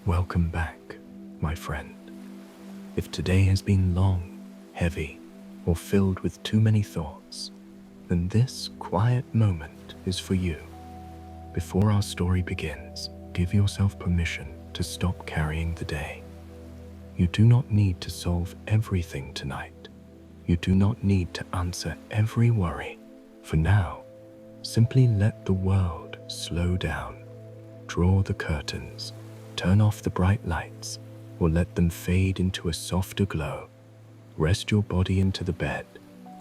Welcome back, my friend. If today has been long, heavy, or filled with too many thoughts, then this quiet moment is for you. Before our story begins, give yourself permission to stop carrying the day. You do not need to solve everything tonight. You do not need to answer every worry. For now, simply let the world slow down. Draw the curtains, turn off the bright lights, or let them fade into a softer glow. Rest your body into the bed,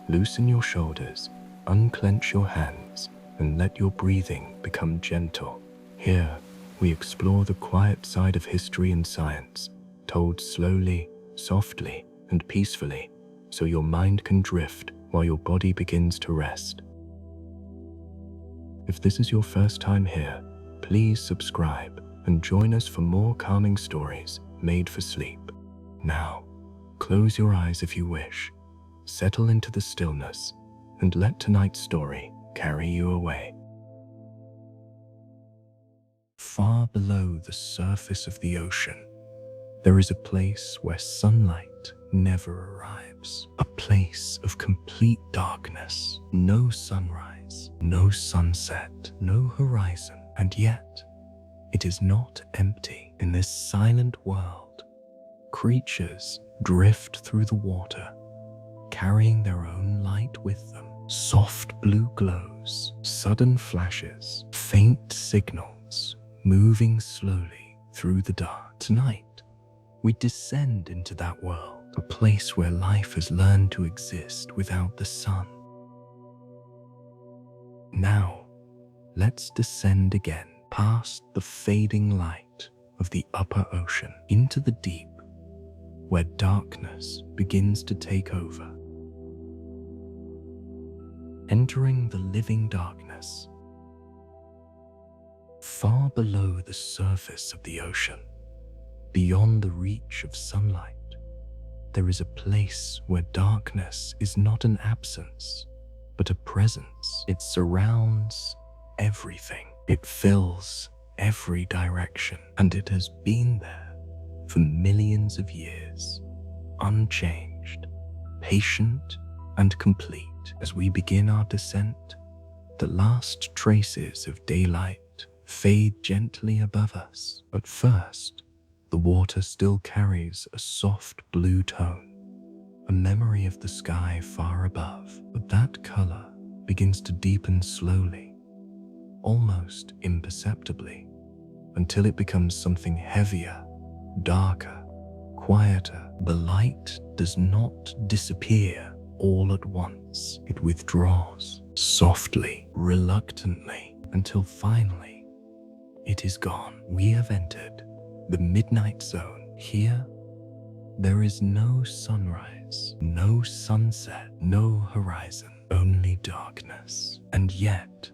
loosen your shoulders, unclench your hands, and let your breathing become gentle. Here, we explore the quiet side of history and science, told slowly, softly, and peacefully, so your mind can drift while your body begins to rest. If this is your first time here, please subscribe and join us for more calming stories made for sleep. Now, close your eyes if you wish, settle into the stillness, and let tonight's story carry you away. Far below the surface of the ocean, there is a place where sunlight never arrives. A place of complete darkness. No sunrise, no sunset, no horizon. And yet, it is not empty. In this silent world, creatures drift through the water, carrying their own light with them. Soft blue glows, sudden flashes, faint signals, moving slowly through the dark. Tonight, we descend into that world, a place where life has learned to exist without the sun. Now, let's descend again past the fading light of the upper ocean into the deep, where darkness begins to take over. Entering the living darkness, far below the surface of the ocean, beyond the reach of sunlight, there is a place where darkness is not an absence, but a presence. It surrounds everything. It fills every direction, and it has been there for millions of years, unchanged, patient, and complete. As we begin our descent, the last traces of daylight fade gently above us. At first, the water still carries a soft blue tone, a memory of the sky far above. But that color begins to deepen slowly, almost imperceptibly, until it becomes something heavier, darker, quieter. The light does not disappear all at once. It withdraws softly, reluctantly, until finally it is gone. We have entered the midnight zone. Here, there is no sunrise, no sunset, no horizon, only darkness. And yet,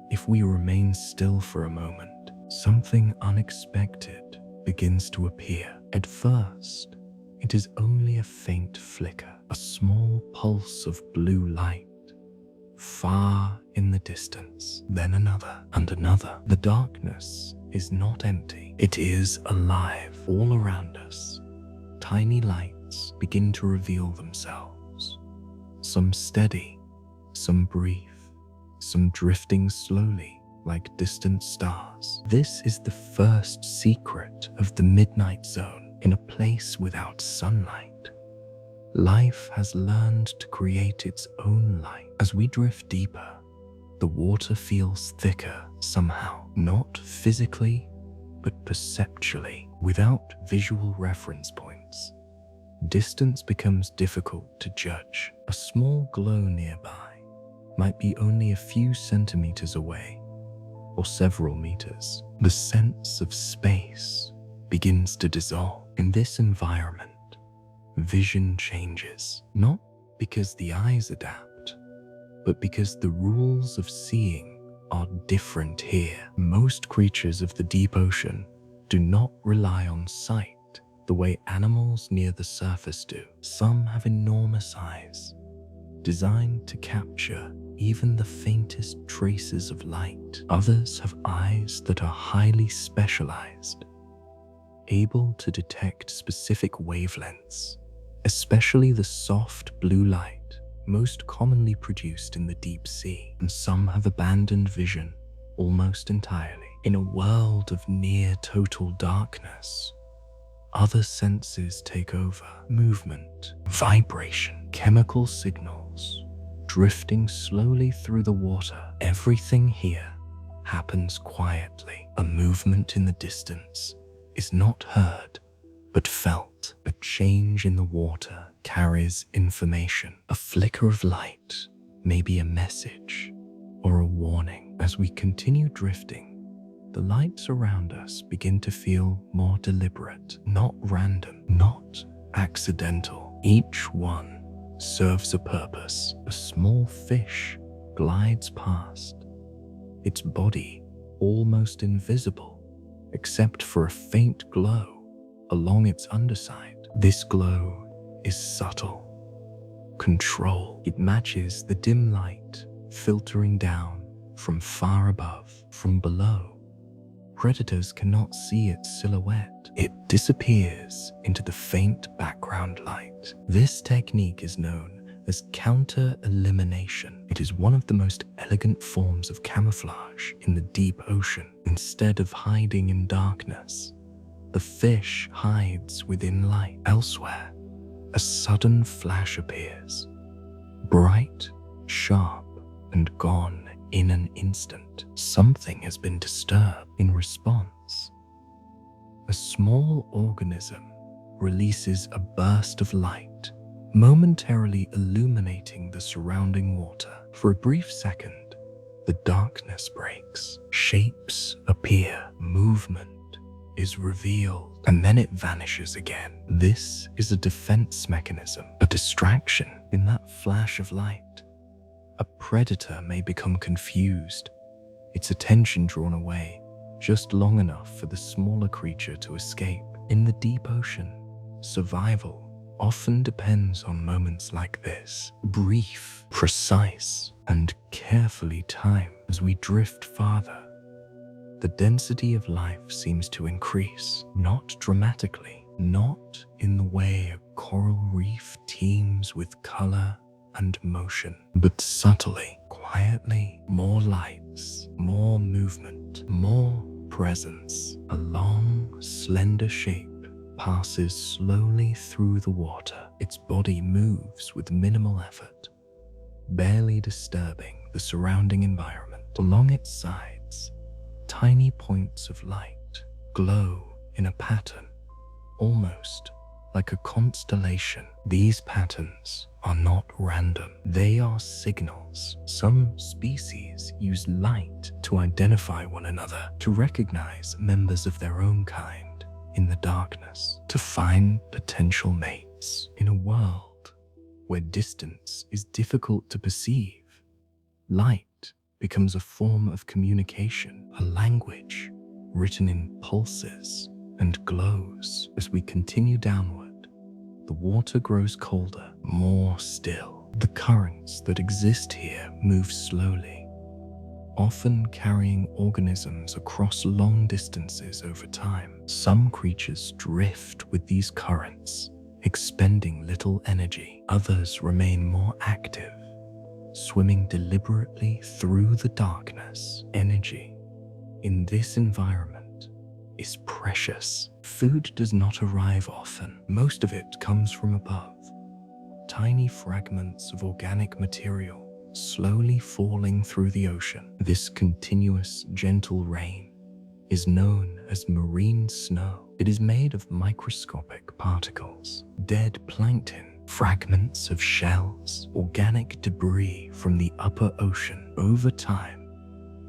if we remain still for a moment, something unexpected begins to appear. At first, it is only a faint flicker, a small pulse of blue light, far in the distance. Then another and another. The darkness is not empty. It is alive all around us. Tiny lights begin to reveal themselves. Some steady, some brief, some drifting slowly like distant stars. This is the first secret of the midnight zone. In a place without sunlight, life has learned to create its own light. As we drift deeper, the water feels thicker somehow, not physically, but perceptually. Without visual reference points, distance becomes difficult to judge. A small glow nearby might be only a few centimeters away, or several meters. The sense of space begins to dissolve. In this environment, vision changes, not because the eyes adapt, but because the rules of seeing are different here. Most creatures of the deep ocean do not rely on sight the way animals near the surface do. Some have enormous eyes, designed to capture even the faintest traces of light. Others have eyes that are highly specialized, able to detect specific wavelengths, especially the soft blue light most commonly produced in the deep sea, and some have abandoned vision almost entirely. In a world of near total darkness, other senses take over: movement, vibration, chemical signals, drifting slowly through the water. Everything here happens quietly. A movement in the distance is not heard, but felt. A change in the water carries information. A flicker of light may be a message or a warning. As we continue drifting, the lights around us begin to feel more deliberate, not random, not accidental. Each one serves a purpose. A small fish glides past, its body almost invisible, except for a faint glow along its underside. This glow is subtle, control. It matches the dim light filtering down from far above. From below, predators cannot see its silhouette. It disappears into the faint background light. This technique is known as counter-elimination. It is one of the most elegant forms of camouflage in the deep ocean. Instead of hiding in darkness, the fish hides within light. Elsewhere, a sudden flash appears, bright, sharp, and gone in an instant. Something has been disturbed. In response, a small organism releases a burst of light, momentarily illuminating the surrounding water. For a brief second, the darkness breaks. Shapes appear, movement is revealed, and then it vanishes again. This is a defense mechanism, a distraction. In that flash of light, a predator may become confused, its attention drawn away just long enough for the smaller creature to escape. In the deep ocean, survival often depends on moments like this, brief, precise, and carefully timed. As we drift farther, the density of life seems to increase, not dramatically, not in the way a coral reef teems with color and motion, but subtly, quietly. More lights, more movement, more presence. A long, slender shape passes slowly through the water. Its body moves with minimal effort, barely disturbing the surrounding environment. Along its sides, tiny points of light glow in a pattern, almost like a constellation. These patterns are not random. They are signals. Some species use light to identify one another, to recognize members of their own kind in the darkness, to find potential mates. In a world where distance is difficult to perceive, light becomes a form of communication, a language written in pulses and glows. As we continue downward, the water grows colder, more still. The currents that exist here move slowly, often carrying organisms across long distances over time. Some creatures drift with these currents, expending little energy. Others remain more active, swimming deliberately through the darkness. Energy in this environment is precious. Food does not arrive often. Most of it comes from above. Tiny fragments of organic material slowly falling through the ocean. This continuous, gentle rain is known as marine snow. It is made of microscopic particles, dead plankton, fragments of shells, organic debris from the upper ocean. Over time,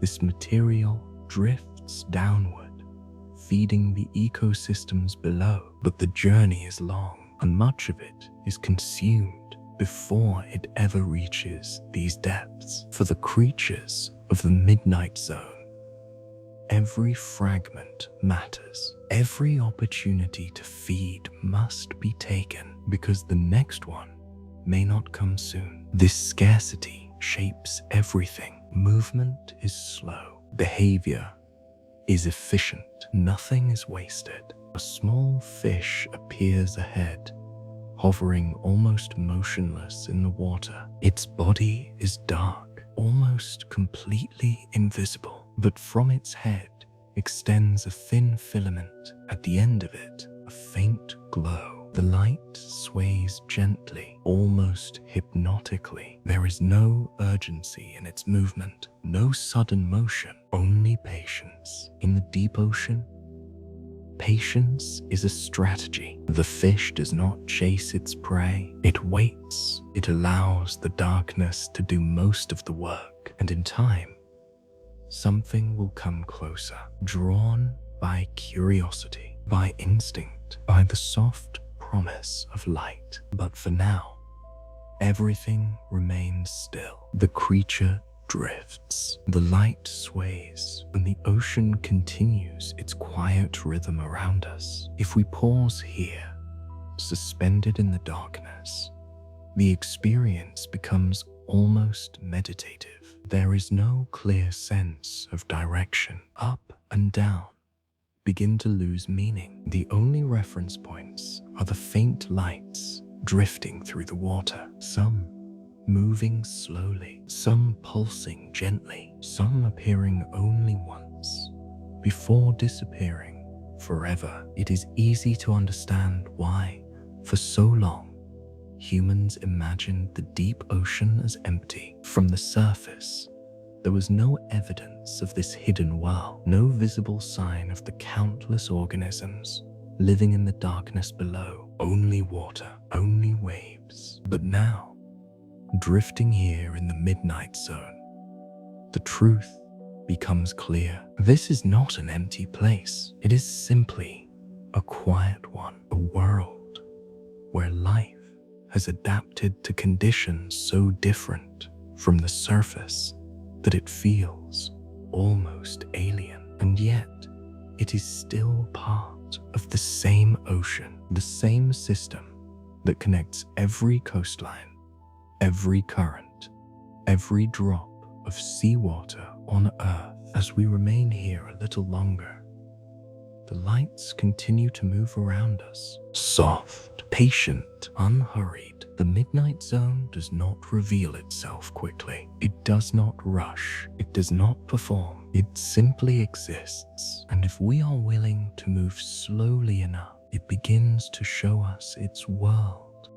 this material drifts downward, feeding the ecosystems below. But the journey is long, and much of it is consumed before it ever reaches these depths. For the creatures of the midnight zone, every fragment matters. Every opportunity to feed must be taken, because the next one may not come soon. This scarcity shapes everything. Movement is slow. Behavior is efficient. Nothing is wasted. A small fish appears ahead, hovering almost motionless in the water. Its body is dark, almost completely invisible, but from its head extends a thin filament. At the end of it, a faint glow. The light sways gently, almost hypnotically. There is no urgency in its movement, no sudden motion, only patience. In the deep ocean, patience is a strategy. The fish does not chase its prey. It waits. It allows the darkness to do most of the work. And in time, something will come closer, drawn by curiosity, by instinct, by the soft promise of light. But for now, everything remains still. The creature drifts, the light sways, and the ocean continues its quiet rhythm around us. If we pause here, suspended in the darkness, the experience becomes almost meditative. There is no clear sense of direction. Up and down begin to lose meaning. The only reference points are the faint lights drifting through the water, some moving slowly, some pulsing gently, some appearing only once, before disappearing forever. It is easy to understand why, for so long, humans imagined the deep ocean as empty. From the surface, there was no evidence of this hidden world, no visible sign of the countless organisms living in the darkness below. Only water, only waves. But now, drifting here in the midnight zone, the truth becomes clear. This is not an empty place. It is simply a quiet one, a world where life has adapted to conditions so different from the surface that it feels almost alien. And yet, it is still part of the same ocean, the same system that connects every coastline, every current, every drop of seawater on Earth. As we remain here a little longer, the lights continue to move around us, soft, patient, unhurried. The midnight zone does not reveal itself quickly. It does not rush. It does not perform. It simply exists. And if we are willing to move slowly enough, it begins to show us its world.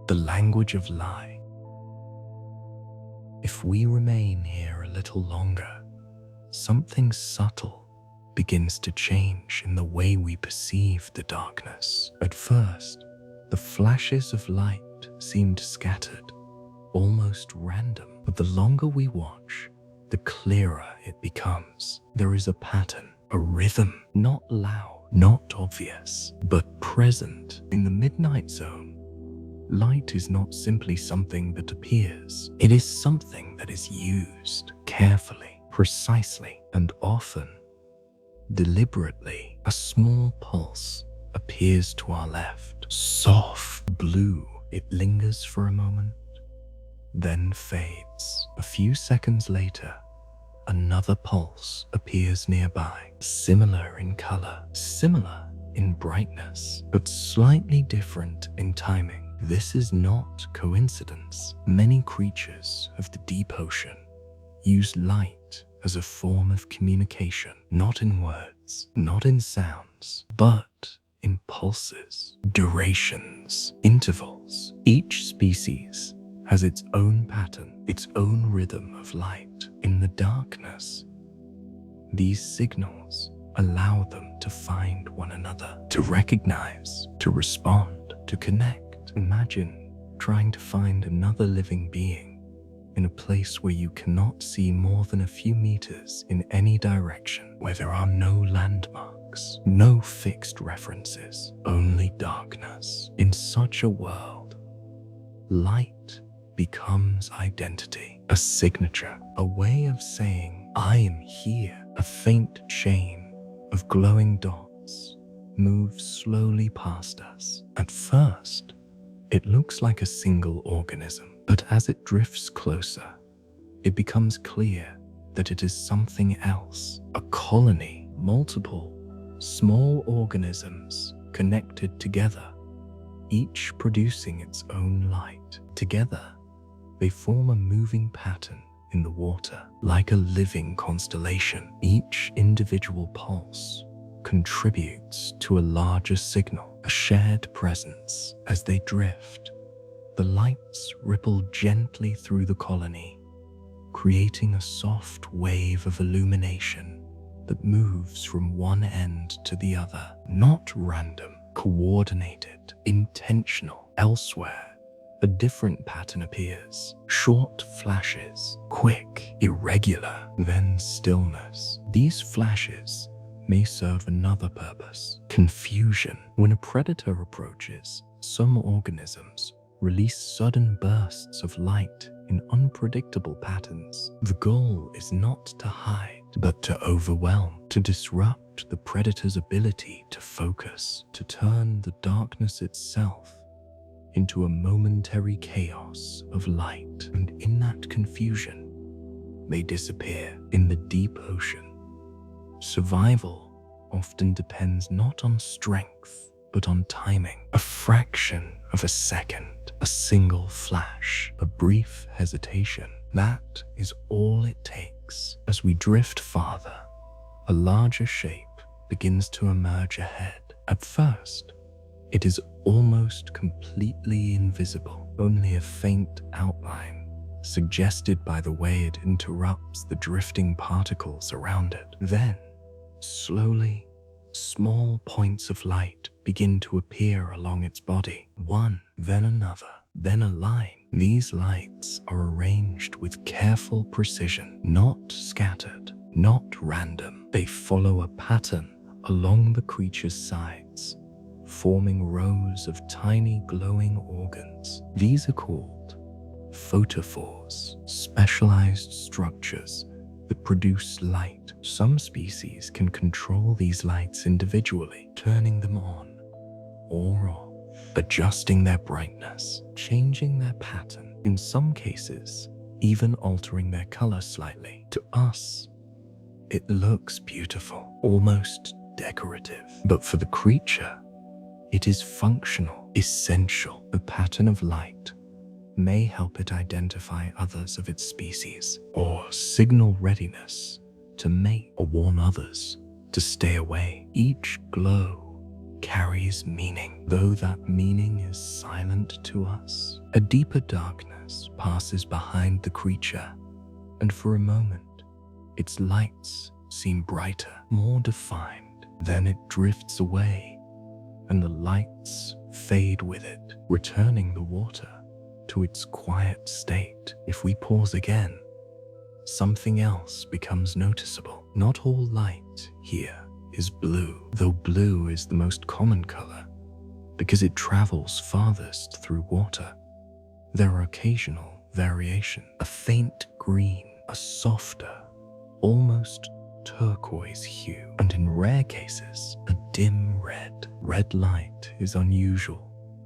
The language of lie. If we remain here a little longer, something subtle begins to change in the way we perceive the darkness. At first, the flashes of light seemed scattered, almost random. But the longer we watch, the clearer it becomes. There is a pattern, a rhythm, not loud, not obvious, but present. In the midnight zone, light is not simply something that appears. It is something that is used carefully, precisely, and often deliberately. A small pulse appears to our left, soft blue. It lingers for a moment, then fades. A few seconds later, another pulse appears nearby, similar in color, similar in brightness, but slightly different in timing. This is not coincidence. Many creatures of the deep ocean use light as a form of communication, not in words, not in sounds, but in pulses, durations, intervals. Each species has its own pattern, its own rhythm of light. In the darkness, these signals allow them to find one another, to recognize, to respond, to connect. Imagine trying to find another living being in a place where you cannot see more than a few meters in any direction, where there are no landmarks, no fixed references, only darkness. In such a world, light becomes identity, a signature, a way of saying, I am here. A faint chain of glowing dots moves slowly past us. At first, it looks like a single organism, but as it drifts closer, it becomes clear that it is something else, a colony, multiple small organisms connected together, each producing its own light. Together, they form a moving pattern in the water, like a living constellation. Each individual pulse contributes to a larger signal, a shared presence. As they drift, the lights ripple gently through the colony, creating a soft wave of illumination that moves from one end to the other. Not random, coordinated, intentional. Elsewhere, a different pattern appears. Short flashes, quick, irregular, then stillness. These flashes may serve another purpose: confusion. When a predator approaches, some organisms release sudden bursts of light in unpredictable patterns. The goal is not to hide, but to overwhelm, to disrupt the predator's ability to focus, to turn the darkness itself into a momentary chaos of light. And in that confusion, they disappear. In the deep ocean, survival often depends not on strength, but on timing. A fraction of a second, a single flash, a brief hesitation. That is all it takes. As we drift farther, a larger shape begins to emerge ahead. At first, it is almost completely invisible, only a faint outline suggested by the way it interrupts the drifting particles around it. Then, slowly, small points of light begin to appear along its body. One, then another, then a line. These lights are arranged with careful precision, not scattered, not random. They follow a pattern along the creature's sides, forming rows of tiny glowing organs. These are called photophores, specialized structures that produce light. Some species can control these lights individually, turning them on or off, adjusting their brightness, changing their pattern, in some cases, even altering their color slightly. To us, it looks beautiful, almost decorative. But for the creature, it is functional, essential. The pattern of light may help it identify others of its species, or signal readiness to mate, or warn others to stay away. Each glow carries meaning, though that meaning is silent to us. A deeper darkness passes behind the creature, and for a moment, its lights seem brighter, more defined. Then it drifts away, and the lights fade with it, returning the water to its quiet state. If we pause again, something else becomes noticeable. Not all light here is blue, though blue is the most common color because it travels farthest through water. There are occasional variations: a faint green, a softer, almost turquoise hue, and in rare cases, a dim red. Red light is unusual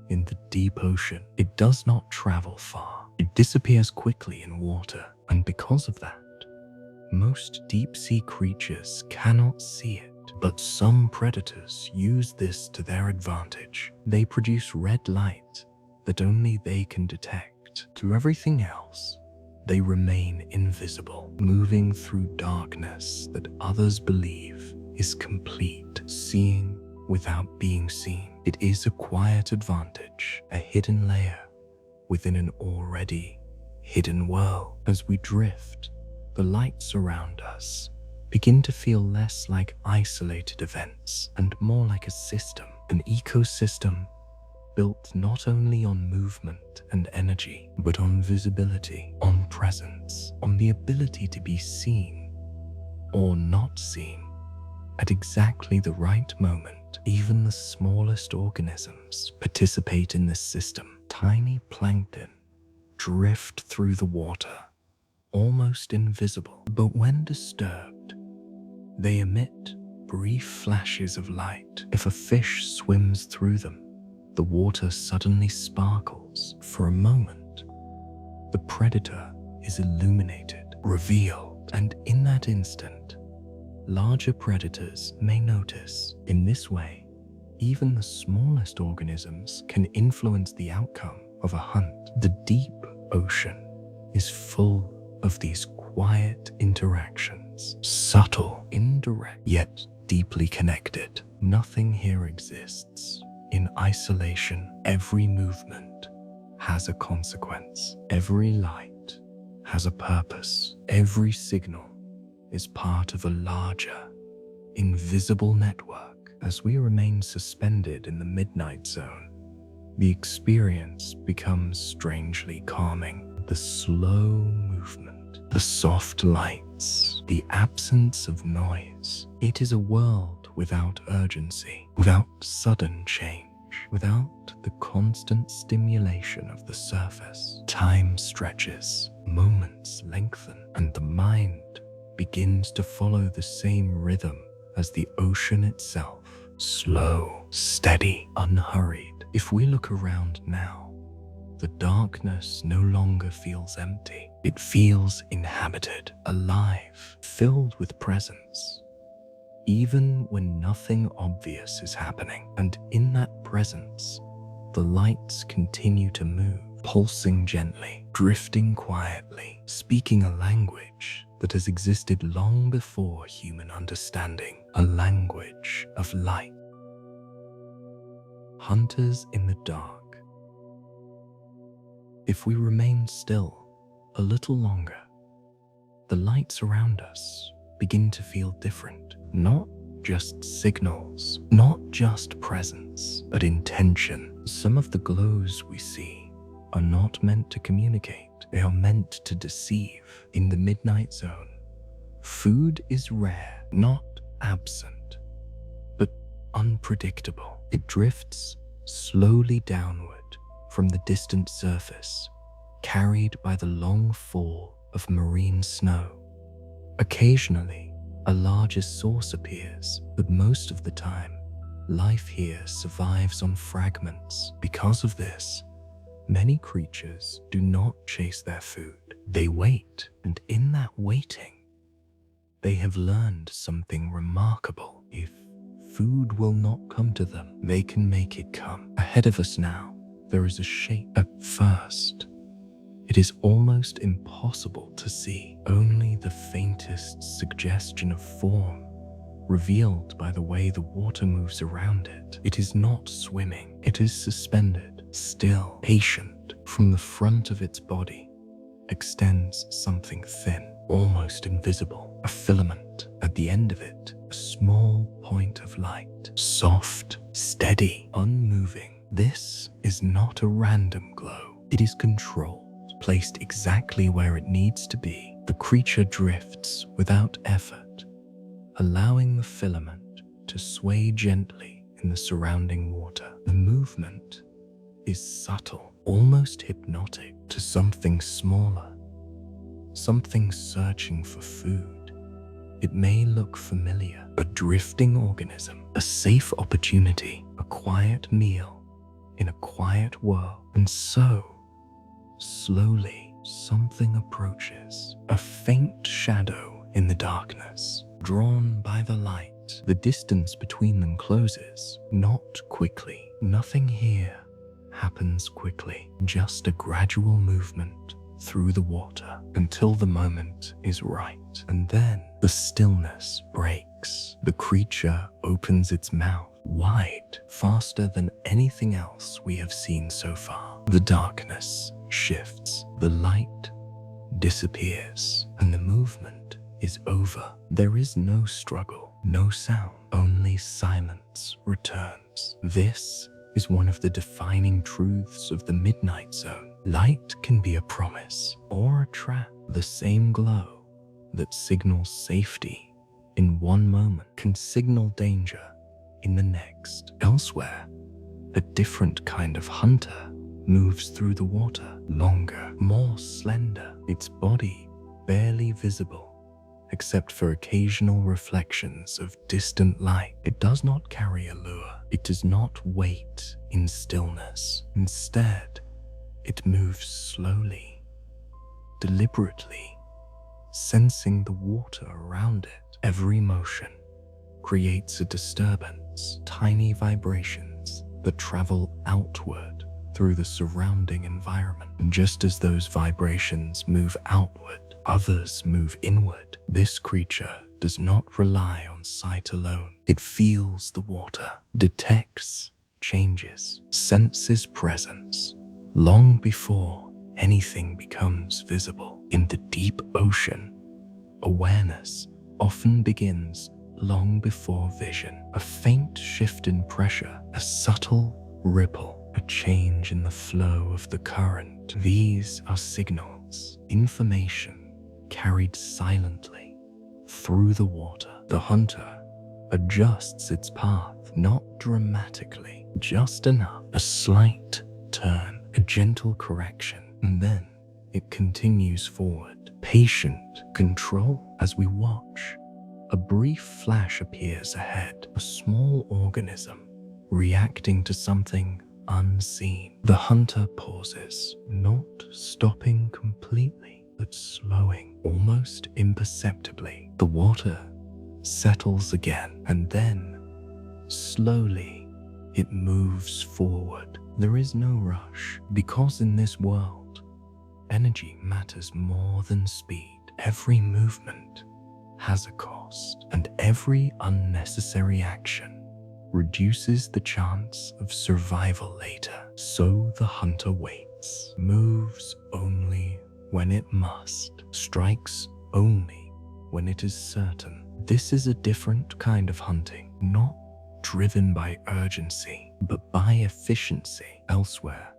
in the deep ocean. It does not travel far. It disappears quickly in water, and because of that, most deep-sea creatures cannot see it. But some predators use this to their advantage. They produce red light that only they can detect. To everything else, they remain invisible, moving through darkness that others believe is complete, seeing without being seen. It is a quiet advantage, a hidden layer within an already hidden world. As we drift, the lights around us begin to feel less like isolated events and more like a system, an ecosystem built not only on movement and energy, but on visibility, on presence, on the ability to be seen or not seen at exactly the right moment. Even the smallest organisms participate in this system. Tiny plankton drift through the water, almost invisible, but when disturbed, they emit brief flashes of light. If a fish swims through them, the water suddenly sparkles. For a moment, the predator is illuminated, revealed. and in that instant, larger predators may notice. In this way, even the smallest organisms can influence the outcome of a hunt. The deep ocean is full of these quiet interactions, subtle, indirect, yet deeply connected. Nothing here exists in isolation. Every movement has a consequence. Every light has a purpose. Every signal is part of a larger, invisible network. As we remain suspended in the midnight zone, the experience becomes strangely calming. The slow movement, the soft lights, the absence of noise. It is a world without urgency, without sudden change, without the constant stimulation of the surface. Time stretches, moments lengthen, and the mind begins to follow the same rhythm as the ocean itself. Slow, steady, unhurried. If we look around now, the darkness no longer feels empty. It feels inhabited, alive, filled with presence, even when nothing obvious is happening. And in that presence, the lights continue to move, pulsing gently, drifting quietly, speaking a language that has existed long before human understanding, a language of light. Hunters in the dark. If we remain still a little longer, the lights around us begin to feel different. Not just signals, not just presence, but intention. Some of the glows we see are not meant to communicate. They are meant to deceive. In the midnight zone, food is rare, not absent, but unpredictable. It drifts slowly downward from the distant surface, carried by the long fall of marine snow. Occasionally, a larger source appears, but most of the time, life here survives on fragments. Because of this, many creatures do not chase their food. They wait, and in that waiting, they have learned something remarkable. If food will not come to them, they can make it come. Ahead of us now, there is a shape. At first, it is almost impossible to see. Only the faintest suggestion of form revealed by the way the water moves around it. It is not swimming. It is suspended, still, patient. From the front of its body extends something thin, almost invisible, a filament. At the end of it, a small point of light, soft, steady, unmoving. This is not a random glow. It is controlled, placed exactly where it needs to be. The creature drifts without effort, allowing the filament to sway gently in the surrounding water. The movement is subtle, almost hypnotic, to something smaller, something searching for food. It may look familiar, a drifting organism, a safe opportunity, a quiet meal in a quiet world. And so, slowly, something approaches, a faint shadow in the darkness, drawn by the light. The distance between them closes, not quickly. Nothing here happens quickly, just a gradual movement through the water until the moment is right. And then the stillness breaks. The creature opens its mouth wide, faster than anything else we have seen so far. The darkness shifts, the light disappears, and the movement is over. There is no struggle, no sound, only silence returns. This is one of the defining truths of the midnight zone. Light can be a promise or a trap. The same glow that signals safety in one moment can signal danger in the next. Elsewhere, a different kind of hunter moves through the water, longer, more slender, its body barely visible except for occasional reflections of distant light. It does not carry a lure. It does not wait in stillness. Instead, it moves slowly, deliberately, sensing the water around it. Every motion creates a disturbance, tiny vibrations that travel outward through the surrounding environment. And just as those vibrations move outward, others move inward. This creature does not rely on sight alone. It feels the water, detects changes, senses presence, long before anything becomes visible. In the deep ocean, awareness often begins long before vision. A faint shift in pressure, a subtle ripple, a change in the flow of the current. These are signals, information carried silently through the water. The hunter adjusts its path, not dramatically, just enough. A slight turn, a gentle correction, and then it continues forward. Patient control. As we watch, a brief flash appears ahead, a small organism reacting to something unseen. The hunter pauses, not stopping completely, but slowing, almost imperceptibly. The water settles again, and then, slowly, it moves forward. There is no rush, because in this world, energy matters more than speed. Every movement has a cost, and every unnecessary action reduces the chance of survival later. So the hunter waits, moves only when it must, strikes only when it is certain. This is a different kind of hunting, not driven by urgency, but by efficiency. Elsewhere,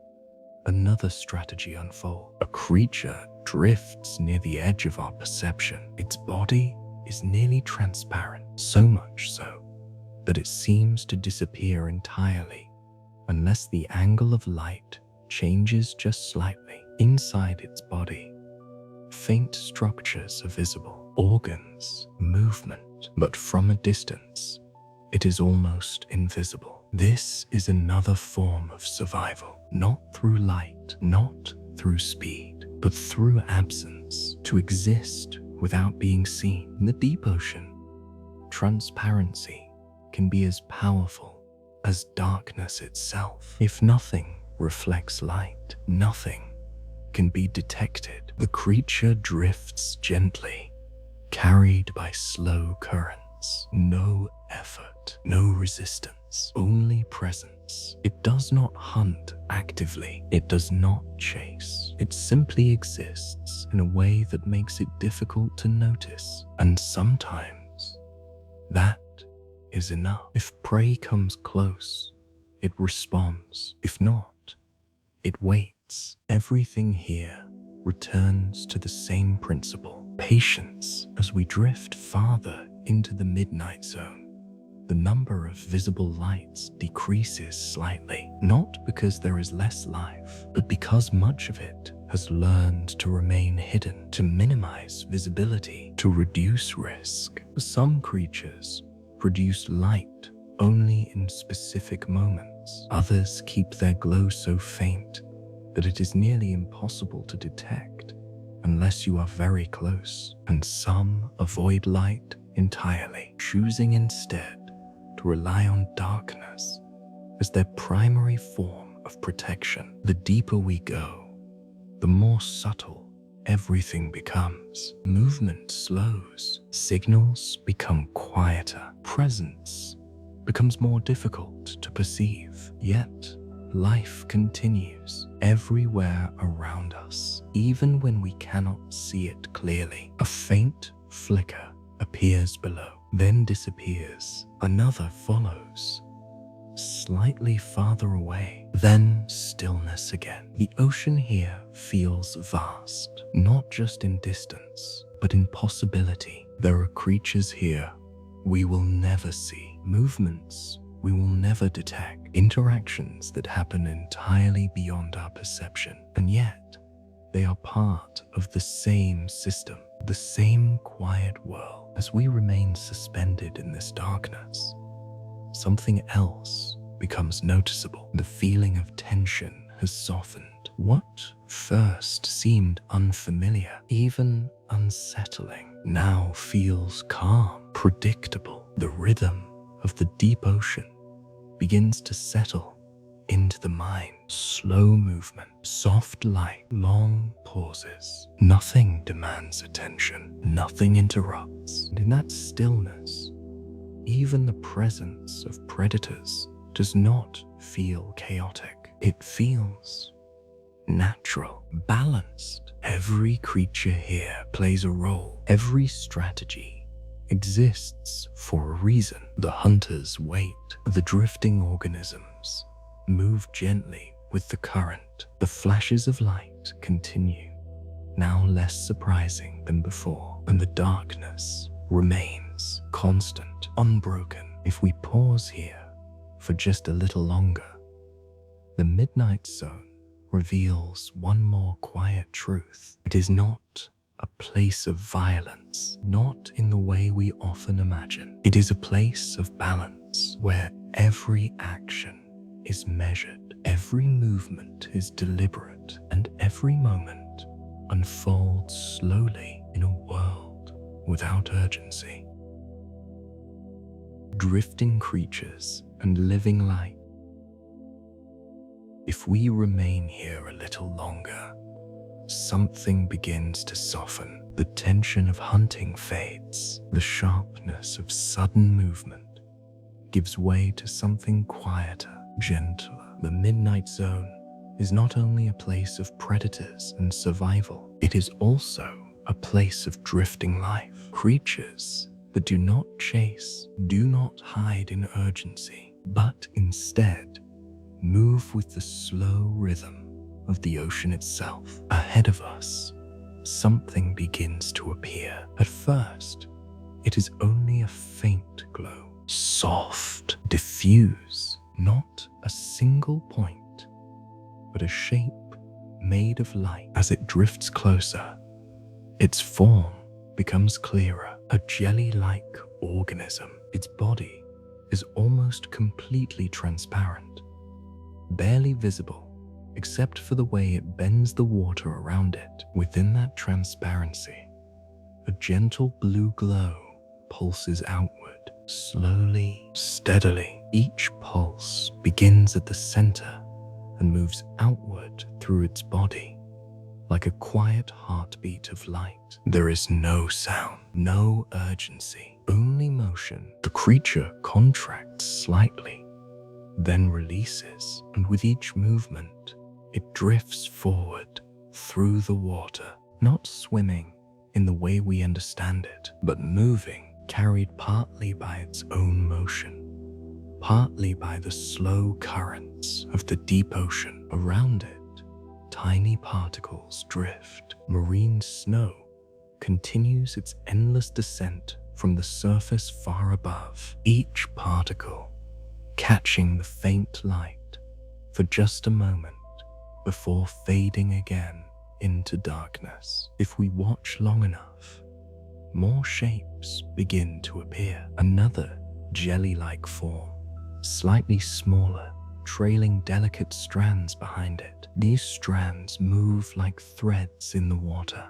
another strategy unfolds. A creature drifts near the edge of our perception. Its body is nearly transparent, so much so that it seems to disappear entirely unless the angle of light changes just slightly. Inside its body, faint structures are visible, organs, movement, but from a distance, it is almost invisible. This is another form of survival, not through light, not through speed, but through absence. To exist without being seen. In the deep ocean, transparency can be as powerful as darkness itself. If nothing reflects light, nothing can be detected. The creature drifts gently, carried by slow currents. No effort, no resistance, only presence. It does not hunt actively. It does not chase. It simply exists in a way that makes it difficult to notice. And sometimes that is enough. If prey comes close, it responds. If not, it waits. Everything here returns to the same principle: patience. As we drift farther into the midnight zone, the number of visible lights decreases slightly, not because there is less life, but because much of it has learned to remain hidden, to minimize visibility, to reduce risk. Some creatures produce light only in specific moments. Others keep their glow so faint that it is nearly impossible to detect unless you are very close. And some avoid light entirely, choosing instead to rely on darkness as their primary form of protection. The deeper we go, the more subtle everything becomes. Movement slows, signals become quieter, presence becomes more difficult to perceive. Yet, life continues everywhere around us, even when we cannot see it clearly. A faint flicker appears below, then disappears. Another follows, slightly farther away, then stillness again. The ocean here feels vast, not just in distance, but in possibility. There are creatures here we will never see, movements we will never detect, interactions that happen entirely beyond our perception, and yet they are part of the same system, the same quiet world. As we remain suspended in this darkness, something else becomes noticeable. The feeling of tension has softened. What first seemed unfamiliar, even unsettling now feels calm, predictable. The rhythm of the deep ocean begins to settle into the mind. Slow movement, soft light, long pauses. Nothing demands attention, nothing interrupts. And in that stillness, even the presence of predators does not feel chaotic. It feels natural, balanced. Every creature here plays a role. Every strategy exists for a reason. The hunters wait. The drifting organisms move gently with the current. The flashes of light continue, now less surprising than before, and the darkness remains constant, unbroken. If we pause here for just a little longer, the midnight zone reveals one more quiet truth. It is not a place of violence, not in the way we often imagine. It is a place of balance, where every action is measured, every movement is deliberate, and every moment unfolds slowly in a world without urgency. Drifting creatures and living light. If we remain here a little longer, something begins to soften. The tension of hunting fades. The sharpness of sudden movement gives way to something quieter, gentler. The midnight zone is not only a place of predators and survival, it is also a place of drifting life. Creatures that do not chase, do not hide in urgency, but instead move with the slow rhythm of the ocean itself. Ahead of us, something begins to appear. At first, it is only a faint glow, soft, diffuse, not a single point, but a shape made of light. As it drifts closer, its form becomes clearer, a jelly-like organism. Its body is almost completely transparent, barely visible except for the way it bends the water around it. Within that transparency, a gentle blue glow pulses outward, slowly, steadily. Each pulse begins at the center and moves outward through its body, like a quiet heartbeat of light. There is no sound, no urgency, only motion. The creature contracts slightly, then releases, and with each movement, it drifts forward through the water, not swimming in the way we understand it, but moving, carried partly by its own motion, partly by the slow currents of the deep ocean. Around it, tiny particles drift. Marine snow continues its endless descent from the surface far above, each particle catching the faint light for just a moment before fading again into darkness. If we watch long enough, more shapes begin to appear. Another jelly-like form, slightly smaller, trailing delicate strands behind it. These strands move like threads in the water,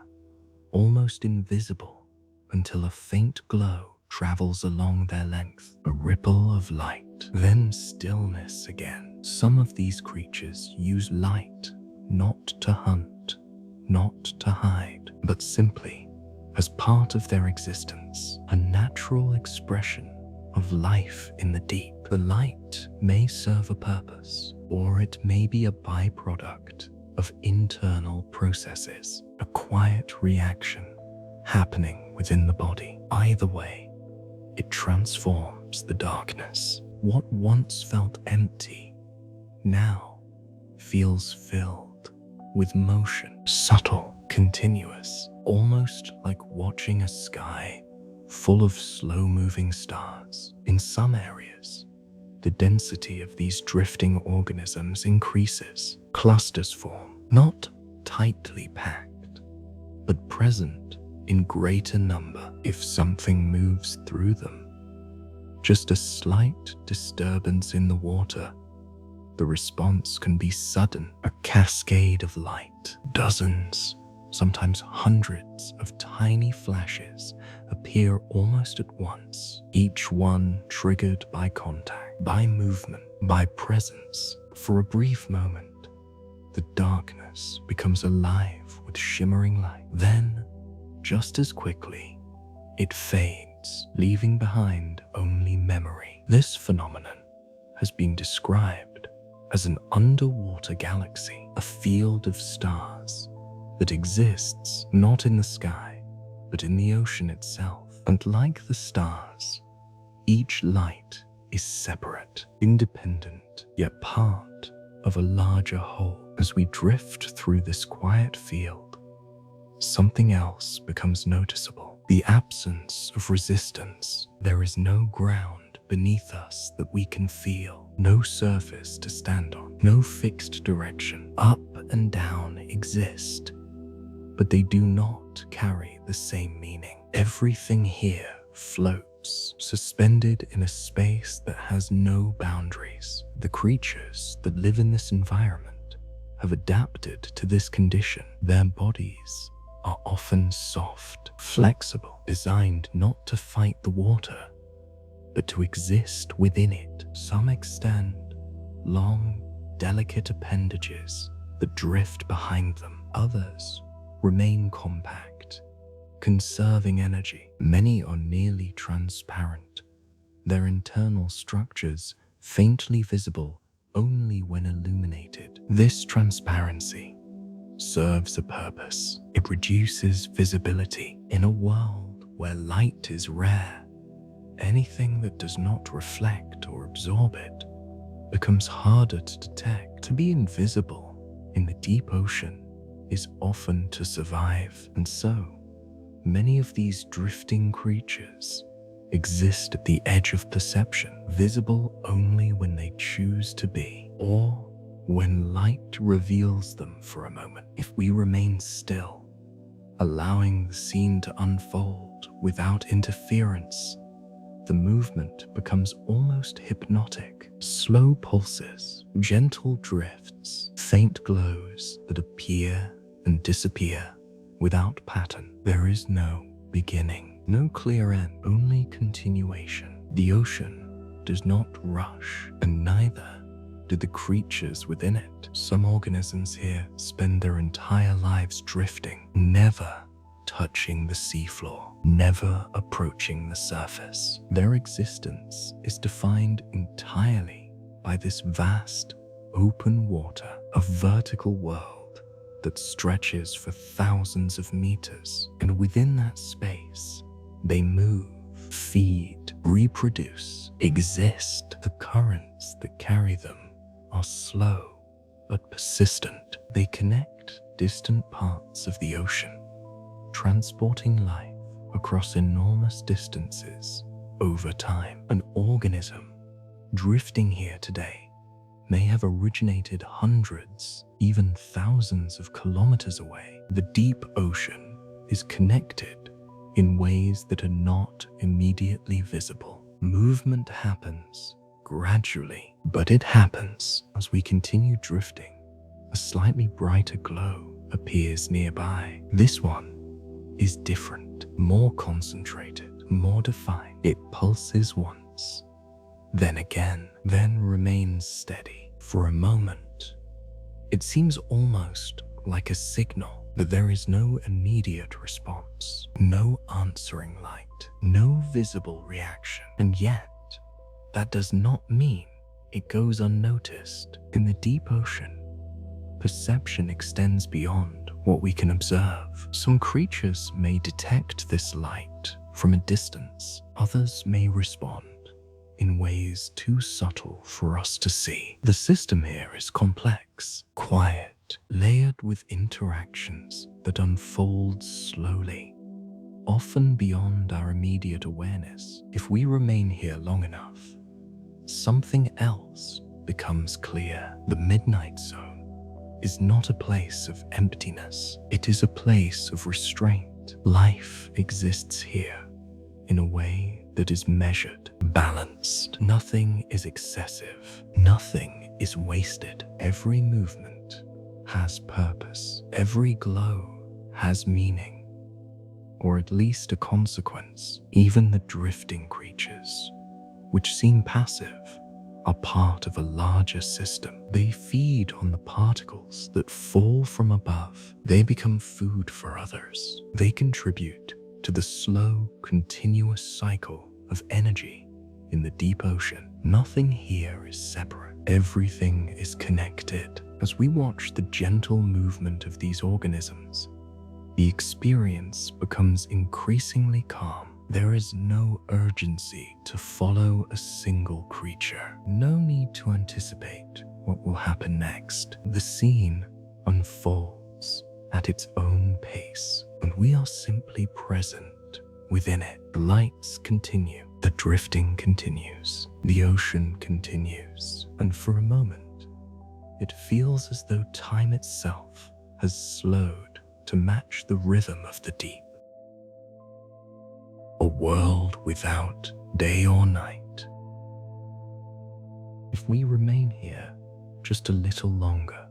almost invisible until a faint glow travels along their length. A ripple of light, then stillness again. Some of these creatures use light not to hunt, not to hide, but simply as part of their existence, a natural expression of life in the deep. The light may serve a purpose, or it may be a byproduct of internal processes, a quiet reaction happening within the body. Either way, it transforms the darkness. What once felt empty now feels filled with motion, subtle, continuous, almost like watching a sky full of slow-moving stars. In some areas, the density of these drifting organisms increases. Clusters form, not tightly packed, but present in greater number. If something moves through them, just a slight disturbance in the water, the response can be sudden, a cascade of light. Dozens, sometimes hundreds of tiny flashes appear almost at once, each one triggered by contact, by movement, by presence. For a brief moment, the darkness becomes alive with shimmering light. Then, just as quickly, it fades, leaving behind only memory. This phenomenon has been described as an underwater galaxy, a field of stars that exists not in the sky, but in the ocean itself. And like the stars, each light is separate, independent, yet part of a larger whole. As we drift through this quiet field, something else becomes noticeable: the absence of resistance. There is no ground beneath us that we can feel, no surface to stand on, no fixed direction. Up and down exist, but they do not carry the same meaning. Everything here floats, suspended in a space that has no boundaries. The creatures that live in this environment have adapted to this condition. Their bodies are often soft, flexible, designed not to fight the water, but to exist within it. Some extend long, delicate appendages that drift behind them. Others remain compact, conserving energy. Many are nearly transparent, their internal structures faintly visible only when illuminated. This transparency serves a purpose. It reduces visibility. In a world where light is rare, anything that does not reflect or absorb it becomes harder to detect. To be invisible in the deep ocean is often to survive, and so many of these drifting creatures exist at the edge of perception, visible only when they choose to be, or when light reveals them for a moment. If we remain still, allowing the scene to unfold without interference, the movement becomes almost hypnotic. Slow pulses, gentle drifts, faint glows that appear and disappear without pattern. There is no beginning, no clear end, only continuation. The ocean does not rush, and neither do the creatures within it. Some organisms here spend their entire lives drifting, never touching the seafloor, never approaching the surface. Their existence is defined entirely by this vast, open water, a vertical world that stretches for thousands of meters. And within that space, they move, feed, reproduce, exist. The currents that carry them are slow but persistent. They connect distant parts of the ocean, transporting life across enormous distances over time. An organism drifting here today may have originated hundreds, even thousands of kilometers away. The deep ocean is connected in ways that are not immediately visible. Movement happens gradually, but it happens. As we continue drifting, a slightly brighter glow appears nearby. This one is different, more concentrated, more defined. It pulses once, then again, then remains steady. For a moment, it seems almost like a signal that there is no immediate response, no answering light, no visible reaction. And yet, that does not mean it goes unnoticed. In the deep ocean, perception extends beyond what we can observe. Some creatures may detect this light from a distance. Others may respond in ways too subtle for us to see. The system here is complex, quiet, layered with interactions that unfold slowly, often beyond our immediate awareness. If we remain here long enough, something else becomes clear. The midnight zone is not a place of emptiness. It is a place of restraint. Life exists here in a way that is measured, balanced. Nothing is excessive. Nothing is wasted. Every movement has purpose. Every glow has meaning, or at least a consequence. Even the drifting creatures, which seem passive, are part of a larger system. They feed on the particles that fall from above. They become food for others. They contribute to the slow, continuous cycle of energy in the deep ocean. Nothing here is separate. Everything is connected. As we watch the gentle movement of these organisms, the experience becomes increasingly calm. There is no urgency to follow a single creature. No need to anticipate what will happen next. The scene unfolds at its own pace, and we are simply present within it. The lights continue, the drifting continues, the ocean continues, and for a moment, it feels as though time itself has slowed to match the rhythm of the deep. A world without day or night. If we remain here just a little longer,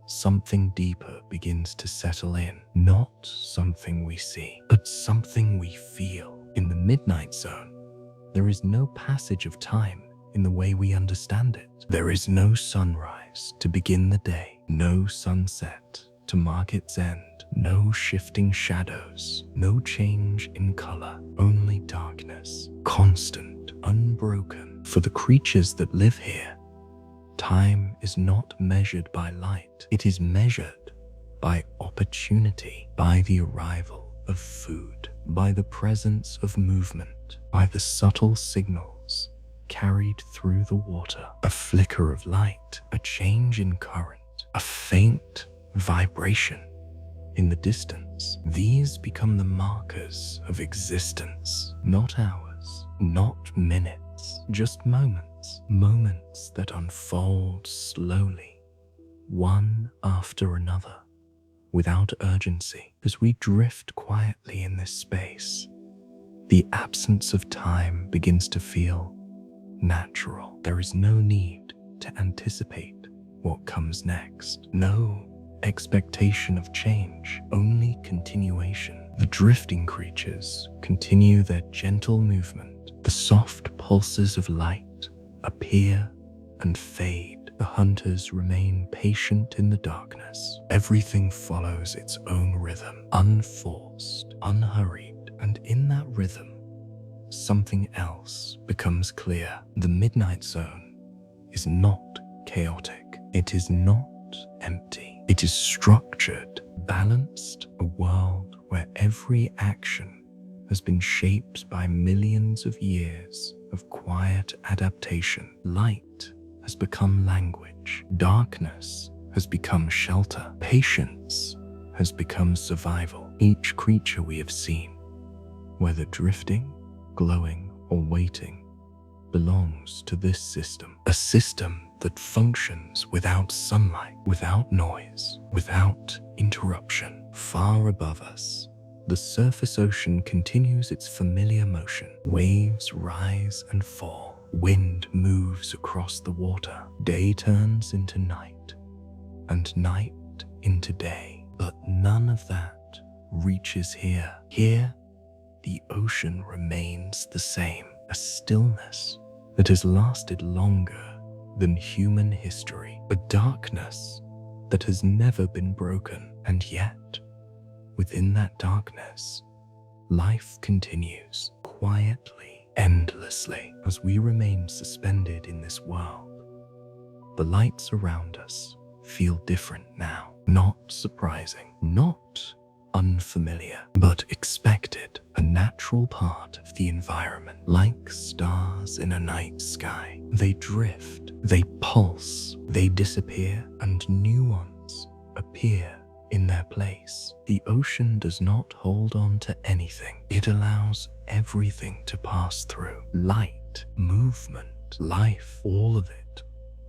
something deeper begins to settle in. Not something we see, but something we feel. In the midnight zone, there is no passage of time in the way we understand it. There is no sunrise to begin the day, no sunset to mark its end. No shifting shadows, no change in color, only darkness, constant, unbroken. For the creatures that live here, time is not measured by light. It is measured by opportunity, by the arrival of food, by the presence of movement, by the subtle signals carried through the water. A flicker of light, a change in current, a faint vibration in the distance. These become the markers of existence, not hours, not minutes, just moments. Moments that unfold slowly, one after another, without urgency. As we drift quietly in this space, the absence of time begins to feel natural. There is no need to anticipate what comes next. No expectation of change, only continuation. The drifting creatures continue their gentle movement. The soft pulses of light appear and fade. The hunters remain patient in the darkness. Everything follows its own rhythm, unforced, unhurried, and in that rhythm, something else becomes clear. The midnight zone is not chaotic. It is not empty. It is structured, balanced, a world where every action has been shaped by millions of years of quiet adaptation. Light has become language. Darkness has become shelter. Patience has become survival. Each creature we have seen, whether drifting, glowing, or waiting, belongs to this system. A system that functions without sunlight, without noise, without interruption. Far above us, the surface ocean continues its familiar motion. Waves rise and fall. Wind moves across the water. Day turns into night, and night into day. But none of that reaches here. Here, the ocean remains the same. A stillness that has lasted longer than human history, a darkness that has never been broken. And yet, within that darkness, life continues quietly, endlessly. As we remain suspended in this world, the lights around us feel different now. Not surprising, not unfamiliar, but expected, a natural part of the environment. Like stars in a night sky, they drift, they pulse, they disappear, and new ones appear in their place. The ocean does not hold on to anything. It allows everything to pass through. Light, movement, life, all of it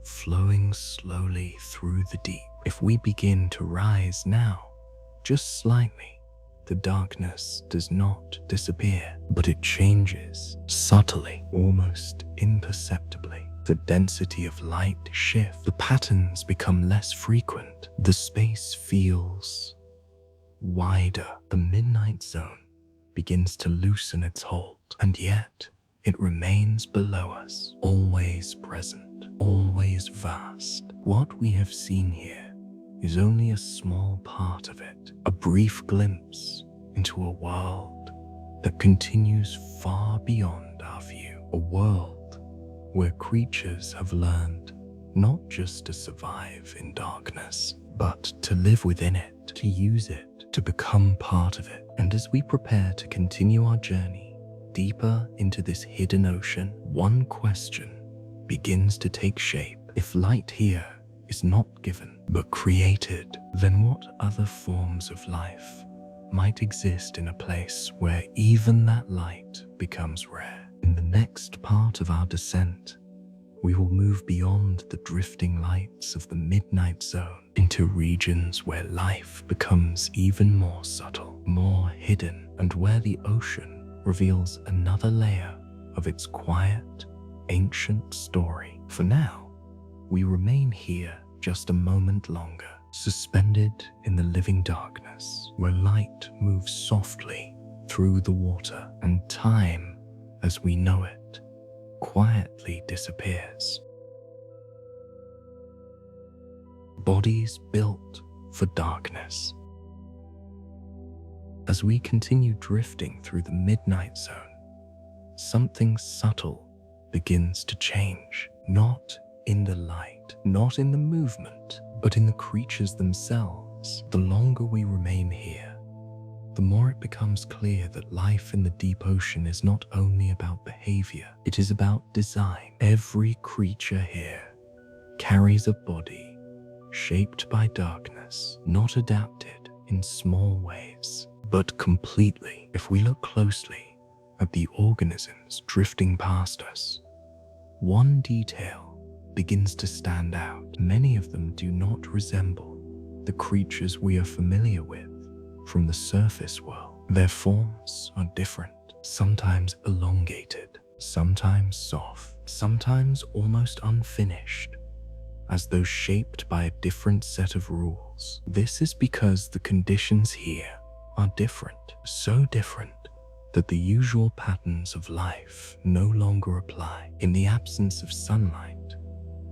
flowing slowly through the deep. If we begin to rise now, just slightly, the darkness does not disappear, but it changes subtly, almost imperceptibly. The density of light shifts, the patterns become less frequent, the space feels wider. The midnight zone begins to loosen its hold, and yet it remains below us, always present, always vast. What we have seen here is only a small part of it, a brief glimpse into a world that continues far beyond our view, a world where creatures have learned not just to survive in darkness, but to live within it, to use it, to become part of it. And as we prepare to continue our journey deeper into this hidden ocean, one question begins to take shape. If light here is not given, but created, then what other forms of life might exist in a place where even that light becomes rare? In the next part of our descent, we will move beyond the drifting lights of the midnight zone into regions where life becomes even more subtle, more hidden, and where the ocean reveals another layer of its quiet, ancient story. For now, we remain here just a moment longer, suspended in the living darkness, where light moves softly through the water and time, as we know it, quietly disappears. Bodies built for darkness. As we continue drifting through the midnight zone, something subtle begins to change, not in the light, not in the movement, but in the creatures themselves. The longer we remain here, the more it becomes clear that life in the deep ocean is not only about behavior, it is about design. Every creature here carries a body shaped by darkness, not adapted in small ways, but completely. If we look closely at the organisms drifting past us, one detail begins to stand out. Many of them do not resemble the creatures we are familiar with from the surface world. Their forms are different, sometimes elongated, sometimes soft, sometimes almost unfinished, as though shaped by a different set of rules. This is because the conditions here are different, so different that the usual patterns of life no longer apply. In the absence of sunlight,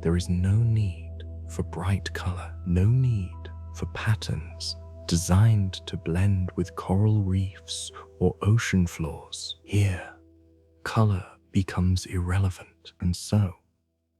there is no need for bright color, no need for patterns designed to blend with coral reefs or ocean floors. Here, color becomes irrelevant, and so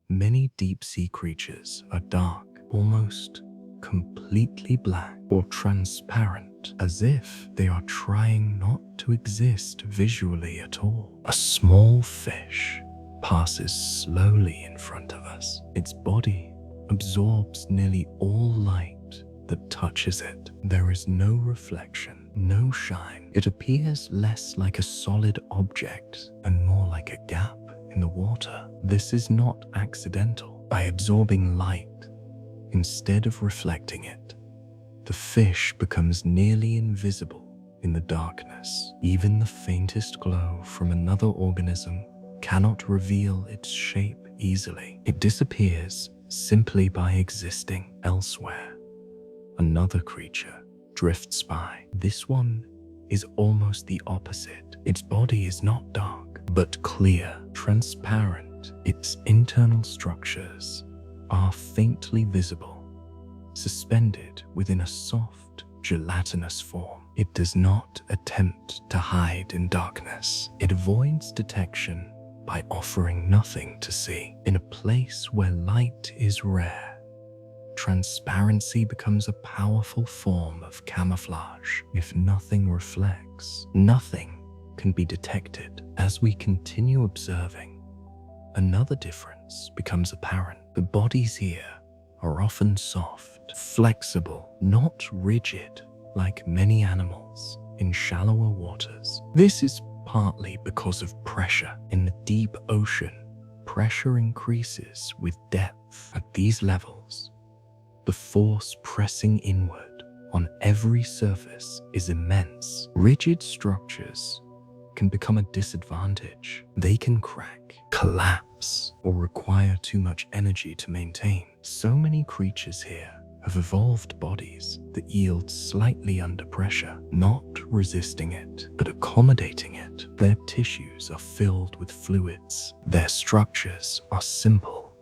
many deep-sea creatures are dark, almost completely black or transparent, as if they are trying not to exist visually at all. A small fish passes slowly in front of us. Its body absorbs nearly all light that touches it. There is no reflection, no shine. It appears less like a solid object and more like a gap in the water. This is not accidental. By absorbing light instead of reflecting it, the fish becomes nearly invisible in the darkness. Even the faintest glow from another organism cannot reveal its shape easily. It disappears simply by existing elsewhere. Another creature drifts by. This one is almost the opposite. Its body is not dark, but clear, transparent. Its internal structures are faintly visible, suspended within a soft, gelatinous form. It does not attempt to hide in darkness. It avoids detection by offering nothing to see. In a place where light is rare, transparency becomes a powerful form of camouflage. If nothing reflects, nothing can be detected. As we continue observing, another difference becomes apparent. The bodies here are often soft, flexible, not rigid like many animals in shallower waters. This is partly because of pressure. In the deep ocean, pressure increases with depth. At these levels, the force pressing inward on every surface is immense. Rigid structures can become a disadvantage. They can crack, collapse, or require too much energy to maintain. So many creatures here have evolved bodies that yield slightly under pressure, not resisting it, but accommodating it. Their tissues are filled with fluids. Their structures are simple,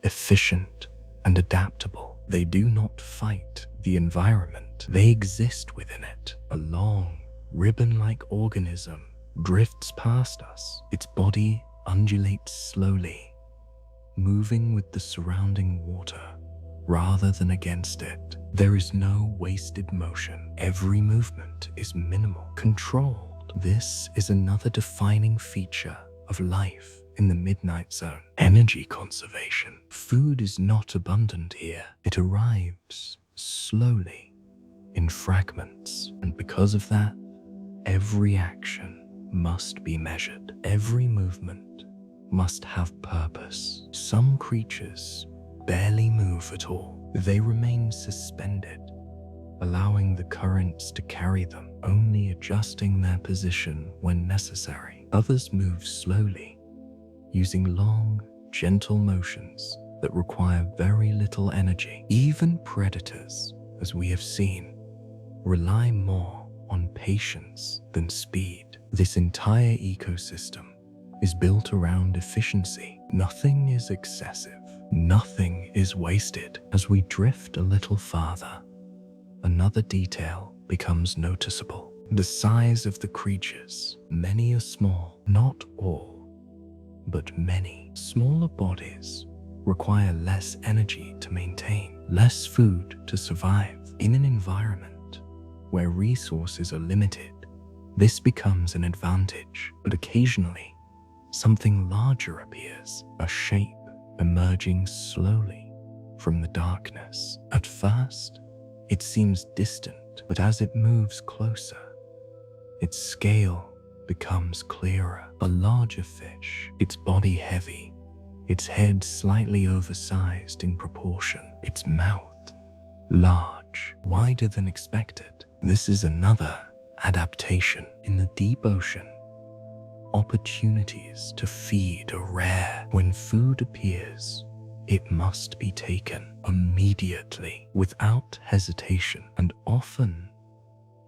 efficient, and adaptable. They do not fight the environment. They exist within it. A long, ribbon-like organism drifts past us. Its body undulates slowly, moving with the surrounding water rather than against it. There is no wasted motion. Every movement is minimal, controlled. This is another defining feature of life in the midnight zone. Energy conservation. Food is not abundant here. It arrives slowly in fragments, and because of that, every action must be measured. Every movement must have purpose. Some creatures barely move at all. They remain suspended, allowing the currents to carry them, only adjusting their position when necessary. Others move slowly, using long, gentle motions that require very little energy. Even predators, as we have seen, rely more on patience than speed. This entire ecosystem is built around efficiency. Nothing is excessive. Nothing is wasted. As we drift a little farther, another detail becomes noticeable. The size of the creatures. Many are small, not all, but many. Smaller bodies require less energy to maintain, less food to survive. In an environment where resources are limited, this becomes an advantage, but occasionally something larger appears, a shape emerging slowly from the darkness. At first, it seems distant, but as it moves closer, its scale becomes clearer. A larger fish, its body heavy, its head slightly oversized in proportion, its mouth large, wider than expected. This is another adaptation. In the deep ocean, opportunities to feed are rare. When food appears, it must be taken immediately, without hesitation, and often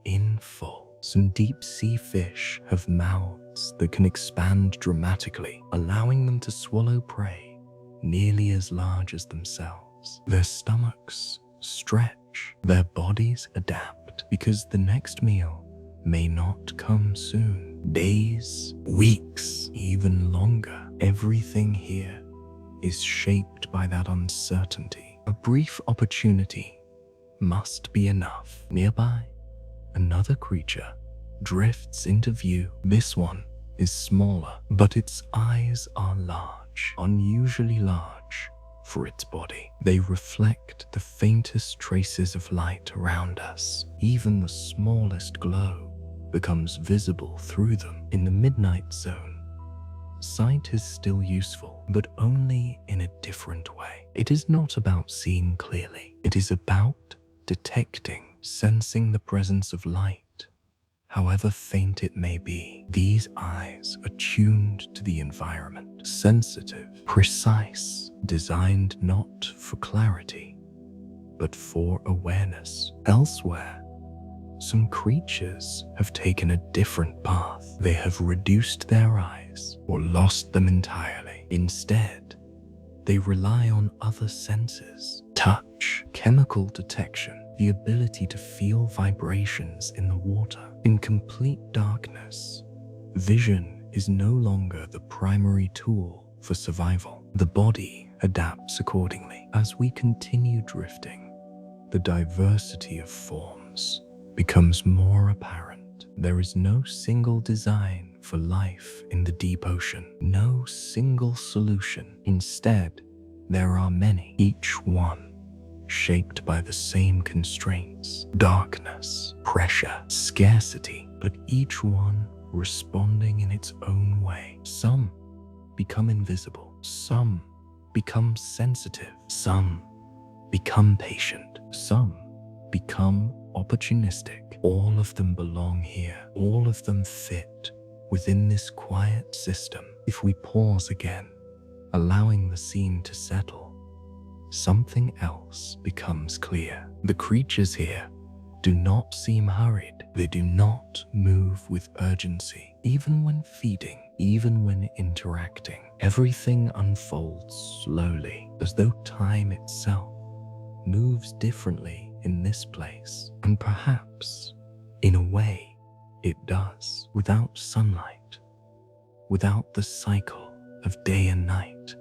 in full. Some deep sea fish have mouths that can expand dramatically, allowing them to swallow prey nearly as large as themselves. Their stomachs stretch, their bodies adapt, because the next meal may not come soon. Days, weeks, even longer. Everything here is shaped by that uncertainty. A brief opportunity must be enough. Nearby, another creature drifts into view. This one is smaller, but its eyes are large, unusually large for its body. They reflect the faintest traces of light around us. Even the smallest glow becomes visible through them. In the midnight zone, sight is still useful, but only in a different way. It is not about seeing clearly. It is about detecting, sensing the presence of light, however faint it may be. These eyes are tuned to the environment, sensitive, precise, designed not for clarity, but for awareness. Elsewhere, some creatures have taken a different path. They have reduced their eyes or lost them entirely. Instead, they rely on other senses: touch, chemical detection, the ability to feel vibrations in the water. In complete darkness, vision is no longer the primary tool for survival. The body adapts accordingly. As we continue drifting, the diversity of forms becomes more apparent. There is no single design for life in the deep ocean, no single solution. Instead, there are many, each one shaped by the same constraints: darkness, pressure, scarcity, but each one responding in its own way. Some become invisible, some become sensitive, some become patient, some become opportunistic. All of them belong here. All of them fit within this quiet system. If we pause again, allowing the scene to settle, something else becomes clear. The creatures here do not seem hurried. They do not move with urgency. Even when feeding, even when interacting, everything unfolds slowly, as though time itself moves differently in this place. And perhaps, in a way, it does. Without sunlight, without the cycle of day and night,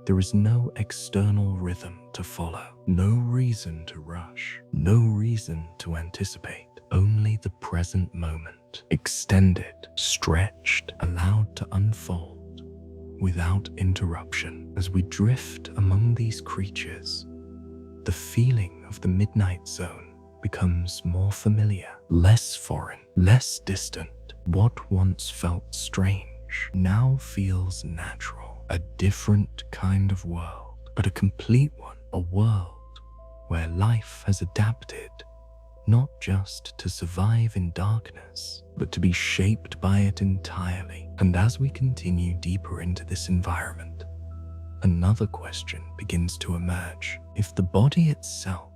there is no external rhythm to follow, no reason to rush, no reason to anticipate, only the present moment, extended, stretched, allowed to unfold without interruption. As we drift among these creatures, the feeling of the midnight zone becomes more familiar, less foreign, less distant. What once felt strange now feels natural. A different kind of world, but a complete one. A world where life has adapted, not just to survive in darkness, but to be shaped by it entirely. And as we continue deeper into this environment, another question begins to emerge. If the body itself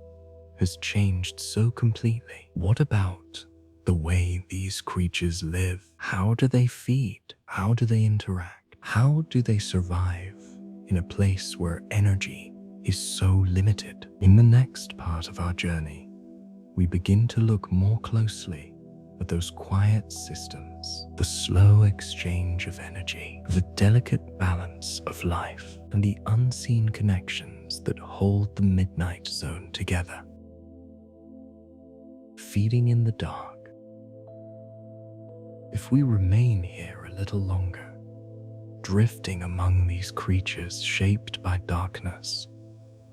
has changed so completely, what about the way these creatures live? How do they feed? How do they interact? How do they survive in a place where energy is so limited? In the next part of our journey, we begin to look more closely at those quiet systems, the slow exchange of energy, the delicate balance of life, and the unseen connections that hold the midnight zone together. Feeding in the dark. If we remain here a little longer, drifting among these creatures shaped by darkness,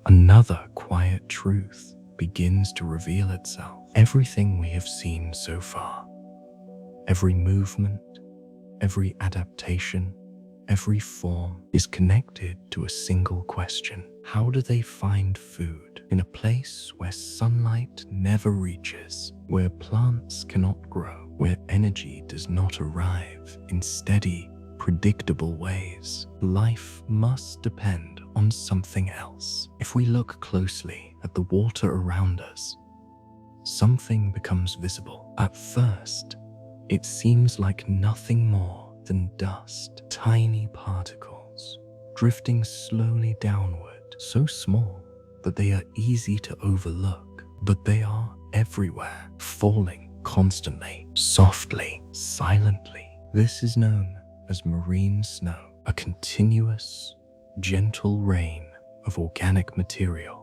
another quiet truth begins to reveal itself. Everything we have seen so far, every movement, every adaptation, every form is connected to a single question. How do they find food in a place where sunlight never reaches, where plants cannot grow, where energy does not arrive in steady, predictable ways? Life must depend on something else. If we look closely at the water around us, something becomes visible. At first, it seems like nothing more than dust, tiny particles drifting slowly downward, so small that they are easy to overlook. But they are everywhere, falling constantly, softly, silently. This is known as marine snow, a continuous, gentle rain of organic material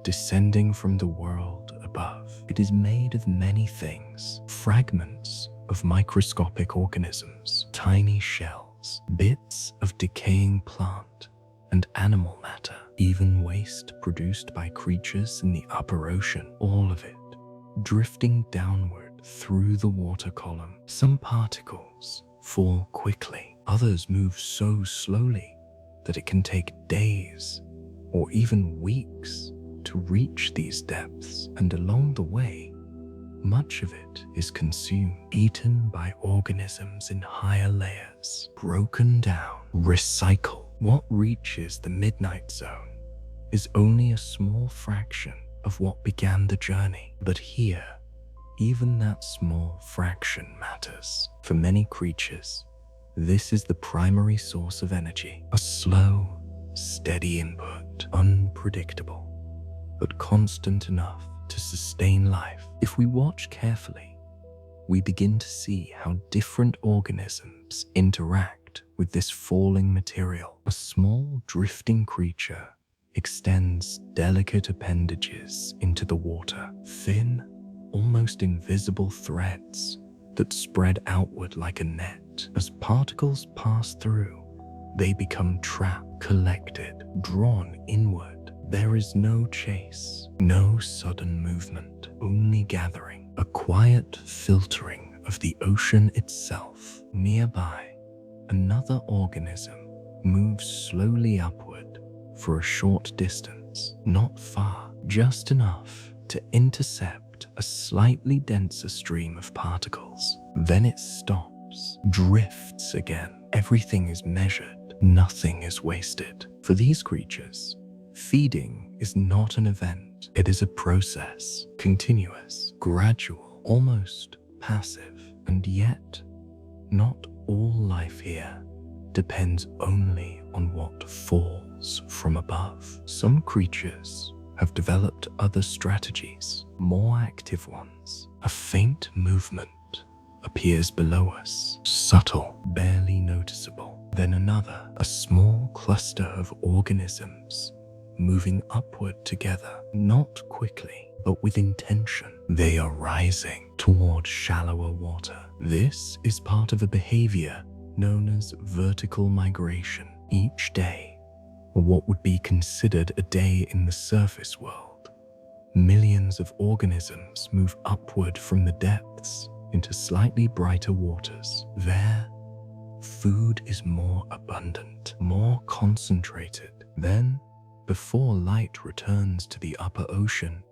descending from the world above. It is made of many things: fragments of microscopic organisms, tiny shells, bits of decaying plant and animal matter, even waste produced by creatures in the upper ocean, all of it drifting downward through the water column. Some particles fall quickly, others move so slowly that it can take days or even weeks to reach these depths, and along the way, much of it is consumed, eaten by organisms in higher layers, broken down, recycled. What reaches the midnight zone is only a small fraction of what began the journey. But here, even that small fraction matters. For many creatures, this is the primary source of energy, a slow, steady input, unpredictable, but constant enough to sustain life. If we watch carefully, we begin to see how different organisms interact with this falling material. A small drifting creature extends delicate appendages into the water, thin, almost invisible threads that spread outward like a net. As particles pass through, they become trapped, collected, drawn inward. There is no chase, no sudden movement, only gathering, a quiet filtering of the ocean itself. Nearby, another organism moves slowly upward for a short distance, not far, just enough to intercept a slightly denser stream of particles. Then it stops, drifts again. Everything is measured, nothing is wasted. For these creatures, feeding is not an event. It is a process, continuous, gradual, almost passive. And yet, not all life here depends only on what falls from above. Some creatures have developed other strategies, more active ones. A faint movement appears below us, subtle, barely noticeable. Then another, a small cluster of organisms moving upward together, not quickly, but with intention. They are rising toward shallower water. This is part of a behavior known as vertical migration. Each day, or what would be considered a day in the surface world, millions of organisms move upward from the depths into slightly brighter waters. There, food is more abundant, more concentrated. Then, before light returns to the upper ocean,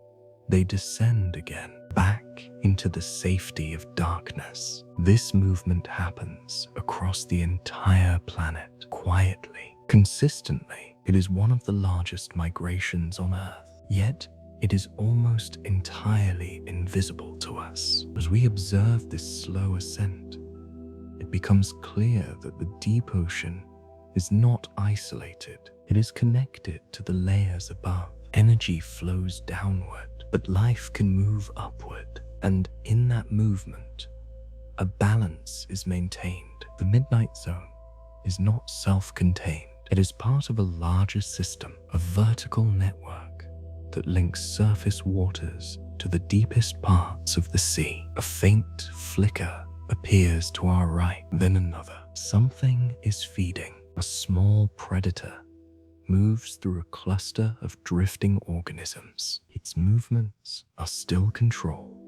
they descend again, back into the safety of darkness. This movement happens across the entire planet, quietly, consistently. It is one of the largest migrations on Earth, yet it is almost entirely invisible to us. As we observe this slow ascent, it becomes clear that the deep ocean is not isolated. It is connected to the layers above. Energy flows downward, but life can move upward. And in that movement, a balance is maintained. The Midnight Zone is not self-contained. It is part of a larger system, a vertical network that links surface waters to the deepest parts of the sea. A faint flicker appears to our right, then another. Something is feeding. A small predator moves through a cluster of drifting organisms. Its movements are still controlled,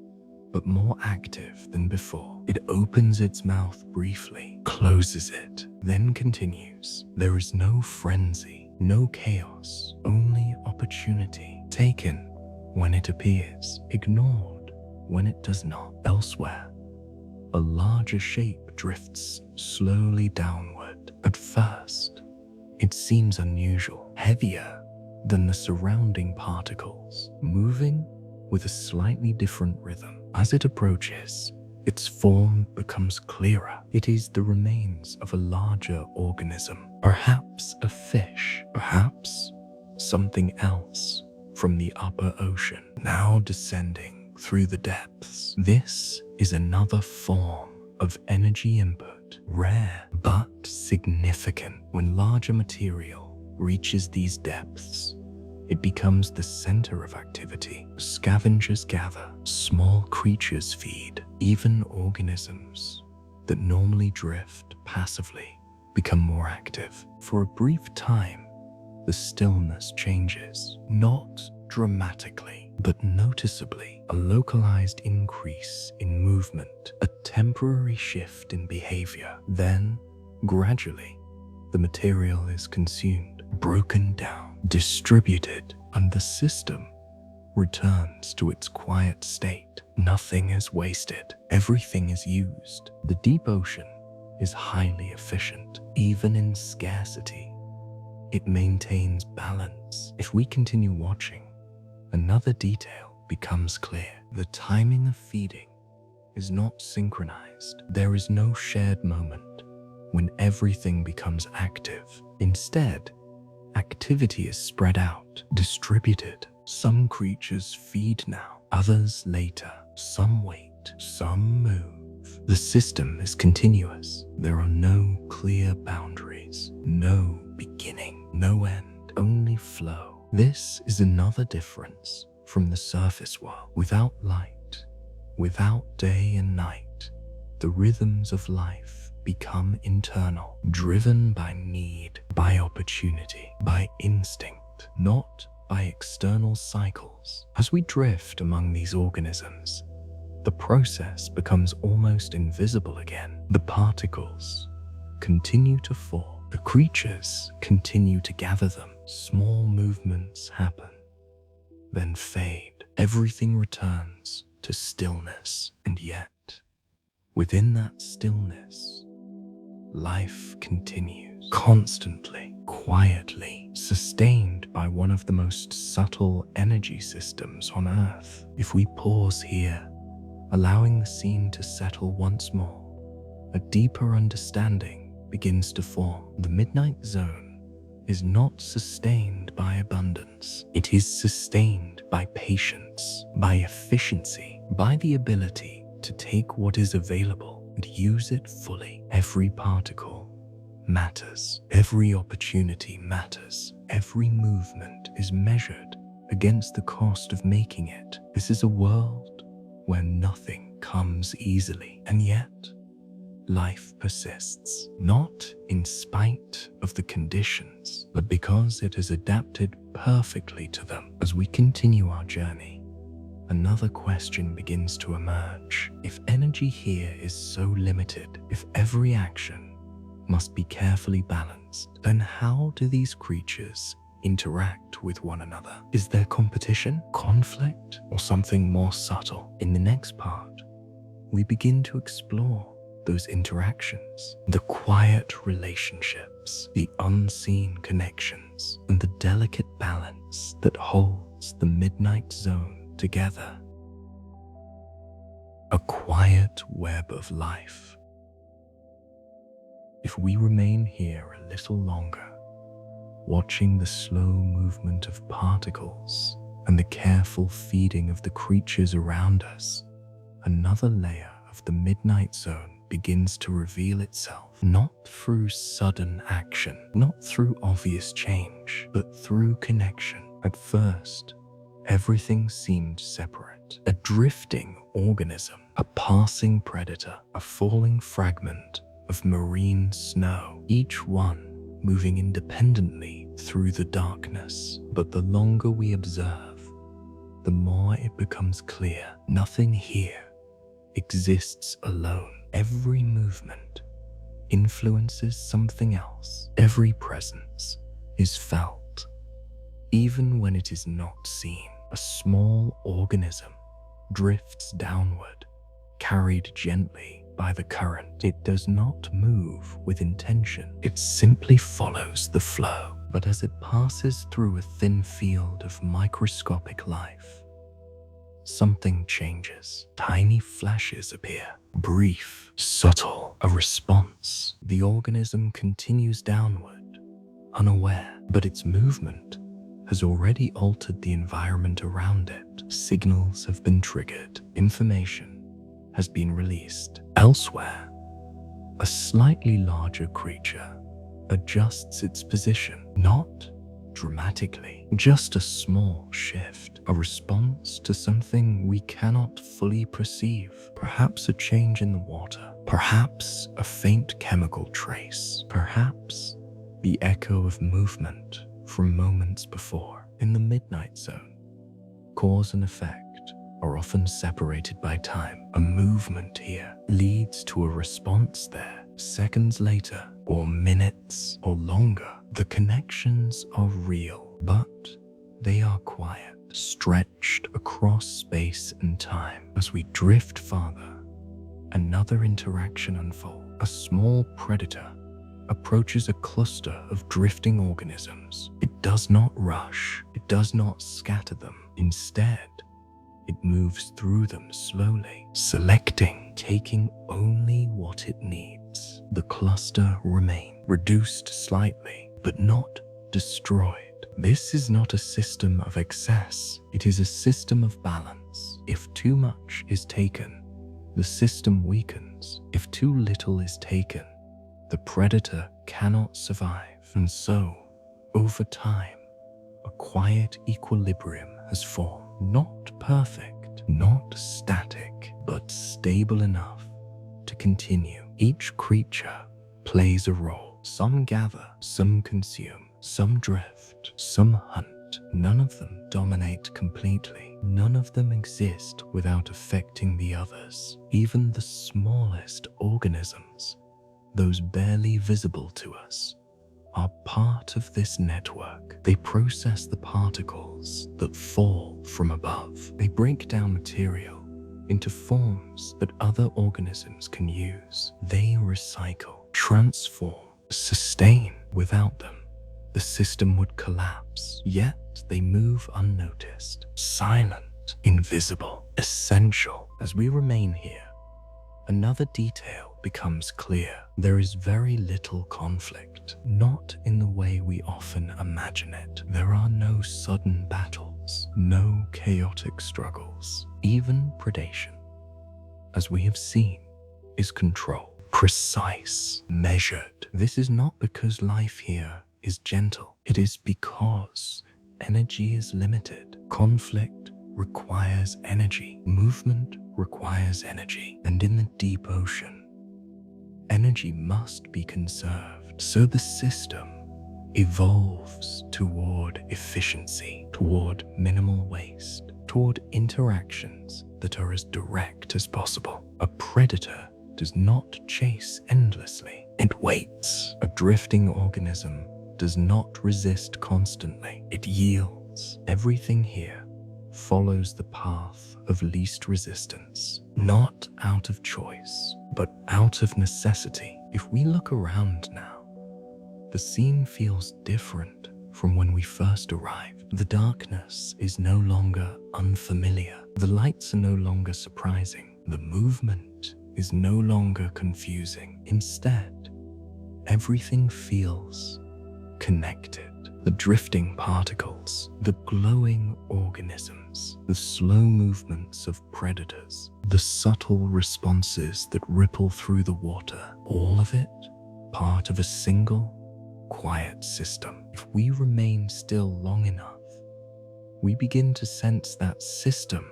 but more active than before. It opens its mouth briefly, closes it, then continues. There is no frenzy, no chaos, only opportunity. Taken when it appears, ignored when it does not. Elsewhere, a larger shape drifts slowly downward. At first, it seems unusual, heavier than the surrounding particles, moving with a slightly different rhythm. As it approaches, its form becomes clearer. It is the remains of a larger organism, perhaps a fish, perhaps something else from the upper ocean, now descending through the depths. This is another form of energy input, rare but significant. When larger material reaches these depths, it becomes the center of activity. Scavengers gather, small creatures feed, even organisms that normally drift passively become more active. For a brief time, the stillness changes, not dramatically, but noticeably. A localized increase in movement, a temporary shift in behavior. Then, gradually, the material is consumed, broken down, distributed, and the system returns to its quiet state. Nothing is wasted. Everything is used. The deep ocean is highly efficient, even in scarcity. It maintains balance. If we continue watching, another detail becomes clear. The timing of feeding is not synchronized. There is no shared moment when everything becomes active. Instead, activity is spread out, distributed. Some creatures feed now, others later. Some wait, some move. The system is continuous. There are no clear boundaries, no beginning, no end, only flow. This is another difference from the surface world. Without light, without day and night, the rhythms of life become internal, driven by need, by opportunity, by instinct, not by external cycles. As we drift among these organisms, the process becomes almost invisible again. The particles continue to fall. The creatures continue to gather them. Small movements happen, then fade. Everything returns to stillness. And yet, within that stillness, life continues, constantly, quietly, sustained by one of the most subtle energy systems on Earth. If we pause here, allowing the scene to settle once more, a deeper understanding begins to form. The midnight zone is not sustained by abundance. It is sustained by patience, by efficiency, by the ability to take what is available and use it fully. Every particle matters. Every opportunity matters. Every movement is measured against the cost of making it. This is a world where nothing comes easily, and yet life persists, not in spite of the conditions, but because it has adapted perfectly to them. As we continue our journey, another question begins to emerge. If energy here is so limited, if every action must be carefully balanced, then how do these creatures interact with one another? Is there competition, conflict, or something more subtle? In the next part, we begin to explore those interactions, the quiet relationships, the unseen connections, and the delicate balance that holds the midnight zone together. A quiet web of life. If we remain here a little longer, watching the slow movement of particles and the careful feeding of the creatures around us, another layer of the midnight zone begins to reveal itself, not through sudden action, not through obvious change, but through connection. At first, everything seemed separate. A drifting organism, a passing predator, a falling fragment of marine snow, each one moving independently through the darkness. But the longer we observe, the more it becomes clear nothing here exists alone. Every movement influences something else. Every presence is felt, even when it is not seen. A small organism drifts downward, carried gently by the current. It does not move with intention. It simply follows the flow. But as it passes through a thin field of microscopic life, something changes. Tiny flashes appear, brief, subtle, a response. The organism continues downward, unaware, but its movement has already altered the environment around it. Signals have been triggered, information has been released. Elsewhere, a slightly larger creature adjusts its position, not dramatically, just a small shift, a response to something we cannot fully perceive. Perhaps a change in the water, perhaps a faint chemical trace, perhaps the echo of movement from moments before. In the midnight zone, cause and effect are often separated by time. A movement here leads to a response there. Seconds later, or minutes, or longer, the connections are real, but they are quiet, stretched across space and time. As we drift farther, another interaction unfolds. A small predator approaches a cluster of drifting organisms. It does not rush, it does not scatter them. Instead, it moves through them slowly, selecting, taking only what it needs. The cluster remains, reduced slightly, but not destroyed. This is not a system of excess, it is a system of balance. If too much is taken, the system weakens. If too little is taken, the predator cannot survive. And so, over time, a quiet equilibrium has formed. Not perfect, not static, but stable enough to continue. Each creature plays a role. Some gather, some consume, some drift, some hunt. None of them dominate completely. None of them exist without affecting the others. Even the smallest organisms, those barely visible to us, are part of this network. They process the particles that fall from above. They break down material into forms that other organisms can use. They recycle, transform, sustain. Without them, the system would collapse. Yet they move unnoticed, silent, invisible, essential. As we remain here, another detail becomes clear. There is very little conflict, not in the way we often imagine it. There are no sudden battles, no chaotic struggles. Even predation, as we have seen, is controlled, precise, measured. This is not because life here is gentle. It is because energy is limited. Conflict requires energy. Movement requires energy. And in the deep ocean, energy must be conserved. So the system evolves toward efficiency, toward minimal waste, toward interactions that are as direct as possible. A predator does not chase endlessly. It waits. A drifting organism does not resist constantly. It yields. Everything here follows the path of least resistance, not out of choice, but out of necessity. If we look around now, the scene feels different from when we first arrived. The darkness is no longer unfamiliar. The lights are no longer surprising. The movement is no longer confusing. Instead, everything feels connected. The drifting particles, the glowing organisms, the slow movements of predators, the subtle responses that ripple through the water, all of it part of a single, quiet system. If we remain still long enough, we begin to sense that system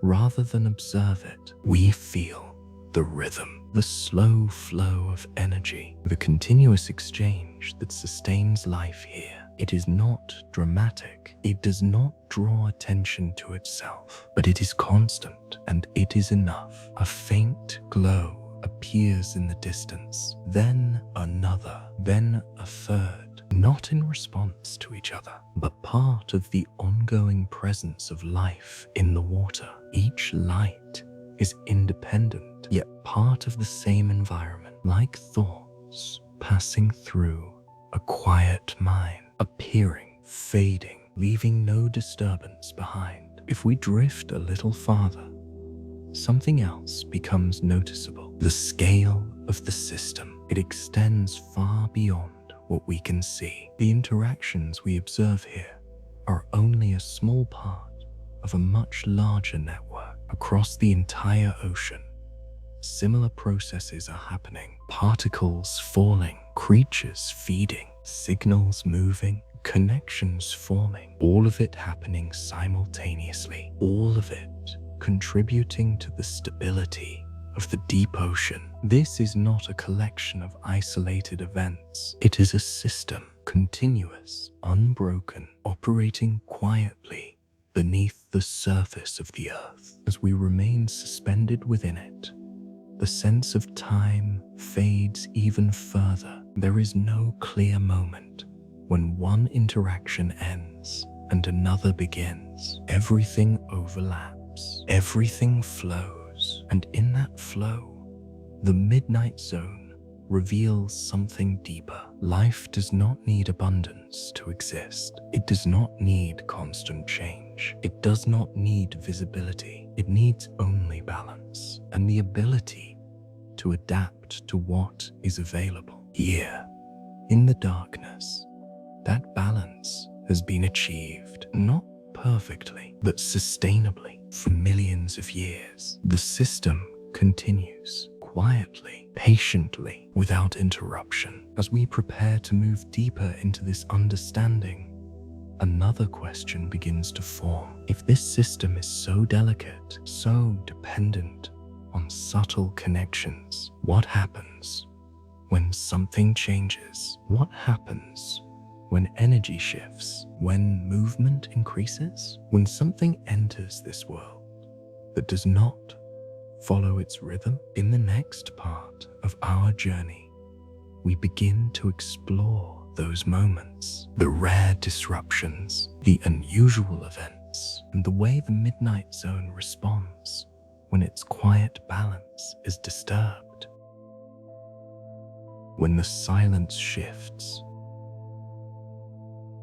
rather than observe it. We feel the rhythm, the slow flow of energy, the continuous exchange that sustains life here. It is not dramatic. It does not draw attention to itself, but it is constant, and it is enough. A faint glow appears in the distance, then another, then a third, not in response to each other, but part of the ongoing presence of life in the water. Each light is independent, yet part of the same environment, like thoughts passing through a quiet mind, appearing, fading, leaving no disturbance behind. If we drift a little farther, something else becomes noticeable. The scale of the system. It extends far beyond what we can see. The interactions we observe here are only a small part of a much larger network. Across the entire ocean, similar processes are happening. Particles falling, creatures feeding, signals moving, connections forming, all of it happening simultaneously, all of it contributing to the stability of the deep ocean. This is not a collection of isolated events. It is a system, continuous, unbroken, operating quietly beneath the surface of the earth. As we remain suspended within it, the sense of time fades even further. There is no clear moment when one interaction ends and another begins. Everything overlaps, everything flows, and in that flow, the midnight zone reveals something deeper. Life does not need abundance to exist. It does not need constant change. It does not need visibility. It needs only balance and the ability to adapt to what is available. Here, in the darkness, that balance has been achieved, not perfectly, but sustainably for millions of years. The system continues quietly, patiently, without interruption. As we prepare to move deeper into this understanding, another question begins to form. If this system is so delicate, so dependent on subtle connections, what happens when something changes? What happens when energy shifts? When movement increases? When something enters this world that does not follow its rhythm? In the next part of our journey, we begin to explore those moments, the rare disruptions, the unusual events, and the way the midnight zone responds when its quiet balance is disturbed. when the silence shifts.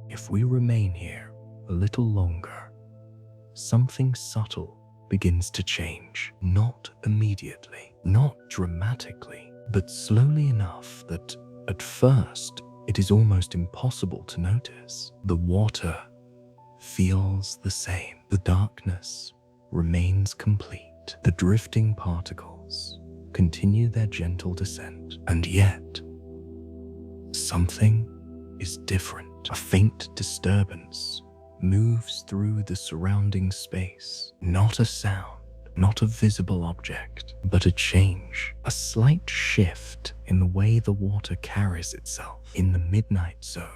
If we remain here a little longer, something subtle begins to change. Not immediately, not dramatically, but slowly enough that at first it is almost impossible to notice. The water feels the same. The darkness remains complete. The drifting particles continue their gentle descent. And yet, something is different. A faint disturbance moves through the surrounding space. Not a sound, not a visible object, but a change, a slight shift in the way the water carries itself. In the midnight zone,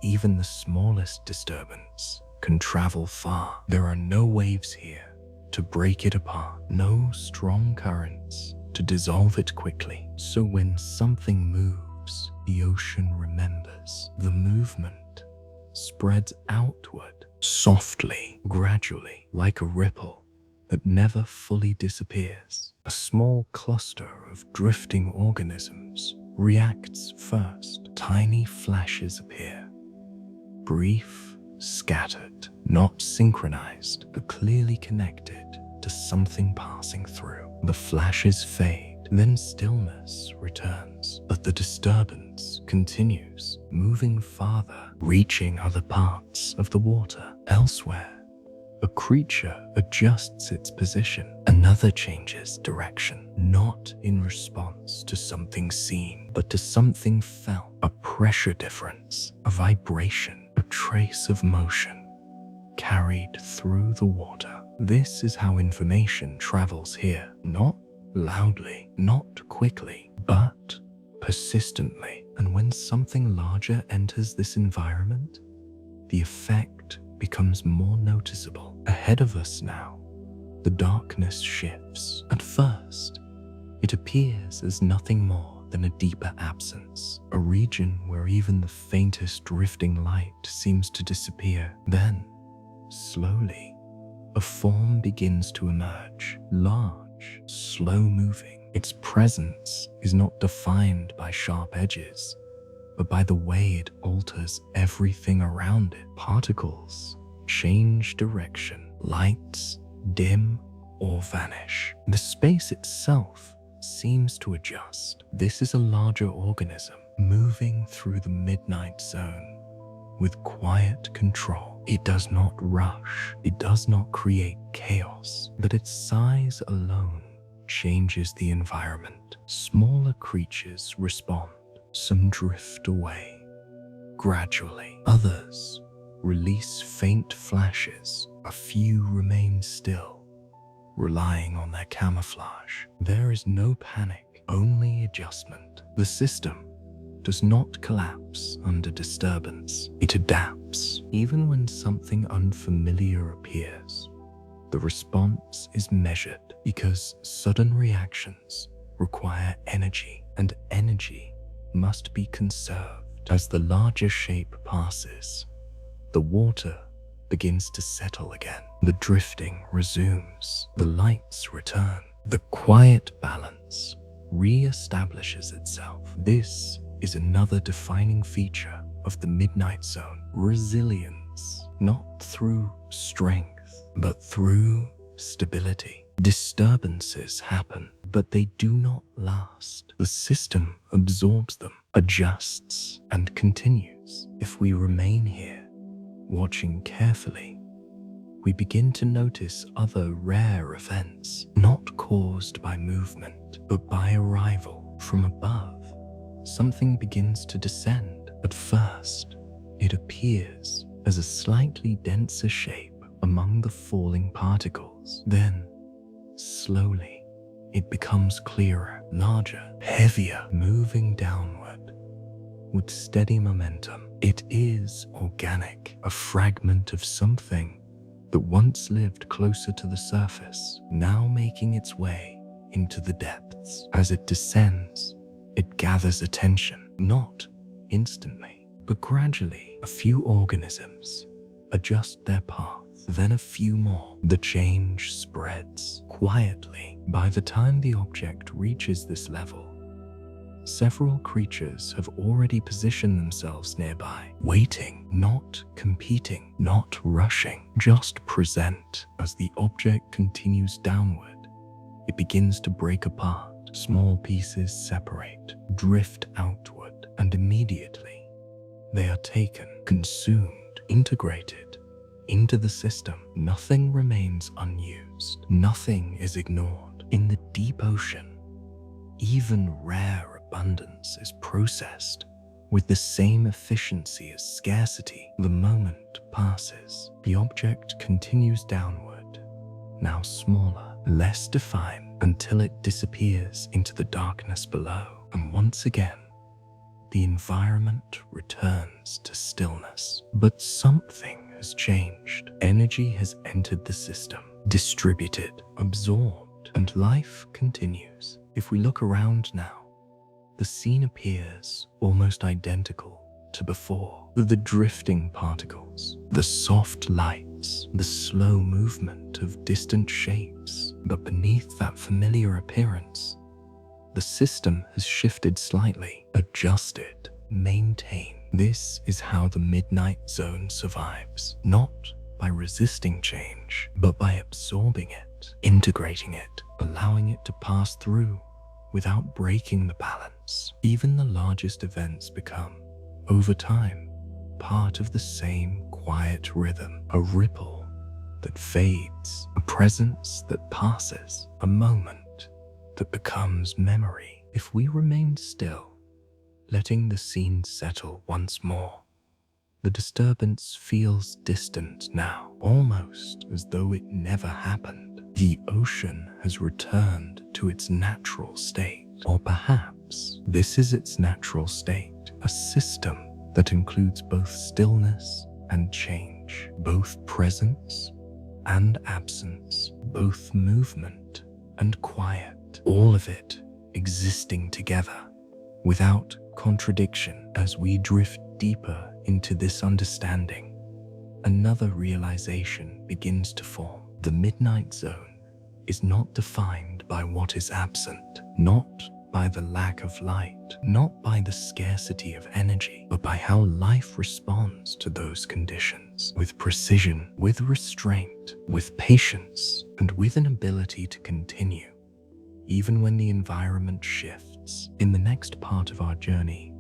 even the smallest disturbance can travel far. There are no waves here to break it apart, no strong currents to dissolve it quickly. So when something moves, the ocean remembers. The movement spreads outward, softly, gradually, like a ripple that never fully disappears. A small cluster of drifting organisms reacts first. Tiny flashes appear, brief, scattered, not synchronized, but clearly connected to something passing through. The flashes fade, then stillness returns, but the disturbance continues, moving farther, reaching other parts of the water. Elsewhere, a creature adjusts its position. Another changes direction, not in response to something seen, but to something felt. A pressure difference, a vibration, a trace of motion carried through the water. This is how information travels here. Not loudly, not quickly, but persistently. And when something larger enters this environment, the effect becomes more noticeable. Ahead of us now, the darkness shifts. At first, it appears as nothing more than a deeper absence, a region where even the faintest drifting light seems to disappear. Then, slowly, a form begins to emerge, large, slow-moving. Its presence is not defined by sharp edges, but by the way it alters everything around it. Particles change direction, lights dim or vanish. The space itself seems to adjust. This is a larger organism moving through the midnight zone with quiet control. It does not rush, it does not create chaos, but its size alone changes the environment. Smaller creatures respond. Some drift away gradually. Others release faint flashes. A few remain still, relying on their camouflage. There is no panic, only adjustment. The system does not collapse under disturbance. It adapts. Even when something unfamiliar appears, the response is measured, because sudden reactions require energy, and energy must be conserved. As the larger shape passes, the water begins to settle again. The drifting resumes. The lights return. The quiet balance re-establishes itself. This is another defining feature of the midnight zone. Resilience, not through strength, but through stability. Disturbances happen, but they do not last. The system absorbs them, adjusts, and continues. If we remain here, watching carefully, we begin to notice other rare events, not caused by movement, but by arrival from above. Something begins to descend. At first, it appears as a slightly denser shape among the falling particles. Then, slowly, it becomes clearer, larger, heavier, moving downward with steady momentum. It is organic, a fragment of something that once lived closer to the surface, now making its way into the depths. As it descends, it gathers attention, not instantly, but gradually. A few organisms adjust their path, then a few more. The change spreads quietly. By the time the object reaches this level, Several creatures have already positioned themselves nearby, waiting, not competing, not rushing, just present. As the object continues downward, it begins to break apart. Small pieces separate, drift outward, and immediately they are taken, consumed, integrated into the system. Nothing remains unused. Nothing is ignored. In the deep ocean, even rare abundance is processed with the same efficiency as scarcity. The moment passes. The object continues downward, now smaller, less defined, until it disappears into the darkness below. And once again, the environment returns to stillness. But something has changed. Energy has entered the system, distributed, absorbed, and life continues. If we look around now, the scene appears almost identical to before. The drifting particles, the soft lights, the slow movement of distant shapes. But beneath that familiar appearance, the system has shifted slightly, adjusted, maintained. This is how the midnight zone survives, not by resisting change, but by absorbing it, integrating it, allowing it to pass through without breaking the balance. Even the largest events become, over time, part of the same quiet rhythm, a ripple that fades, a presence that passes, a moment that becomes memory. If we remain still, letting the scene settle once more, the disturbance feels distant now, almost as though it never happened. The ocean has returned to its natural state, or perhaps this is its natural state, a system that includes both stillness and change, both presence and absence, both movement and quiet, all of it existing together without contradiction. As we drift deeper into this understanding, another realization begins to form. The midnight zone is not defined by what is absent, not by the lack of light, not by the scarcity of energy, but by how life responds to those conditions, with precision, with restraint, with patience, and with an ability to continue, even when the environment shifts. In the next part of our journey,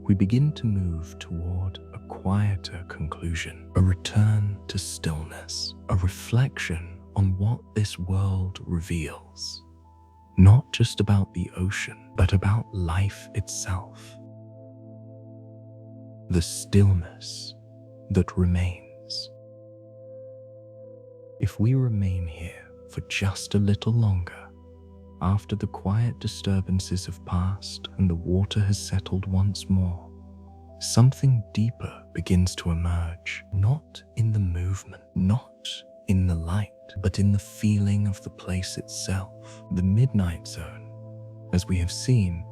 we begin to move toward a quieter conclusion, a return to stillness, a reflection on what this world reveals. Not just about the ocean, but about life itself. The stillness that remains. If we remain here for just a little longer, after the quiet disturbances have passed and the water has settled once more, something deeper begins to emerge, not in the movement, not in the light, but in the feeling of the place itself. The midnight zone, as we have seen,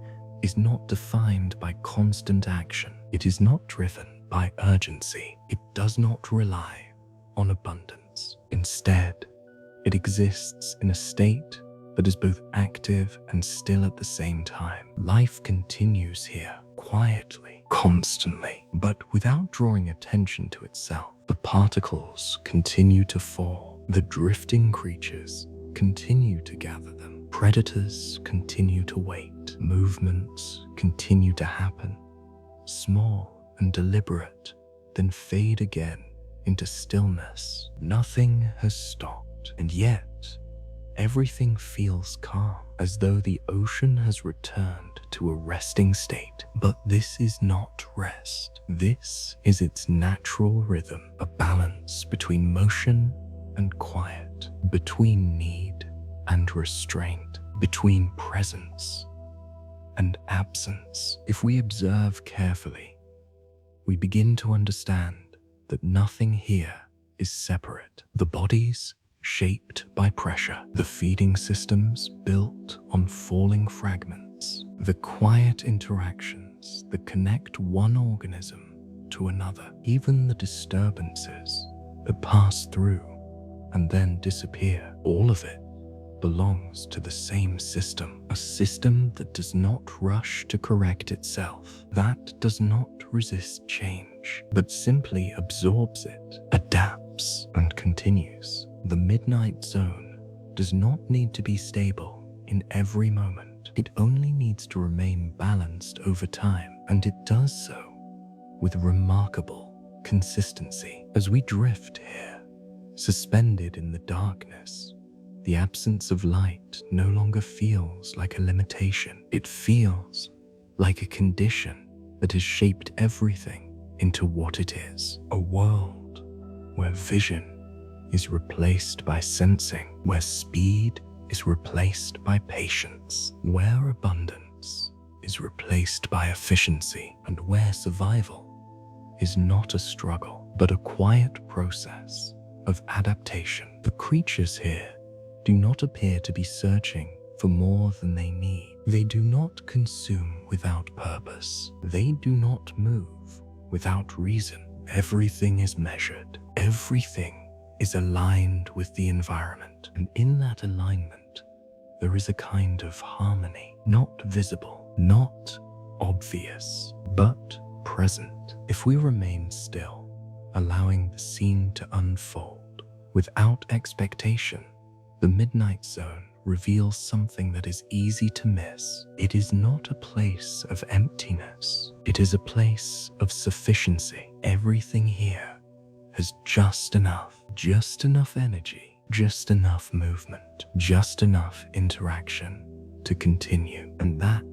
is not defined by constant action. It is not driven by urgency. It does not rely on abundance. Instead, it exists in a state that is both active and still at the same time. Life continues here, quietly, constantly, but without drawing attention to itself. The particles continue to fall. The drifting creatures continue to gather them. Predators continue to wait. Movements continue to happen, small and deliberate, then fade again into stillness. Nothing has stopped, and yet everything feels calm, as though the ocean has returned to a resting state. But this is not rest. This is its natural rhythm, a balance between motion and quiet, between need and restraint, between presence and absence. If we observe carefully, we begin to understand that nothing here is separate. The bodies shaped by pressure, the feeding systems built on falling fragments, the quiet interactions that connect one organism to another, even the disturbances that pass through and then disappear, all of it belongs to the same system, a system that does not rush to correct itself, that does not resist change, but simply absorbs it, adapts, and continues. The midnight zone does not need to be stable in every moment. It only needs to remain balanced over time, and it does so with remarkable consistency. As we drift here, suspended in the darkness, the absence of light no longer feels like a limitation. It feels like a condition that has shaped everything into what it is. A world where vision is replaced by sensing, where speed is replaced by patience, where abundance is replaced by efficiency, and where survival is not a struggle, but a quiet process of adaptation. The creatures here do not appear to be searching for more than they need. They do not consume without purpose. They do not move without reason. Everything is measured. Everything is aligned with the environment. And in that alignment, there is a kind of harmony, not visible, not obvious, but present. If we remain still, allowing the scene to unfold without expectation, the midnight zone reveals something that is easy to miss. It is not a place of emptiness. It is a place of sufficiency. Everything here has just enough energy, just enough movement, just enough interaction to continue. And that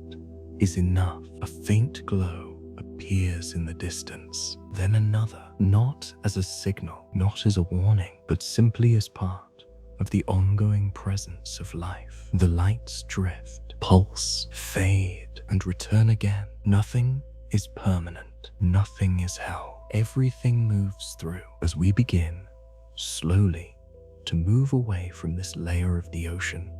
is enough. A faint glow appears in the distance, then another, not as a signal, not as a warning, but simply as part of the ongoing presence of life. The lights drift, pulse, fade, and return again. Nothing is permanent. Nothing is held. Everything moves through. As we begin, slowly, to move away from this layer of the ocean,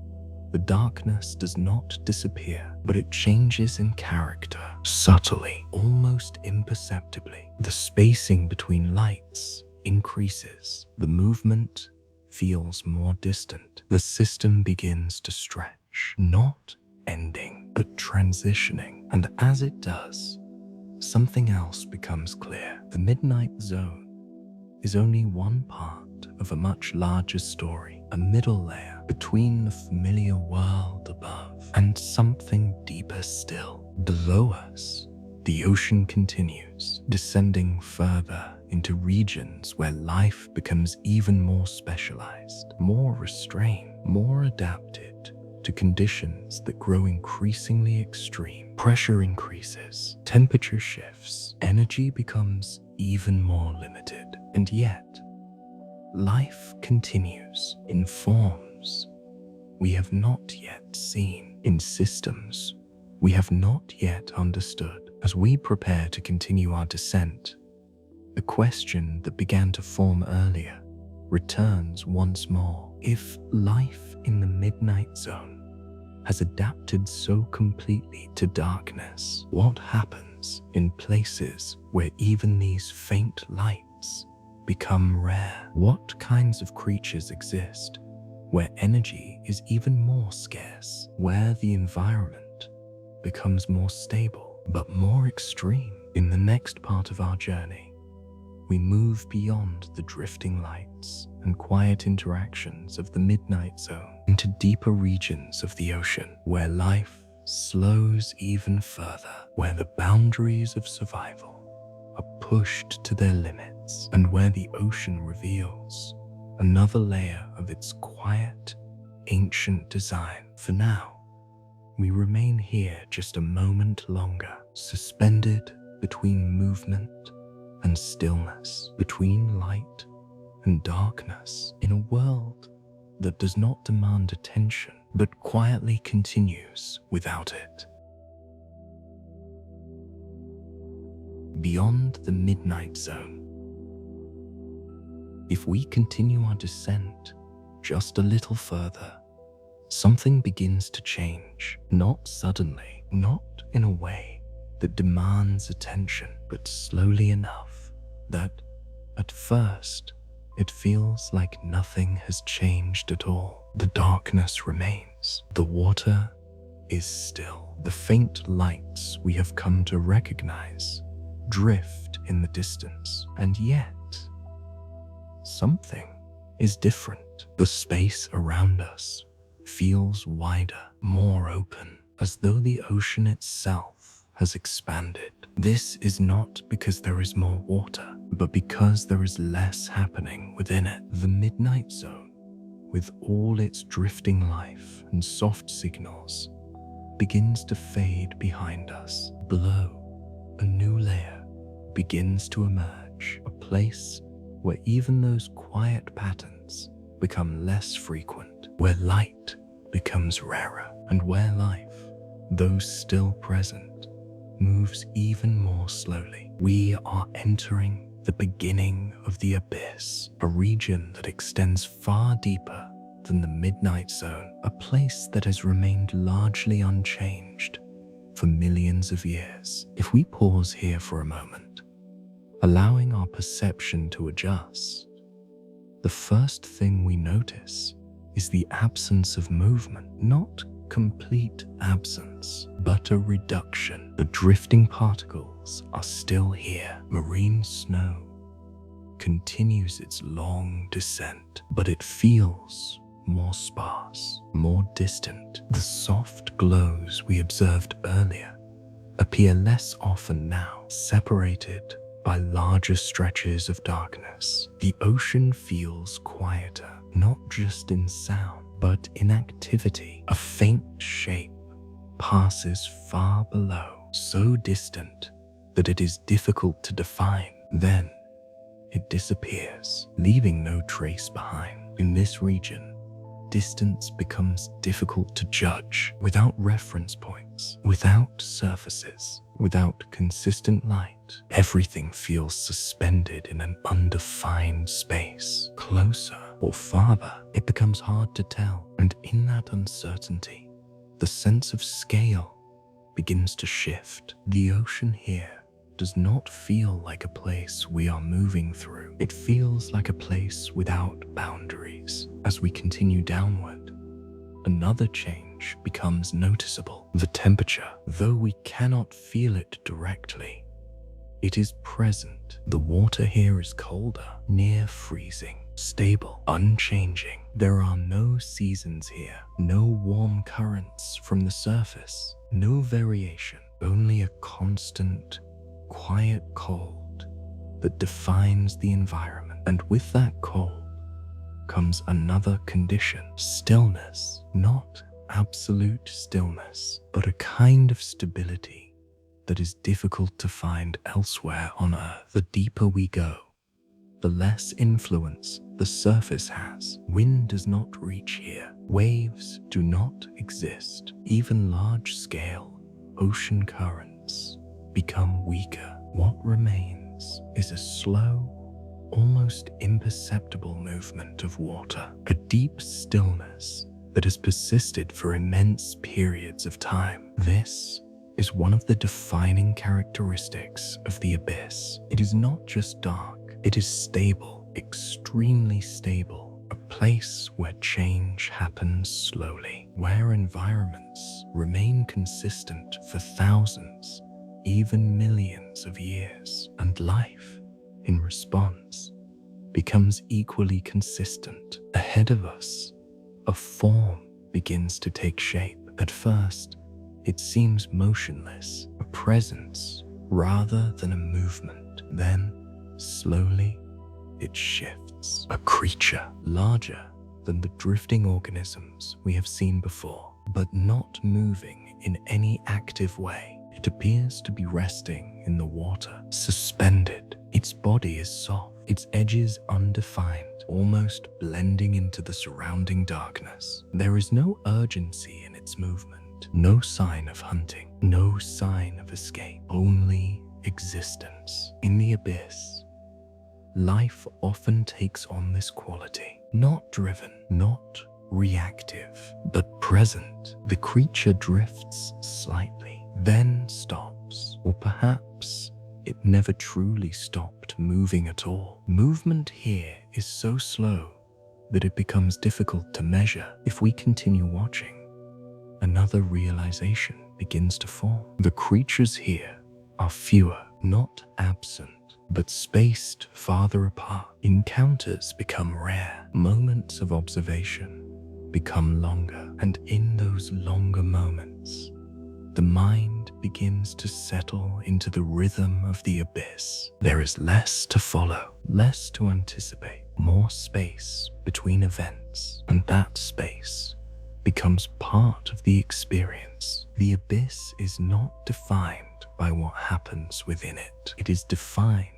the darkness does not disappear, but it changes in character, subtly, almost imperceptibly. The spacing between lights increases. The movement feels more distant. The system begins to stretch, not ending, but transitioning. And as it does, something else becomes clear. The midnight zone is only one part of a much larger story, a middle layer between the familiar world above and something deeper still. Below us, the ocean continues, descending further into regions where life becomes even more specialized, more restrained, more adapted to conditions that grow increasingly extreme. Pressure increases, temperature shifts, energy becomes even more limited. And yet, life continues in forms we have not yet seen, in systems we have not yet understood. As we prepare to continue our descent, the question that began to form earlier returns once more. If life in the midnight zone has adapted so completely to darkness, what happens in places where even these faint lights become rare? What kinds of creatures exist where energy is even more scarce, where the environment becomes more stable but more extreme? In the next part of our journey, we move beyond the drifting lights and quiet interactions of the midnight zone into deeper regions of the ocean, where life slows even further, where the boundaries of survival are pushed to their limits, and where the ocean reveals another layer of its quiet, ancient design. For now, we remain here just a moment longer, suspended between movement and stillness, between light and darkness, in a world that does not demand attention, but quietly continues without it. Beyond the midnight zone, if we continue our descent just a little further, something begins to change, not suddenly, not in a way that demands attention, but slowly enough that, at first, it feels like nothing has changed at all. The darkness remains. The water is still. The faint lights we have come to recognize drift in the distance, and yet something is different. The space around us feels wider, more open, as though the ocean itself has expanded. This is not because there is more water, but because there is less happening within it. The midnight zone, with all its drifting life and soft signals, begins to fade behind us. Below, a new layer begins to emerge, a place where even those quiet patterns become less frequent, where light becomes rarer, and where life, though still present, moves even more slowly. We are entering the beginning of the abyss, a region that extends far deeper than the midnight zone, a place that has remained largely unchanged for millions of years. If we pause here for a moment, allowing our perception to adjust, the first thing we notice is the absence of movement. Not complete absence, but a reduction. The drifting particles are still here. Marine snow continues its long descent, but it feels more sparse, more distant. The soft glows we observed earlier appear less often now, separated by larger stretches of darkness. The ocean feels quieter, not just in sound, but in activity. A faint shape passes far below, so distant that it is difficult to define. Then it disappears, leaving no trace behind. In this region, distance becomes difficult to judge. Without reference points, without surfaces, without consistent light, everything feels suspended in an undefined space. Closer or farther, it becomes hard to tell, and in that uncertainty, the sense of scale begins to shift. The ocean here does not feel like a place we are moving through. It feels like a place without boundaries. As we continue downward, another change becomes noticeable. The temperature, though we cannot feel it directly, it is present. The water here is colder, near freezing, stable, unchanging. There are no seasons here, no warm currents from the surface, no variation, only a constant, quiet cold that defines the environment. And with that cold comes another condition: stillness. Not absolute stillness, but a kind of stability that is difficult to find elsewhere on Earth. The deeper we go, the less influence the surface has. Wind does not reach here. Waves do not exist. Even large-scale ocean currents become weaker. What remains is a slow, almost imperceptible movement of water, a deep stillness that has persisted for immense periods of time. This is one of the defining characteristics of the abyss. It is not just dark, it is stable, extremely stable, a place where change happens slowly, where environments remain consistent for thousands, even millions of years, and life, in response, becomes equally consistent. Ahead of us, a form begins to take shape. At first, it seems motionless, a presence rather than a movement. Then, slowly, it shifts. A creature larger than the drifting organisms we have seen before, but not moving in any active way. It appears to be resting in the water, suspended. Its body is soft, its edges undefined, almost blending into the surrounding darkness. There is no urgency in its movement, no sign of hunting, no sign of escape, only existence. In the abyss, life often takes on this quality, not driven, not reactive, but present. The creature drifts slightly, then stops, or perhaps it never truly stopped moving at all. Movement here is so slow that it becomes difficult to measure. If we continue watching, another realization begins to form. The creatures here are fewer, not absent, but spaced farther apart. Encounters become rare. Moments of observation become longer. And in those longer moments, the mind begins to settle into the rhythm of the abyss. There is less to follow, less to anticipate, more space between events, and that space becomes part of the experience. The abyss is not defined by what happens within it. It is defined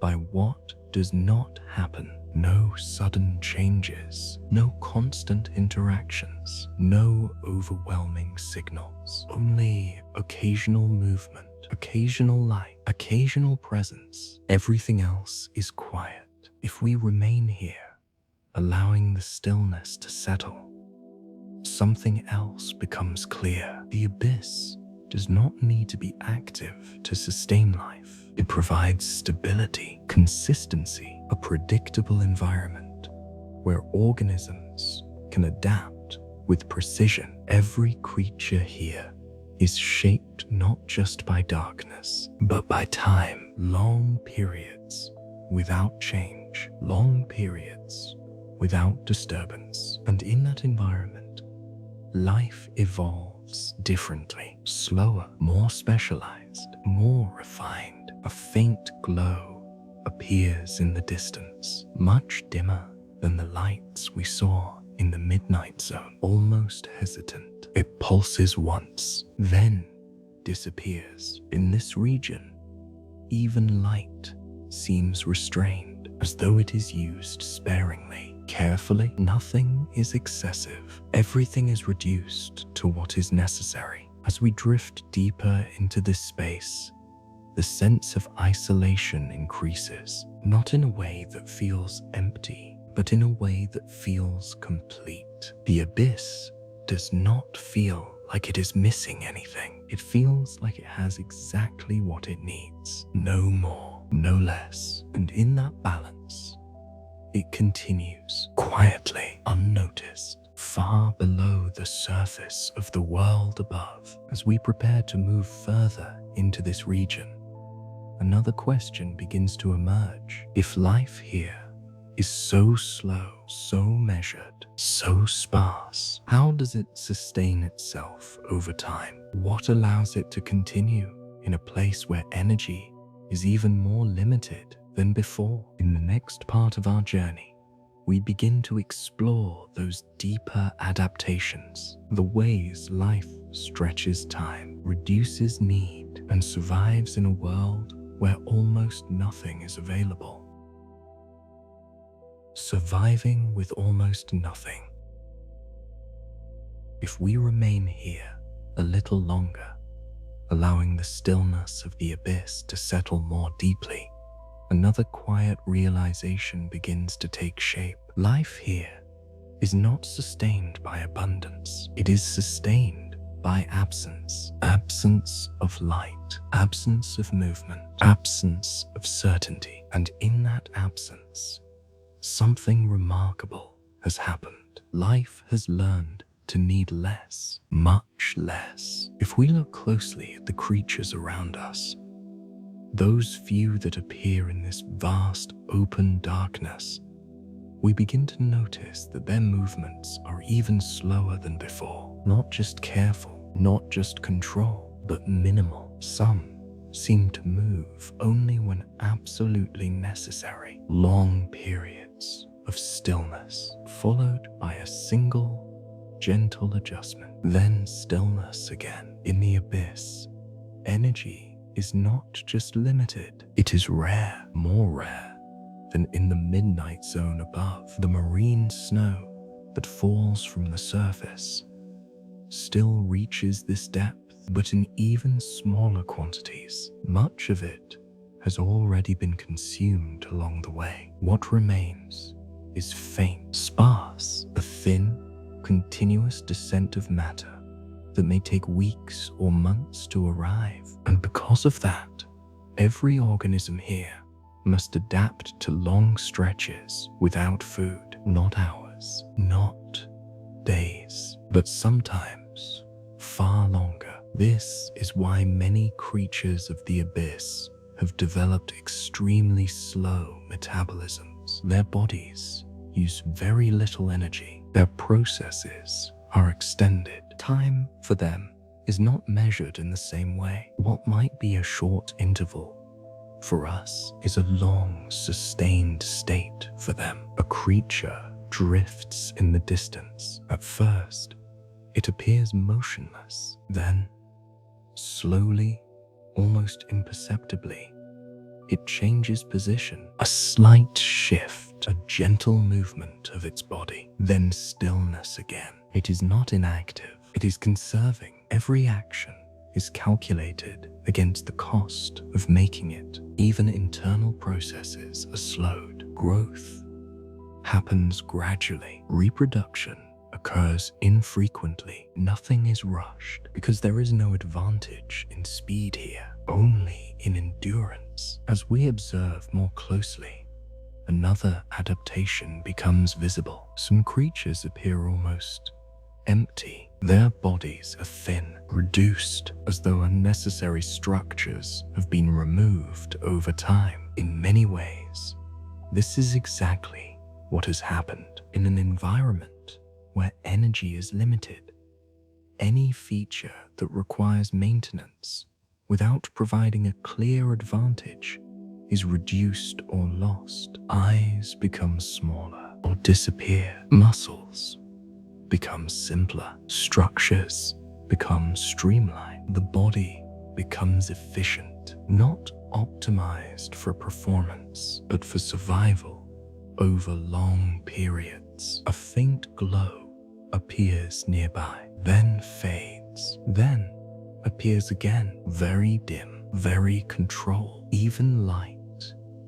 by what does not happen. No sudden changes, no constant interactions, no overwhelming signals, only occasional movement, occasional light, occasional presence. Everything else is quiet. If we remain here, allowing the stillness to settle, something else becomes clear. The abyss does not need to be active to sustain life. It provides stability, consistency, a predictable environment where organisms can adapt with precision. Every creature here is shaped not just by darkness, but by time. Long periods without change, long periods without disturbance. And in that environment, life evolves differently, slower, more specialized, more refined. A faint glow appears in the distance, much dimmer than the lights we saw in the midnight zone. Almost hesitant, it pulses once, then disappears. In this region, even light seems restrained, as though it is used sparingly, carefully. Nothing is excessive. Everything is reduced to what is necessary. As we drift deeper into this space, the sense of isolation increases, not in a way that feels empty, but in a way that feels complete. The abyss does not feel like it is missing anything. It feels like it has exactly what it needs, no more, no less. And in that balance, it continues quietly, unnoticed, far below the surface of the world above. As we prepare to move further into this region, another question begins to emerge. If life here is so slow, so measured, so sparse, how does it sustain itself over time? What allows it to continue in a place where energy is even more limited than before? In the next part of our journey, we begin to explore those deeper adaptations, the ways life stretches time, reduces need, and survives in a world where almost nothing is available. Surviving with almost nothing. If we remain here a little longer, allowing the stillness of the abyss to settle more deeply, another quiet realization begins to take shape. Life here is not sustained by abundance. It is sustained by absence. Absence of light, absence of movement, absence of certainty. And in that absence, something remarkable has happened. Life has learned to need less, much less. If we look closely at the creatures around us, those few that appear in this vast open darkness, we begin to notice that their movements are even slower than before. Not just careful, not just control, but minimal. Some seem to move only when absolutely necessary. Long periods of stillness, followed by a single, gentle adjustment. Then stillness again. In the abyss, energy is not just limited, it is rare, more rare than in the midnight zone above. The marine snow that falls from the surface still reaches this depth, but in even smaller quantities. Much of it has already been consumed along the way. What remains is faint, sparse, a thin, continuous descent of matter that may take weeks or months to arrive. And because of that, every organism here must adapt to long stretches without food, not hours, not days, but sometimes far longer. This is why many creatures of the abyss have developed extremely slow metabolisms. Their bodies use very little energy. Their processes are extended. Time for them is not measured in the same way. What might be a short interval for us is a long, sustained state for them. A creature drifts in the distance. At first, it appears motionless. Then, slowly, almost imperceptibly, it changes position. A slight shift, a gentle movement of its body. Then stillness again. It is not inactive. It is conserving. Every action is calculated against the cost of making it. Even internal processes are slowed. Growth happens gradually. Reproduction occurs infrequently. Nothing is rushed because there is no advantage in speed here, only in endurance. As we observe more closely, another adaptation becomes visible. Some creatures appear almost empty. Their bodies are thin, reduced, as though unnecessary structures have been removed over time. In many ways, this is exactly what has happened in an environment where energy is limited. Any feature that requires maintenance without providing a clear advantage is reduced or lost. Eyes become smaller or disappear. Muscles become simpler. Structures become streamlined. The body becomes efficient, not optimized for performance, but for survival over long periods. A faint glow appears nearby, then fades, then appears again, very dim, very controlled. Even light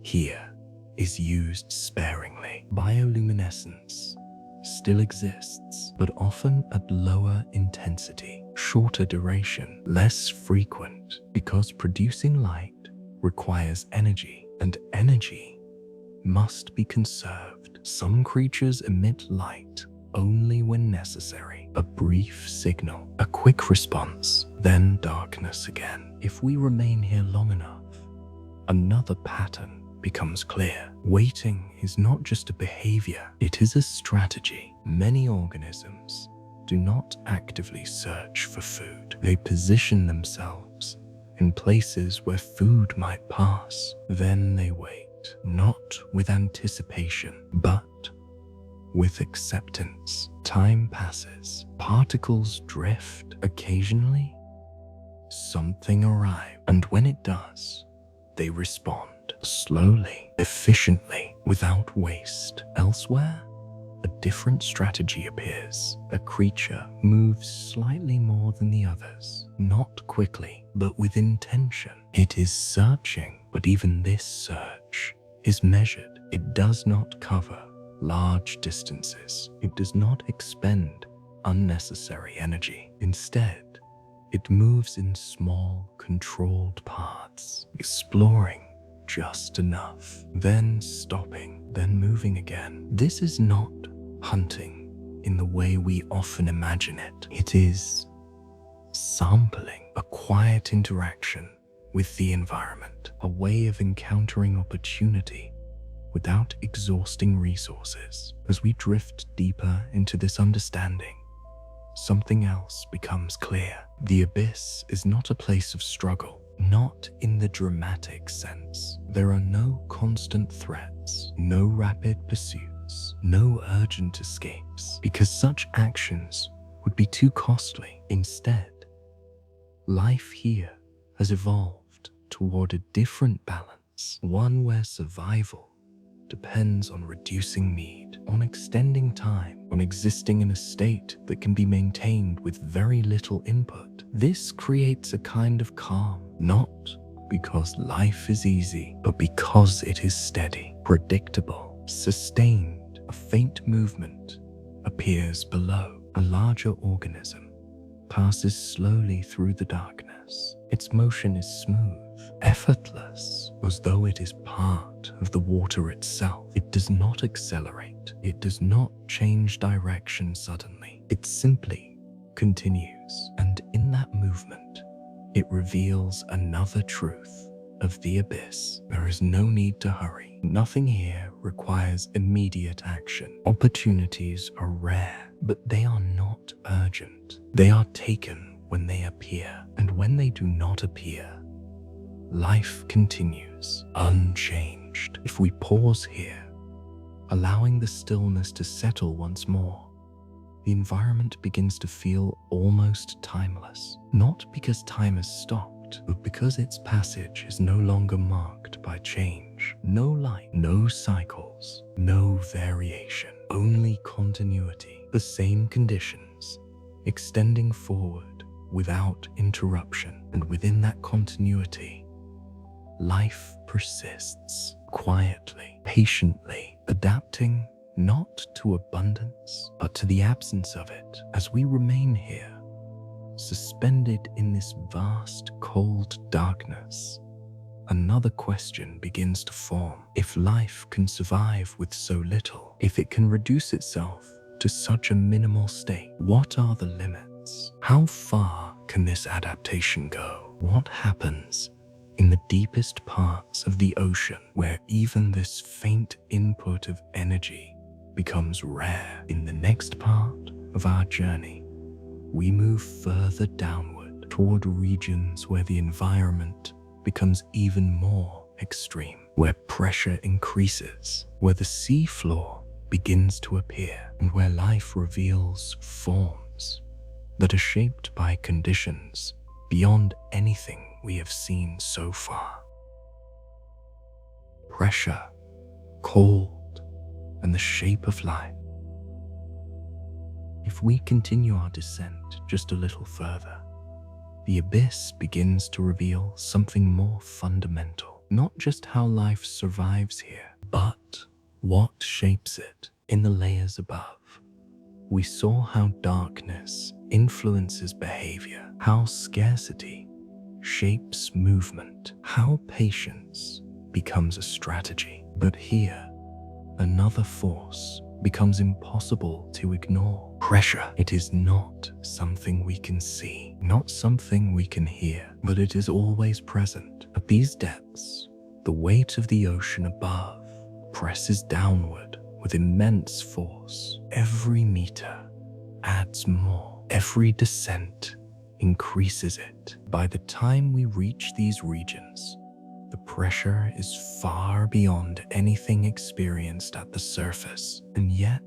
here is used sparingly. Bioluminescence still exists, but often at lower intensity, shorter duration, less frequent, because producing light requires energy, and energy must be conserved. Some creatures emit light only when necessary. A brief signal, a quick response, then darkness again. If we remain here long enough, another pattern becomes clear. Waiting is not just a behavior, it is a strategy. Many organisms do not actively search for food. They position themselves in places where food might pass. Then they wait, not with anticipation, but with acceptance. Time passes, particles drift. Occasionally, something arrives, and when it does, they respond slowly, efficiently, without waste. Elsewhere, a different strategy appears. A creature moves slightly more than the others, not quickly, but with intention. It is searching, but even this search is measured. It does not cover large distances. It does not expend unnecessary energy. Instead, it moves in small, controlled paths, exploring just enough, then stopping, then moving again. This is not hunting in the way we often imagine it. It is sampling, a quiet interaction with the environment, a way of encountering opportunity without exhausting resources. As we drift deeper into this understanding, something else becomes clear. The abyss is not a place of struggle. Not in the dramatic sense. There are no constant threats, no rapid pursuits, no urgent escapes, because such actions would be too costly. Instead, life here has evolved toward a different balance, one where survival depends on reducing need, on extending time, on existing in a state that can be maintained with very little input. This creates a kind of calm, not because life is easy, but because it is steady, predictable, sustained. A faint movement appears below. A larger organism passes slowly through the darkness. Its motion is smooth, effortless, as though it is part of the water itself. It does not accelerate. It does not change direction suddenly. It simply continues. And in that movement, it reveals another truth of the abyss. There is no need to hurry. Nothing here requires immediate action. Opportunities are rare, but they are not urgent. They are taken when they appear, and when they do not appear, life continues unchanged. If we pause here, allowing the stillness to settle once more, the environment begins to feel almost timeless. Not because time has stopped, but because its passage is no longer marked by change. No light, no cycles, no variation, only continuity. The same conditions, extending forward without interruption. And within that continuity, life persists quietly, patiently, adapting not to abundance, but to the absence of it. As we remain here, suspended in this vast, cold darkness, another question begins to form. If life can survive with so little, if it can reduce itself to such a minimal state, what are the limits? How far can this adaptation go? What happens in the deepest parts of the ocean, where even this faint input of energy becomes rare? In the next part of our journey, we move further downward toward regions where the environment becomes even more extreme, where pressure increases, where the sea floor begins to appear, and where life reveals forms that are shaped by conditions beyond anything we have seen so far. Pressure, cold, and the shape of life. If we continue our descent just a little further, the abyss begins to reveal something more fundamental. Not just how life survives here, but what shapes it. In the layers above, we saw how darkness influences behavior, how scarcity shapes movement, how patience becomes a strategy. But here, another force becomes impossible to ignore. Pressure. It is not something we can see, not something we can hear, but it is always present. At these depths, the weight of the ocean above presses downward with immense force. Every meter adds more. Every descent increases it. By the time we reach these regions, the pressure is far beyond anything experienced at the surface. And yet,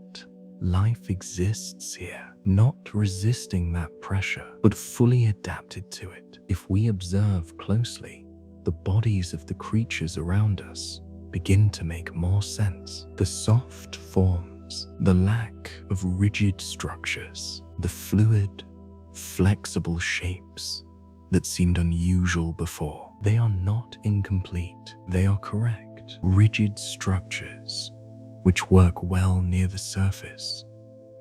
life exists here, not resisting that pressure, but fully adapted to it. If we observe closely, the bodies of the creatures around us begin to make more sense. The soft forms, the lack of rigid structures, the fluid, flexible shapes that seemed unusual before. They are not incomplete, they are correct. Rigid structures, which work well near the surface,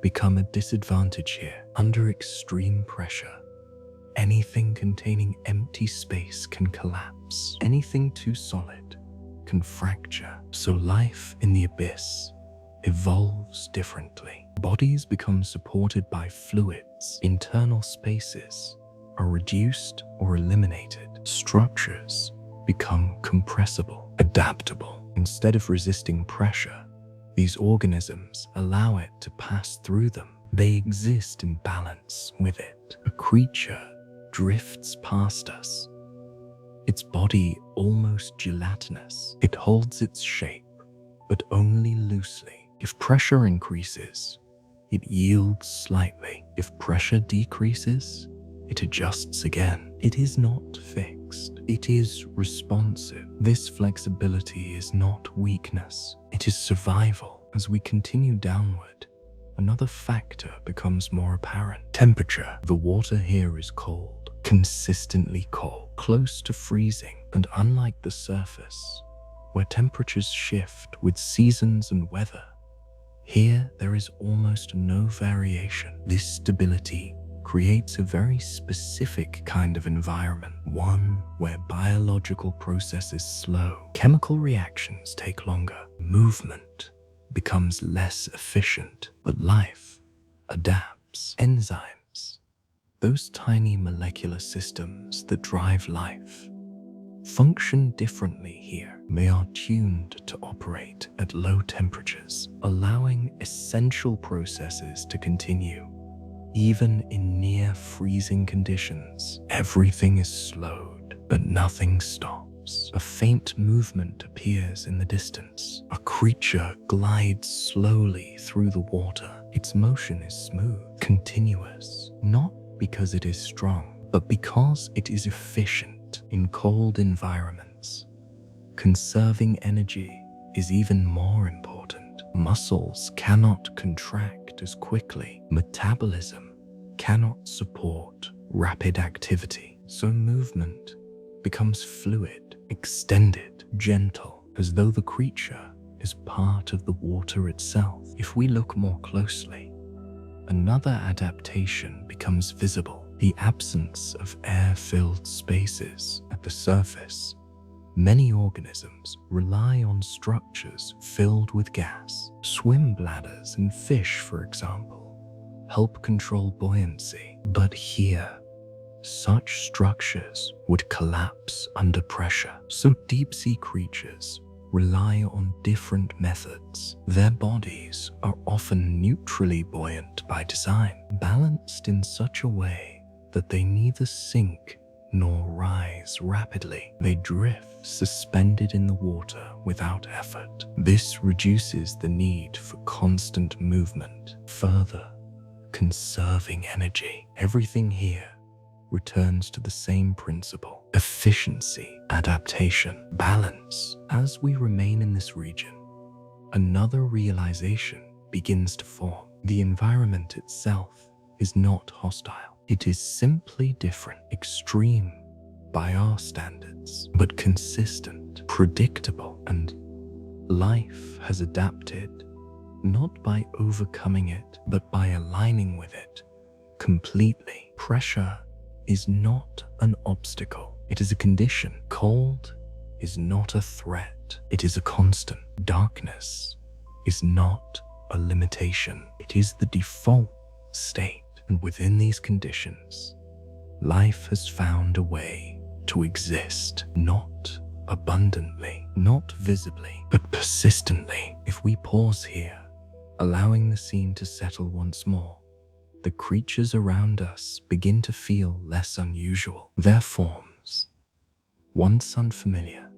become a disadvantage here. Under extreme pressure, anything containing empty space can collapse. Anything too solid can fracture. So life in the abyss evolves differently. Bodies become supported by fluids. Internal spaces are reduced or eliminated. Structures become compressible, adaptable. Instead of resisting pressure, these organisms allow it to pass through them. They exist in balance with it. A creature drifts past us, its body almost gelatinous. It holds its shape, but only loosely. If pressure increases, it yields slightly. If pressure decreases, it adjusts again. It is not fixed. It is responsive. This flexibility is not weakness. It is survival. As we continue downward, another factor becomes more apparent. Temperature. The water here is cold, consistently cold, close to freezing. And unlike the surface, where temperatures shift with seasons and weather, here there is almost no variation. This stability creates a very specific kind of environment, one where biological processes slow, chemical reactions take longer, movement becomes less efficient, but life adapts. Enzymes, those tiny molecular systems that drive life, function differently here. They are tuned to operate at low temperatures, allowing essential processes to continue. Even in near freezing conditions, everything is slowed, but nothing stops. A faint movement appears in the distance. A creature glides slowly through the water. Its motion is smooth, continuous, not because it is strong, but because it is efficient. In cold environments, conserving energy is even more important. Muscles cannot contract as quickly. Metabolism cannot support rapid activity. So movement becomes fluid, extended, gentle, as though the creature is part of the water itself. If we look more closely, another adaptation becomes visible. The absence of air-filled spaces at the surface. Many organisms rely on structures filled with gas. Swim bladders in fish, for example, help control buoyancy. But here, such structures would collapse under pressure. So deep-sea creatures rely on different methods. Their bodies are often neutrally buoyant by design, balanced in such a way that they neither sink nor rise rapidly. They drift, suspended in the water without effort. This reduces the need for constant movement, further conserving energy. Everything here returns to the same principle: efficiency, adaptation, balance. As we remain in this region, another realization begins to form. The environment itself is not hostile. It is simply different, extreme by our standards, but consistent, predictable, and life has adapted, not by overcoming it, but by aligning with it completely. Pressure is not an obstacle. It is a condition. Cold is not a threat. It is a constant. Darkness is not a limitation. It is the default state. And within these conditions, life has found a way to exist, not abundantly, not visibly, but persistently. If we pause here, allowing the scene to settle once more, the creatures around us begin to feel less unusual. Their forms, once unfamiliar,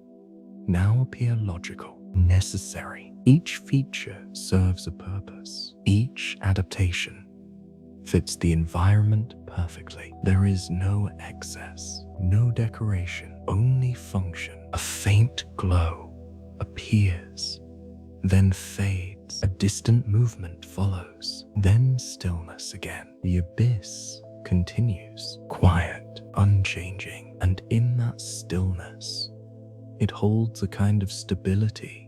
now appear logical, necessary. Each feature serves a purpose. Each adaptation fits the environment perfectly. There is no excess, no decoration, only function. A faint glow appears, then fades. A distant movement follows, then stillness again. The abyss continues, quiet, unchanging, and in that stillness, it holds a kind of stability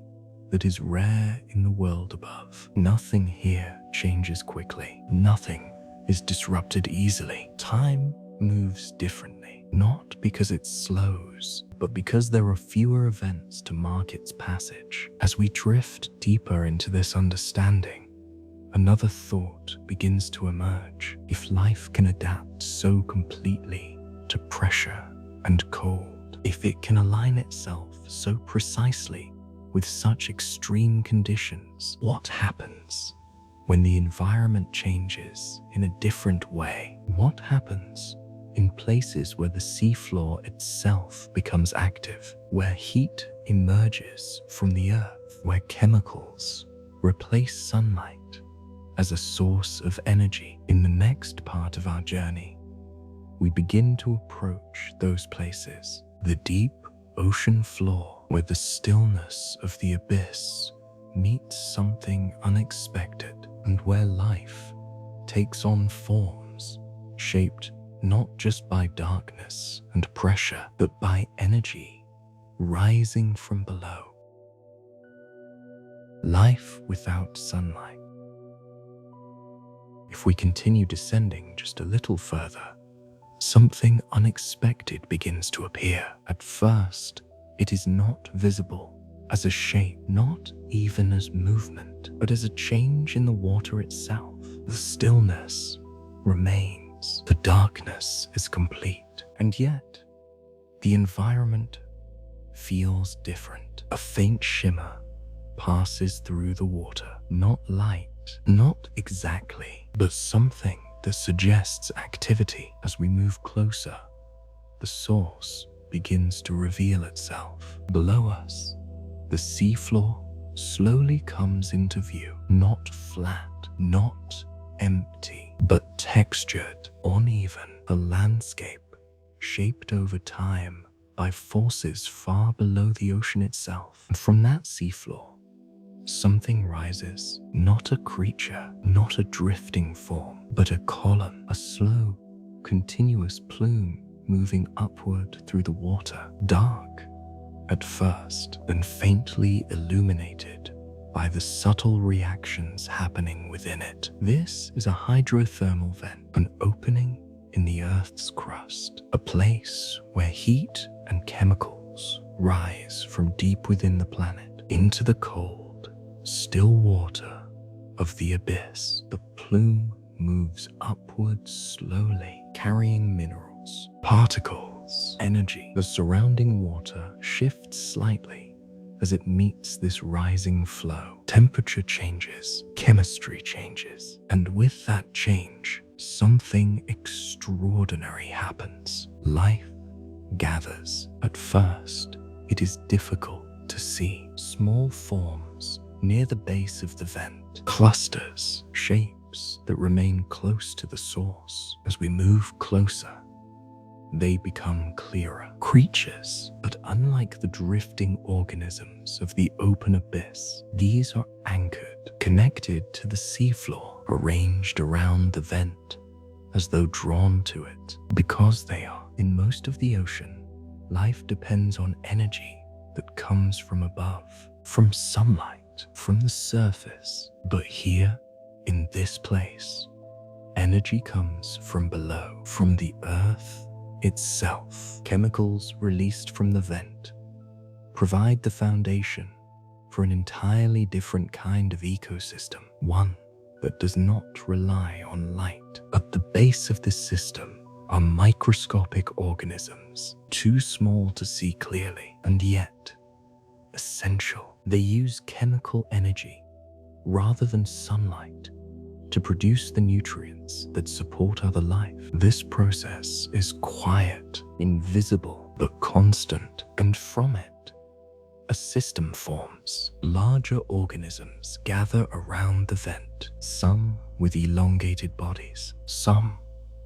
that is rare in the world above. Nothing here changes quickly. Nothing is disrupted easily. Time moves differently, not because it slows, but because there are fewer events to mark its passage. As we drift deeper into this understanding, another thought begins to emerge. If life can adapt so completely to pressure and cold, if it can align itself so precisely with such extreme conditions, what happens when the environment changes in a different way? What happens in places where the seafloor itself becomes active, where heat emerges from the earth, where chemicals replace sunlight as a source of energy? In the next part of our journey, we begin to approach those places, the deep ocean floor, where the stillness of the abyss meets something unexpected, and where life takes on forms shaped not just by darkness and pressure, but by energy rising from below. Life without sunlight. If we continue descending just a little further, something unexpected begins to appear. At first, it is not visible as a shape, not even as movement, but as a change in the water itself. The stillness remains, the darkness is complete, and yet the environment feels different. A faint shimmer passes through the water, not light, not exactly, but something that suggests activity. As we move closer, the source begins to reveal itself. Below us, the seafloor slowly comes into view, not flat, not empty, but textured, uneven, a landscape shaped over time by forces far below the ocean itself. And from that seafloor, something rises, not a creature, not a drifting form, but a column, a slow, continuous plume moving upward through the water, dark at first, then faintly illuminated by the subtle reactions happening within it. This is a hydrothermal vent, an opening in the Earth's crust, a place where heat and chemicals rise from deep within the planet into the cold, still water of the abyss. The plume moves upward slowly, carrying minerals, particles, energy. The surrounding water shifts slightly as it meets this rising flow. Temperature changes, chemistry changes, and with that change, something extraordinary happens. Life gathers. At first, it is difficult to see. Small forms near the base of the vent, clusters, shapes that remain close to the source. As we move closer, they become clearer. Creatures, but unlike the drifting organisms of the open abyss, these are anchored, connected to the seafloor, arranged around the vent, as though drawn to it. Because they are in most of the ocean, life depends on energy that comes from above, from sunlight, from the surface. But here, in this place, energy comes from below, from the earth itself. Chemicals released from the vent provide the foundation for an entirely different kind of ecosystem, one that does not rely on light. At the base of this system are microscopic organisms, too small to see clearly, and yet essential. They use chemical energy rather than sunlight to produce the nutrients that support other life. This process is quiet, invisible, but constant, and from it, a system forms. Larger organisms gather around the vent, some with elongated bodies, some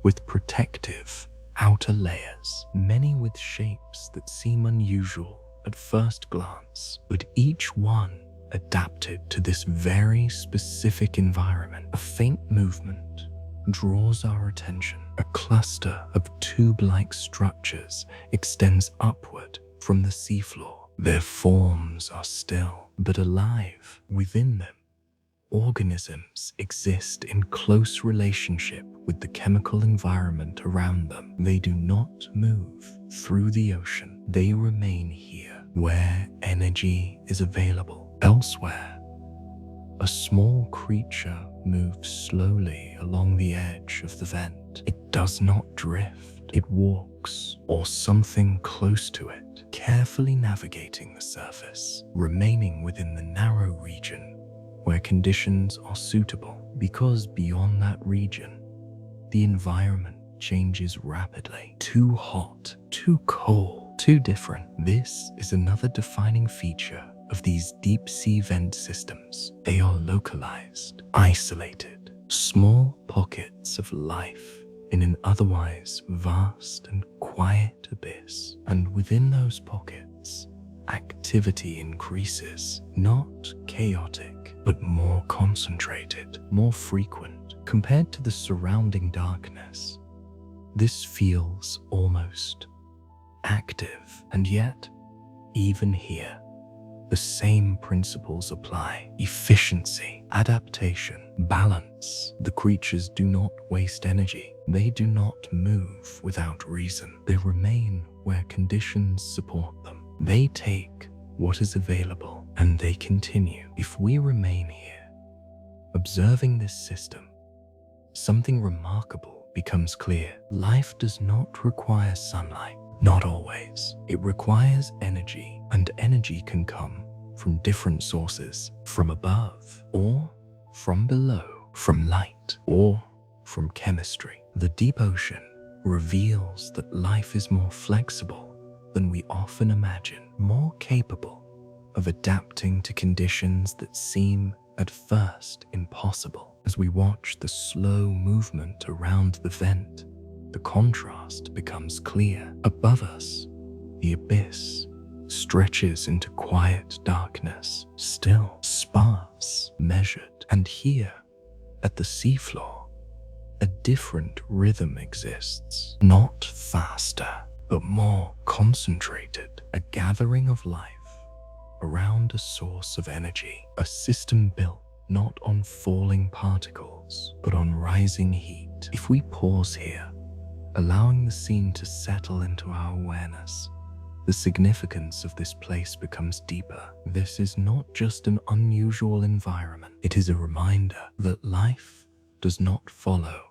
with protective outer layers, many with shapes that seem unusual at first glance, but each one adapted to this very specific environment. A faint movement draws our attention. A cluster of tube-like structures extends upward from the seafloor. Their forms are still, but alive. Within them, organisms exist in close relationship with the chemical environment around them. They do not move through the ocean. They remain here, where energy is available. Elsewhere, a small creature moves slowly along the edge of the vent. It does not drift. It walks, or something close to it, carefully navigating the surface, remaining within the narrow region where conditions are suitable. Because beyond that region, the environment changes rapidly. Too hot, too cold, too different. This is another defining feature of these deep-sea vent systems. They are localized, isolated, small pockets of life in an otherwise vast and quiet abyss. And within those pockets, activity increases, not chaotic, but more concentrated, more frequent. Compared to the surrounding darkness, this feels almost active. And yet, even here, the same principles apply. Efficiency, adaptation, balance. The creatures do not waste energy. They do not move without reason. They remain where conditions support them. They take what is available and they continue. If we remain here, observing this system, something remarkable becomes clear. Life does not require sunlight. Not always. It requires energy, and energy can come from different sources, from above or from below, from light or from chemistry. The deep ocean reveals that life is more flexible than we often imagine, more capable of adapting to conditions that seem at first impossible. As we watch the slow movement around the vent, the contrast becomes clear. Above us, the abyss stretches into quiet darkness, still, sparse, measured. And here, at the seafloor, a different rhythm exists. Not faster, but more concentrated. A gathering of life around a source of energy. A system built not on falling particles, but on rising heat. If we pause here, allowing the scene to settle into our awareness, the significance of this place becomes deeper. This is not just an unusual environment. It is a reminder that life does not follow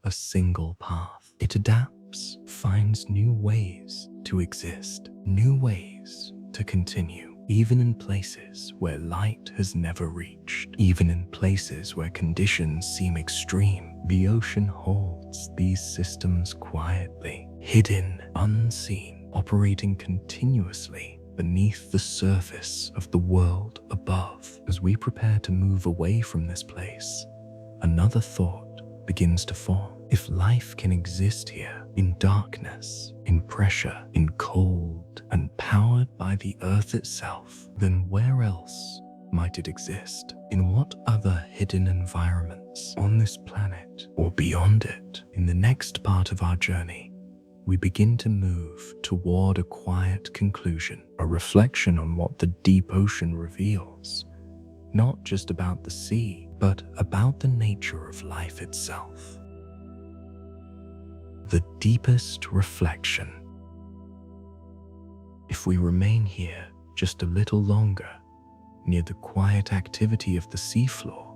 a single path. It adapts, finds new ways to exist, new ways to continue, even in places where light has never reached, even in places where conditions seem extreme. The ocean holds these systems quietly, hidden, unseen, operating continuously beneath the surface of the world above. As we prepare to move away from this place, another thought begins to form. If life can exist here, in darkness, in pressure, in cold, and powered by the earth itself, then where else might it exist? In what other hidden environments on this planet or beyond it? In the next part of our journey, we begin to move toward a quiet conclusion, a reflection on what the deep ocean reveals, not just about the sea, but about the nature of life itself. The deepest reflection. If we remain here just a little longer, near the quiet activity of the seafloor,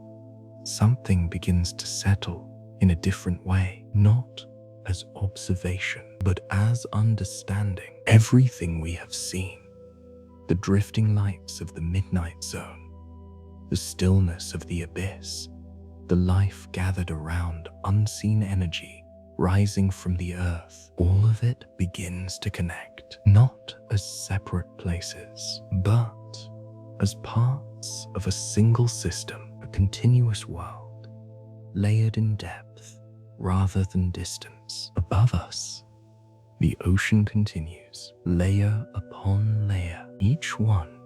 something begins to settle in a different way, not as observation, but as understanding. Everything we have seen, the drifting lights of the midnight zone, the stillness of the abyss, the life gathered around unseen energy rising from the earth, all of it begins to connect, not as separate places, but as parts of a single system, a continuous world, layered in depth rather than distance. Above us, the ocean continues, layer upon layer, each one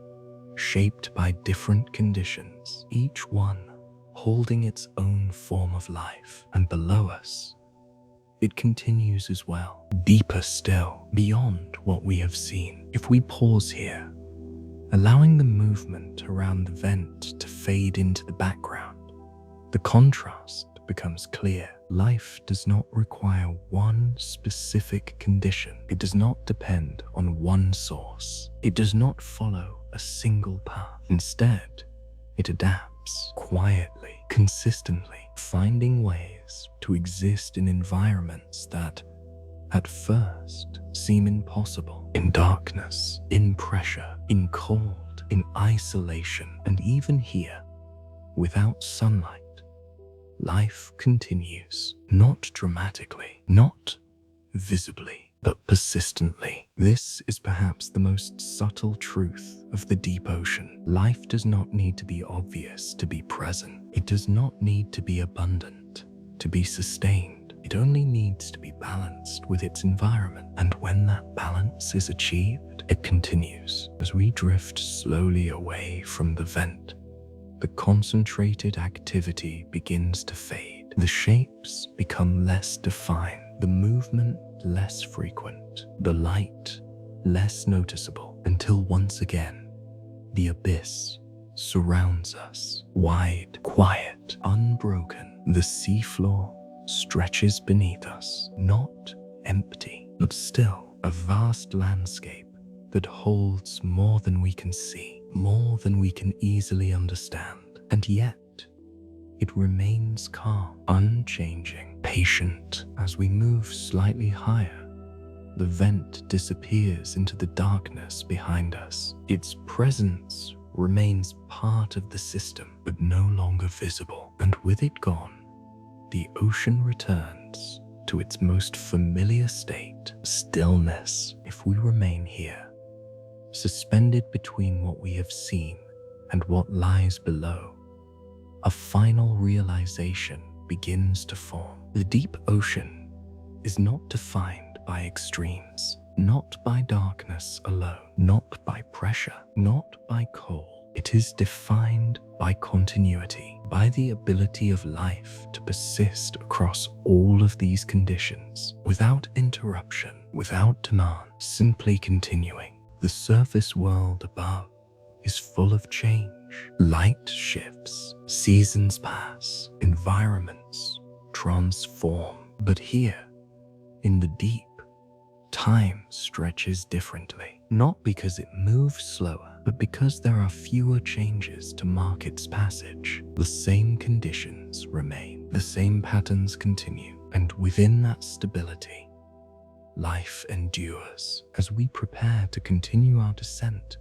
shaped by different conditions, each one holding its own form of life. And below us, it continues as well, deeper still, beyond what we have seen. If we pause here, allowing the movement around the vent to fade into the background, the contrast becomes clear. Life does not require one specific condition. It does not depend on one source. It does not follow a single path. Instead, it adapts quietly, consistently, finding ways to exist in environments that, at first, seem impossible. In darkness, in pressure, in cold, in isolation, and even here, without sunlight, life continues, not dramatically, not visibly, but persistently. This is perhaps the most subtle truth of the deep ocean. Life does not need to be obvious to be present. It does not need to be abundant to be sustained. It only needs to be balanced with its environment. And when that balance is achieved, it continues. As we drift slowly away from the vent, the concentrated activity begins to fade. The shapes become less defined, the movement less frequent, the light less noticeable, until once again, the abyss surrounds us, wide, quiet, unbroken. The seafloor stretches beneath us, not empty, but still a vast landscape that holds more than we can see, more than we can easily understand. And yet, it remains calm, unchanging, patient. As we move slightly higher, the vent disappears into the darkness behind us. Its presence remains part of the system, but no longer visible. And with it gone, the ocean returns to its most familiar state, stillness. If we remain here, suspended between what we have seen and what lies below, a final realization begins to form. The deep ocean is not defined by extremes, not by darkness alone, not by pressure, not by cold. It is defined by continuity, by the ability of life to persist across all of these conditions, without interruption, without demand, simply continuing. The surface world above is full of change. Light shifts, seasons pass, environments transform. But here, in the deep, time stretches differently, not because it moves slower, but because there are fewer changes to mark its passage. The same conditions remain, the same patterns continue, and within that stability, life endures. As we prepare to continue our descent,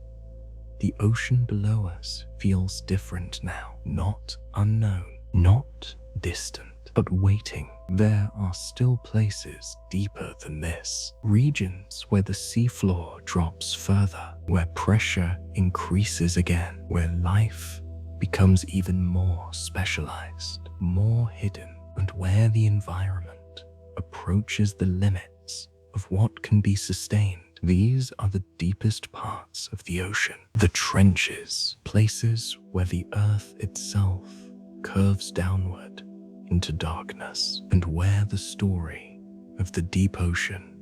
the ocean below us feels different now, not unknown, not distant, but waiting. There are still places deeper than this, regions where the seafloor drops further, where pressure increases again, where life becomes even more specialized, more hidden, and where the environment approaches the limits of what can be sustained. These are the deepest parts of the ocean, the trenches, places where the earth itself curves downward into darkness, and where the story of the deep ocean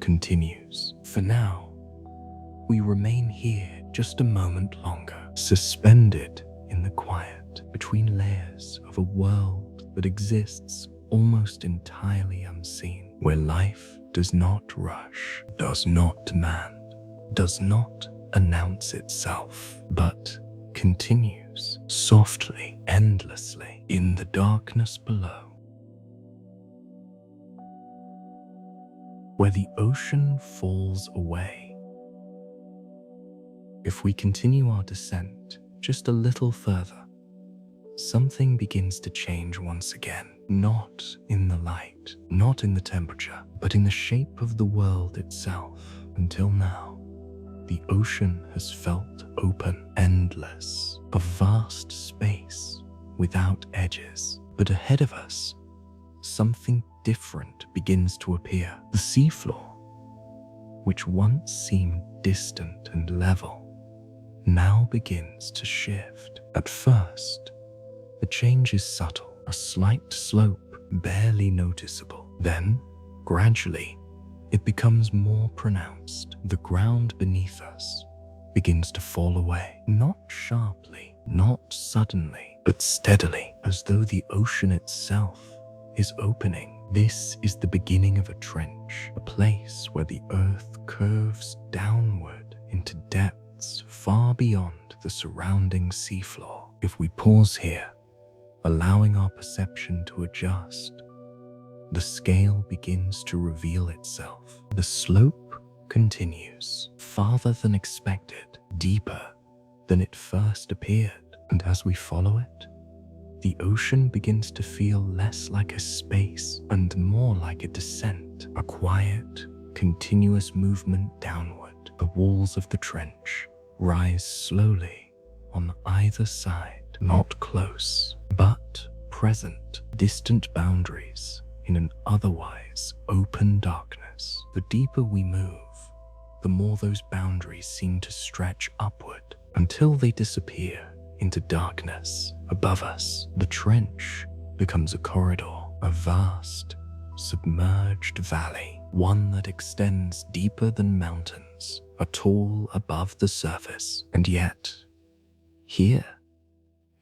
continues. For now, we remain here just a moment longer, suspended in the quiet between layers of a world that exists almost entirely unseen, where life does not rush, does not demand, does not announce itself, but continues softly, endlessly, in the darkness below. Where the ocean falls away, if we continue our descent just a little further, something begins to change once again. Not in the light, not in the temperature, but in the shape of the world itself. Until now, the ocean has felt open, endless, a vast space without edges. But ahead of us, something different begins to appear. The seafloor, which once seemed distant and level, now begins to shift. At first, the change is subtle, a slight slope, barely noticeable. Then, gradually, it becomes more pronounced. The ground beneath us begins to fall away, not sharply, not suddenly, but steadily, as though the ocean itself is opening. This is the beginning of a trench, a place where the earth curves downward into depths far beyond the surrounding seafloor. If we pause here, allowing our perception to adjust, the scale begins to reveal itself. The slope continues, farther than expected, deeper than it first appeared. And as we follow it, the ocean begins to feel less like a space and more like a descent, a quiet, continuous movement downward. The walls of the trench rise slowly on either side, not close, but present, distant boundaries in an otherwise open darkness. The deeper we move, the more those boundaries seem to stretch upward until they disappear into darkness above us. The trench becomes a corridor, a vast, submerged valley, one that extends deeper than mountains, a tall above the surface. And yet, Here,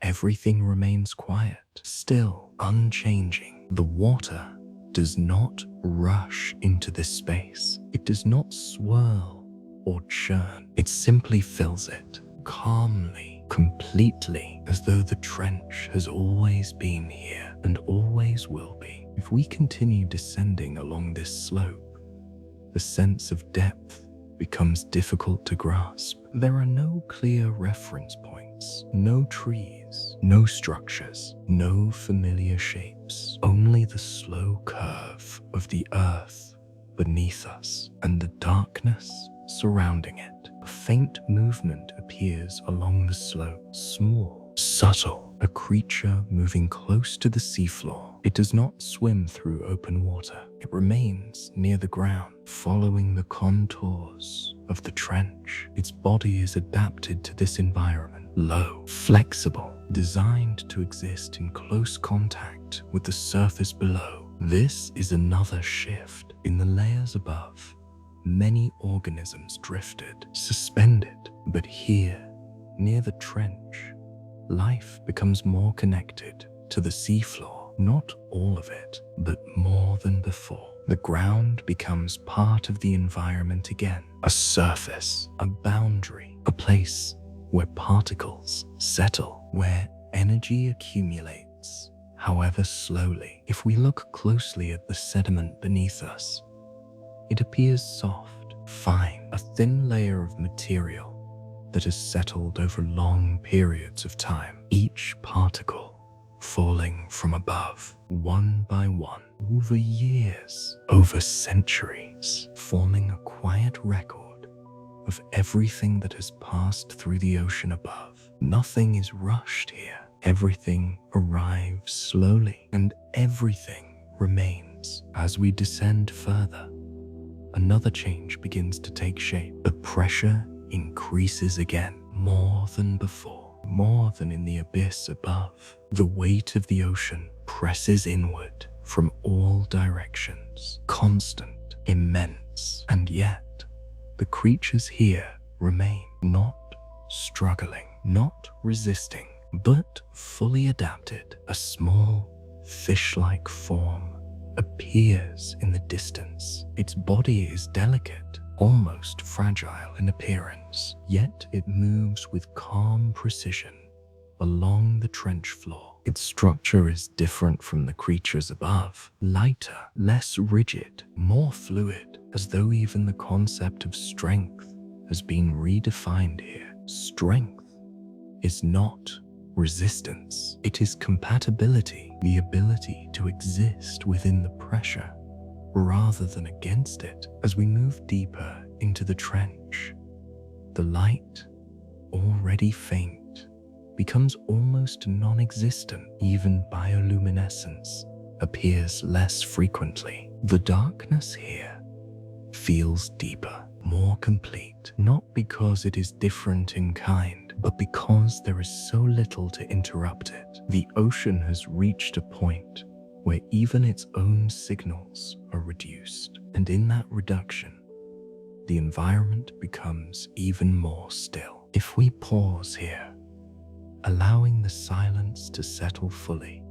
everything remains quiet, still, unchanging. The water does not rush into this space. It does not swirl or churn. It simply fills it calmly, completely, as though the trench has always been here and always will be. If we continue descending along this slope, the sense of depth becomes difficult to grasp. There are no clear reference points, no trees, no structures, no familiar shapes, only the slow curve of the earth beneath us and the darkness surrounding it. A faint movement appears along the slope, small, subtle, a creature moving close to the seafloor. It does not swim through open water. It remains near the ground, following the contours of the trench. Its body is adapted to this environment, low, flexible, designed to exist in close contact with the surface below. This is another shift in the layers above. Many organisms drifted, suspended, but here, near the trench, life becomes more connected to the seafloor. Not all of it, but more than before. The ground becomes part of the environment again, a surface, a boundary, a place where particles settle, where energy accumulates, however slowly. If we look closely at the sediment beneath us, it appears soft, fine, a thin layer of material that has settled over long periods of time. Each particle falling from above, one by one, over years, over centuries, forming a quiet record of everything that has passed through the ocean above. Nothing is rushed here. Everything arrives slowly, and everything remains. As we descend further, another change begins to take shape. The pressure increases again, more than before. More than in the abyss above. The weight of the ocean presses inward from all directions, constant, immense, and yet the creatures here remain, not struggling, not resisting, but fully adapted. A small, fish-like form appears in the distance. Its body is delicate, almost fragile in appearance, yet it moves with calm precision along the trench floor. Its structure is different from the creatures above, lighter, less rigid, more fluid, as though even the concept of strength has been redefined here. Strength is not resistance, it is compatibility, the ability to exist within the pressure rather than against it. As we move deeper into the trench, the light, already faint, becomes almost non-existent. Even bioluminescence appears less frequently. The darkness here feels deeper, more complete, not because it is different in kind, but because there is so little to interrupt it. The ocean has reached a point where even its own signals are reduced. And in that reduction, the environment becomes even more still. If we pause here, allowing the silence to settle fully,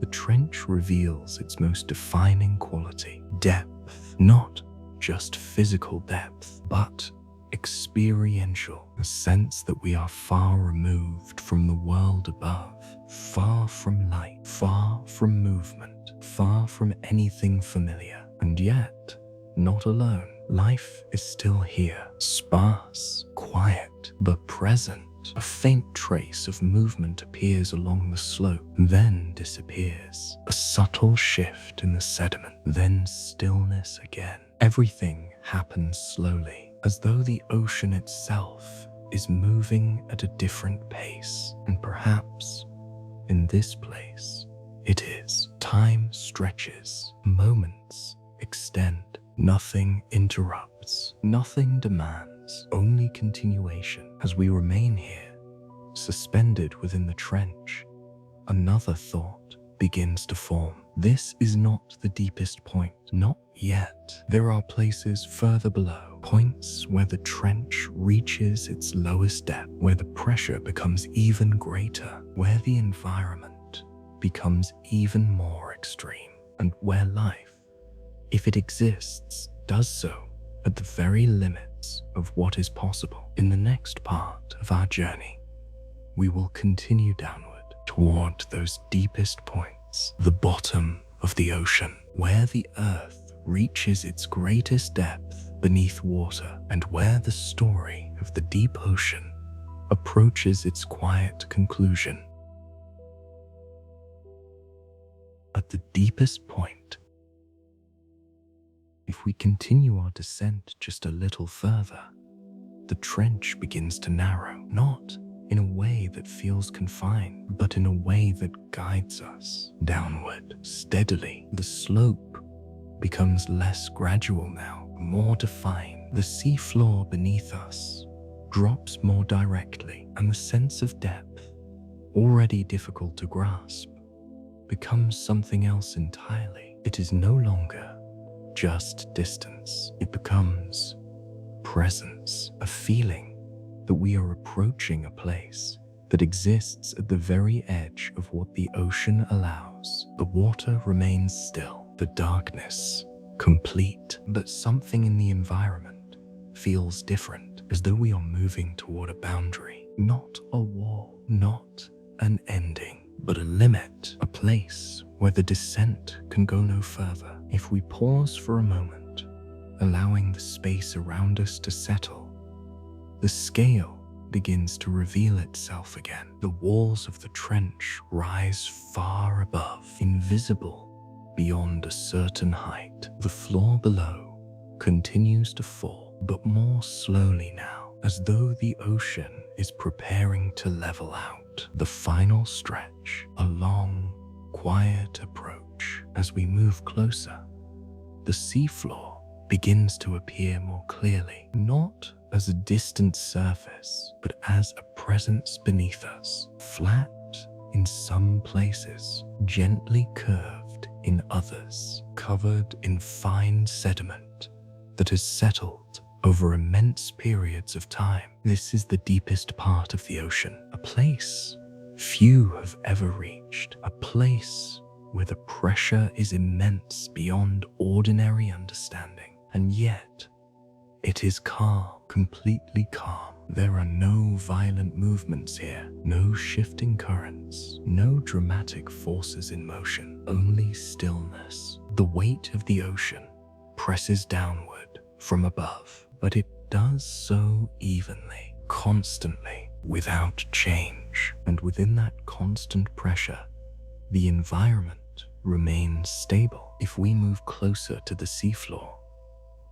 the trench reveals its most defining quality: depth. Not just physical depth, but experiential. A sense that we are far removed from the world above, far from light, far from movement, far from anything familiar. And yet, not alone. Life is still here, sparse, quiet, but present. A faint trace of movement appears along the slope, then disappears. A subtle shift in the sediment, then stillness again. Everything happens slowly, as though the ocean itself is moving at a different pace. And perhaps, in this place, it is. Time stretches, moments extend. Nothing interrupts, nothing demands, only continuation. As we remain here, suspended within the trench, another thought begins to form. This is not the deepest point, not yet. There are places further below, points where the trench reaches its lowest depth, where the pressure becomes even greater, where the environment becomes even more extreme, and where life, if it exists, does so at the very limits of what is possible. In the next part of our journey, we will continue downward toward those deepest points, the bottom of the ocean, where the earth reaches its greatest depth beneath water, and where the story of the deep ocean approaches its quiet conclusion. At the deepest point, if we continue our descent just a little further, the trench begins to narrow, not in a way that feels confined, but in a way that guides us downward steadily. The slope becomes less gradual now, more defined. The seafloor beneath us drops more directly, and the sense of depth, already difficult to grasp, becomes something else entirely. It is no longer just distance. It becomes presence, a feeling that we are approaching a place that exists at the very edge of what the ocean allows. The water remains still, the darkness complete, but something in the environment feels different, as though we are moving toward a boundary, not a wall, not an ending, but a limit, a place where the descent can go no further. If we pause for a moment, allowing the space around us to settle, the scale begins to reveal itself again. The walls of the trench rise far above, invisible beyond a certain height. The floor below continues to fall, but more slowly now, as though the ocean is preparing to level out. The final stretch, a long, quiet approach. As we move closer, the seafloor begins to appear more clearly, not as a distant surface, but as a presence beneath us, flat in some places, gently curved in others, covered in fine sediment that has settled over immense periods of time. This is the deepest part of the ocean, a place few have ever reached, a place where the pressure is immense beyond ordinary understanding, and yet it is calm, completely calm. There are no violent movements here, no shifting currents, no dramatic forces in motion, only stillness. The weight of the ocean presses downward from above, but it does so evenly, constantly, without change. And within that constant pressure, the environment remains stable. If we move closer to the seafloor,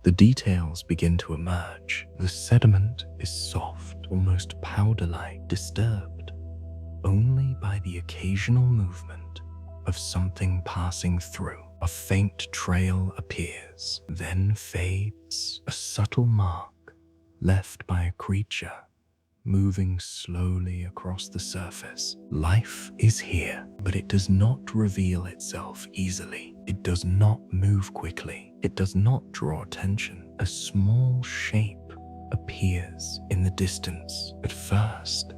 the details begin to emerge. The sediment is soft, almost powder-like, disturbed only by the occasional movement of something passing through. A faint trail appears, then fades, a subtle mark left by a creature moving slowly across the surface. Life is here, but it does not reveal itself easily. It does not move quickly. It does not draw attention. A small shape appears in the distance. At first,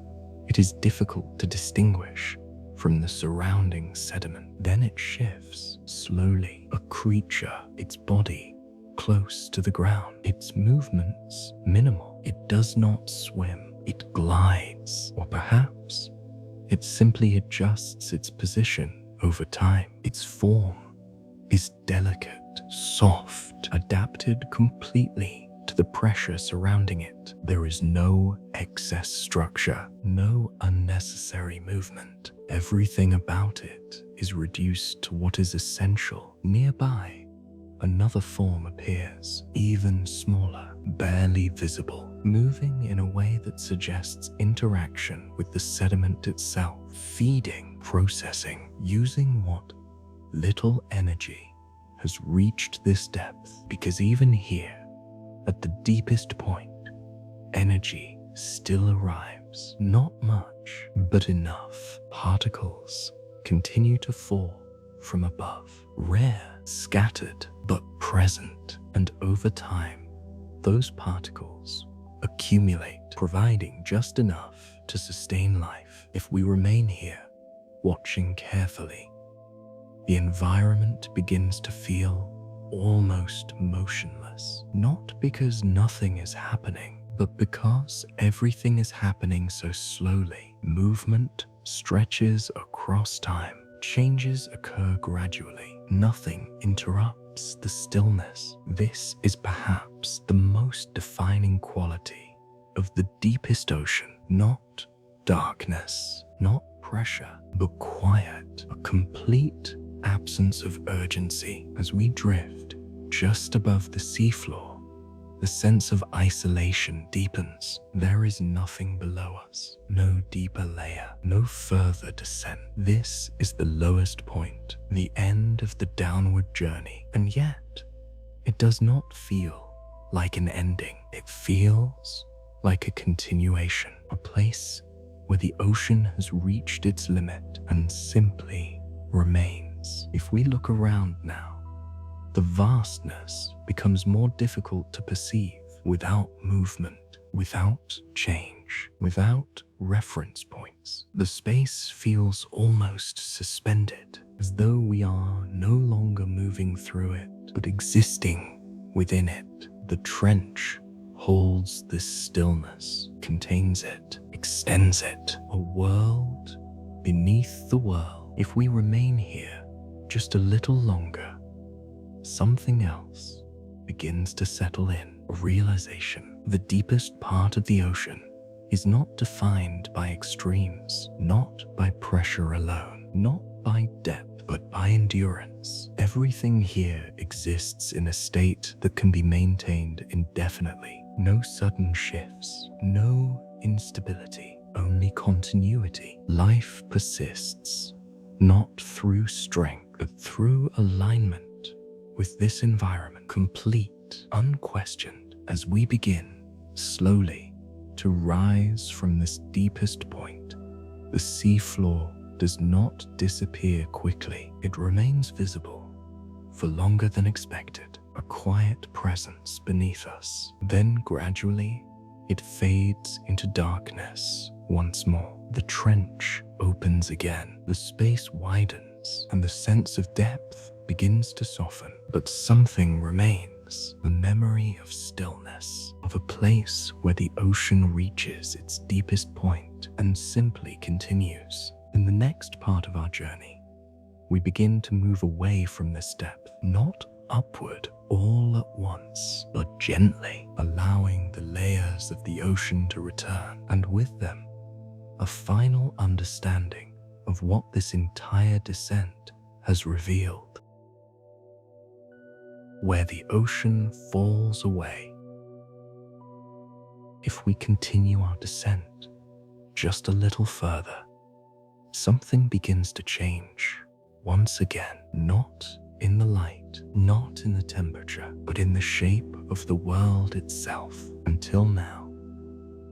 it is difficult to distinguish from the surrounding sediment. Then it shifts slowly. A creature, its body close to the ground, its movements minimal. It does not swim. It glides, or perhaps it simply adjusts its position over time. Its form is delicate, soft, adapted completely to the pressure surrounding it. There is no excess structure, no unnecessary movement. Everything about it is reduced to what is essential. Nearby, another form appears, even smaller, barely visible, moving in a way that suggests interaction with the sediment itself, feeding, processing, using what little energy has reached this depth. Because even here, at the deepest point, energy still arrives. Not much, but enough. Particles continue to fall from above, rare, scattered, but present, and over time, those particles accumulate, providing just enough to sustain life. If we remain here, watching carefully, the environment begins to feel almost motionless, not because nothing is happening, but because everything is happening so slowly. Movement stretches across time. Changes occur gradually. Nothing interrupts the stillness. This is perhaps the most defining quality of the deepest ocean. Not darkness, not pressure, but quiet. A complete absence of urgency. As we drift just above the seafloor, the sense of isolation deepens. There is nothing below us, no deeper layer, no further descent. This is the lowest point, the end of the downward journey. And yet, it does not feel like an ending. It feels like a continuation, a place where the ocean has reached its limit and simply remains. If we look around now, the vastness becomes more difficult to perceive. Without movement, without change, without reference points. The space feels almost suspended, as though we are no longer moving through it, but existing within it. The trench holds this stillness, contains it, extends it, a world beneath the world. If we remain here just a little longer, something else begins to settle in. A realization. The deepest part of the ocean is not defined by extremes, not by pressure alone, not by depth, but by endurance. Everything here exists in a state that can be maintained indefinitely. No sudden shifts, no instability, only continuity. Life persists, not through strength, but through alignment with this environment, complete, unquestioned. As we begin, slowly, to rise from this deepest point, the seafloor does not disappear quickly. It remains visible for longer than expected, a quiet presence beneath us. Then gradually, it fades into darkness once more. The trench opens again, the space widens, and the sense of depth begins to soften. But something remains, the memory of stillness, of a place where the ocean reaches its deepest point and simply continues. In the next part of our journey, we begin to move away from this depth, not upward all at once, but gently, allowing the layers of the ocean to return, and with them, a final understanding of what this entire descent has revealed. Where the ocean falls away, if we continue our descent just a little further, something begins to change once again, not in the light, not in the temperature, but in the shape of the world itself. Until now,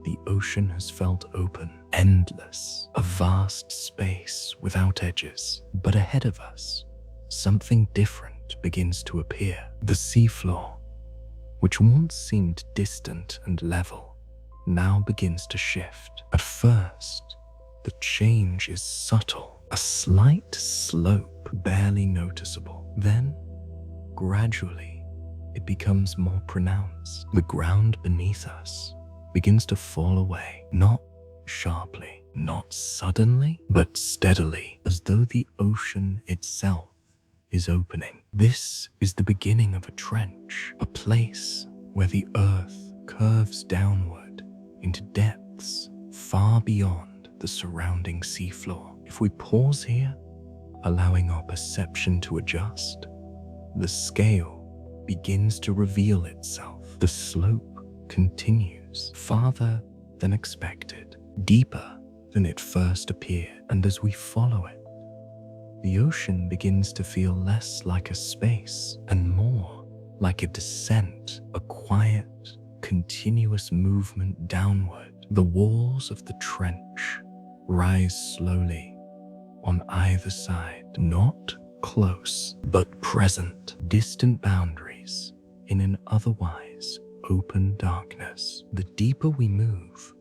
the ocean has felt open, endless, a vast space without edges. But ahead of us, something different begins to appear. The seafloor, which once seemed distant and level, now begins to shift. At first, the change is subtle, a slight slope, barely noticeable. Then, gradually, it becomes more pronounced. The ground beneath us begins to fall away, not sharply, not suddenly, but steadily, as though the ocean itself is opening. This is the beginning of a trench, a place where the earth curves downward into depths far beyond the surrounding seafloor. If we pause here, allowing our perception to adjust, the scale begins to reveal itself. The slope continues farther than expected, deeper than it first appeared, and as we follow it, the ocean begins to feel less like a space and more like a descent, a quiet, continuous movement downward. The walls of the trench rise slowly on either side, not close, but present, distant boundaries in an otherwise open darkness. The deeper we move,